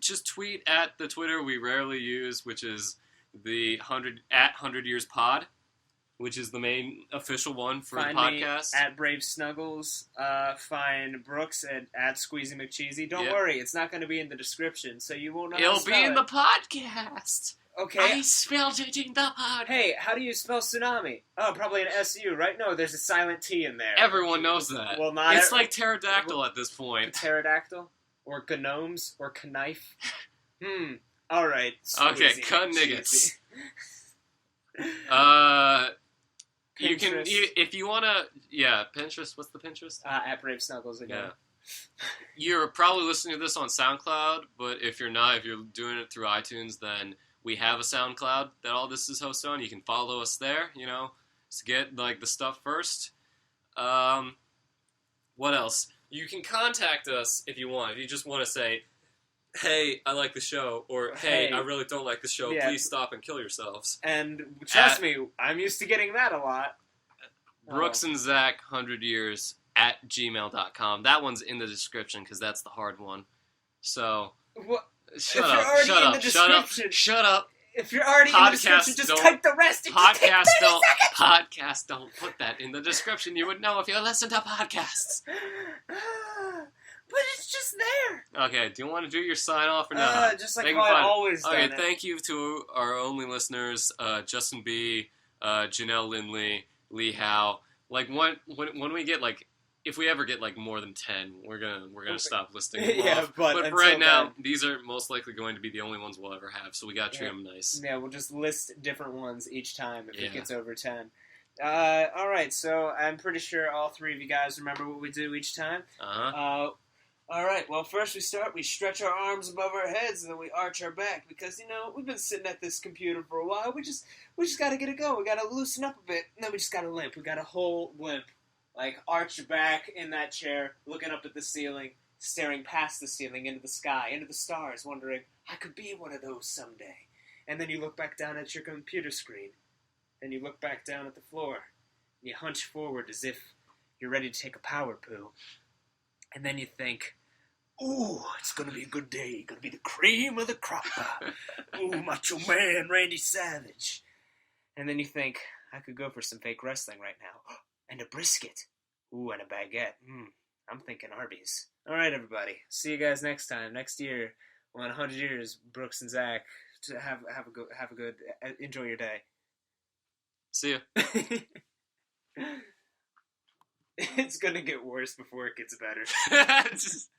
just tweet at the Twitter we rarely use, which is the 100 Years Pod, which is the main official one for the podcast. Me at Brave Snuggles. Find Brooks at Squeezy McCheesy. Don't worry, it's not going to be in the description, so you won't know. It'll be in the podcast. Okay. I spelled it in the pod. Hey, how do you spell tsunami? Oh, probably an S-U, right? No, there's a silent T in there. Everyone knows that. Well, not it's like pterodactyl at this point. Pterodactyl? Or gnomes? Or knife? Alright. Okay, niggas. You can, if you want to, Pinterest, what's the Pinterest? At Brave Snuggles again. Yeah. You're probably listening to this on SoundCloud, but if you're not, if you're doing it through iTunes, then we have a SoundCloud that all this is hosted on. You can follow us there, to get, like, the stuff first. What else? You can contact us if you want. If you just want to say, hey, I like the show, or hey, I really don't like the show, please stop and kill yourselves. And trust me, I'm used to getting that a lot. Brooks and Zach, 100 years, at gmail.com. That one's in the description, because that's the hard one. So, shut up. If you're already in the description, just type the rest. Podcasts don't put that in the description. You would know if you listen to podcasts. But it's just there. Okay, do you want to do your sign-off or not? Just like how I've always done it. Thank you to our only listeners, Justin B., Janelle Lindley, Lee Howe. Like, when we get, like, if we ever get like more than 10, we're gonna stop listing them Yeah, off. but for until right now, then- these are most likely going to be the only ones we'll ever have. So we gotta treat them nice. Yeah, we'll just list different ones each time if Yeah. it gets over 10. All right, so I'm pretty sure all three of you guys remember what we do each time. All right, well, first we stretch our arms above our heads, and then we arch our back, because, we've been sitting at this computer for a while. We just got to get it going. We got to loosen up a bit, and then we just got to limp. We got a whole limp. Like, arch your back in that chair, looking up at the ceiling, staring past the ceiling into the sky, into the stars, wondering, I could be one of those someday. And then you look back down at your computer screen, and you look back down at the floor, and you hunch forward as if you're ready to take a power poo. And then you think, ooh, it's going to be a good day. Going to be the cream of the crop. Ooh, Macho Man Randy Savage. And then you think, I could go for some fake wrestling right now. And a brisket. Ooh, and a baguette. I'm thinking Arby's. All right, everybody. See you guys next time. Next year, when 100 years, Brooks and Zach, to have a good, enjoy your day. See ya. It's going to get worse before it gets better. Just...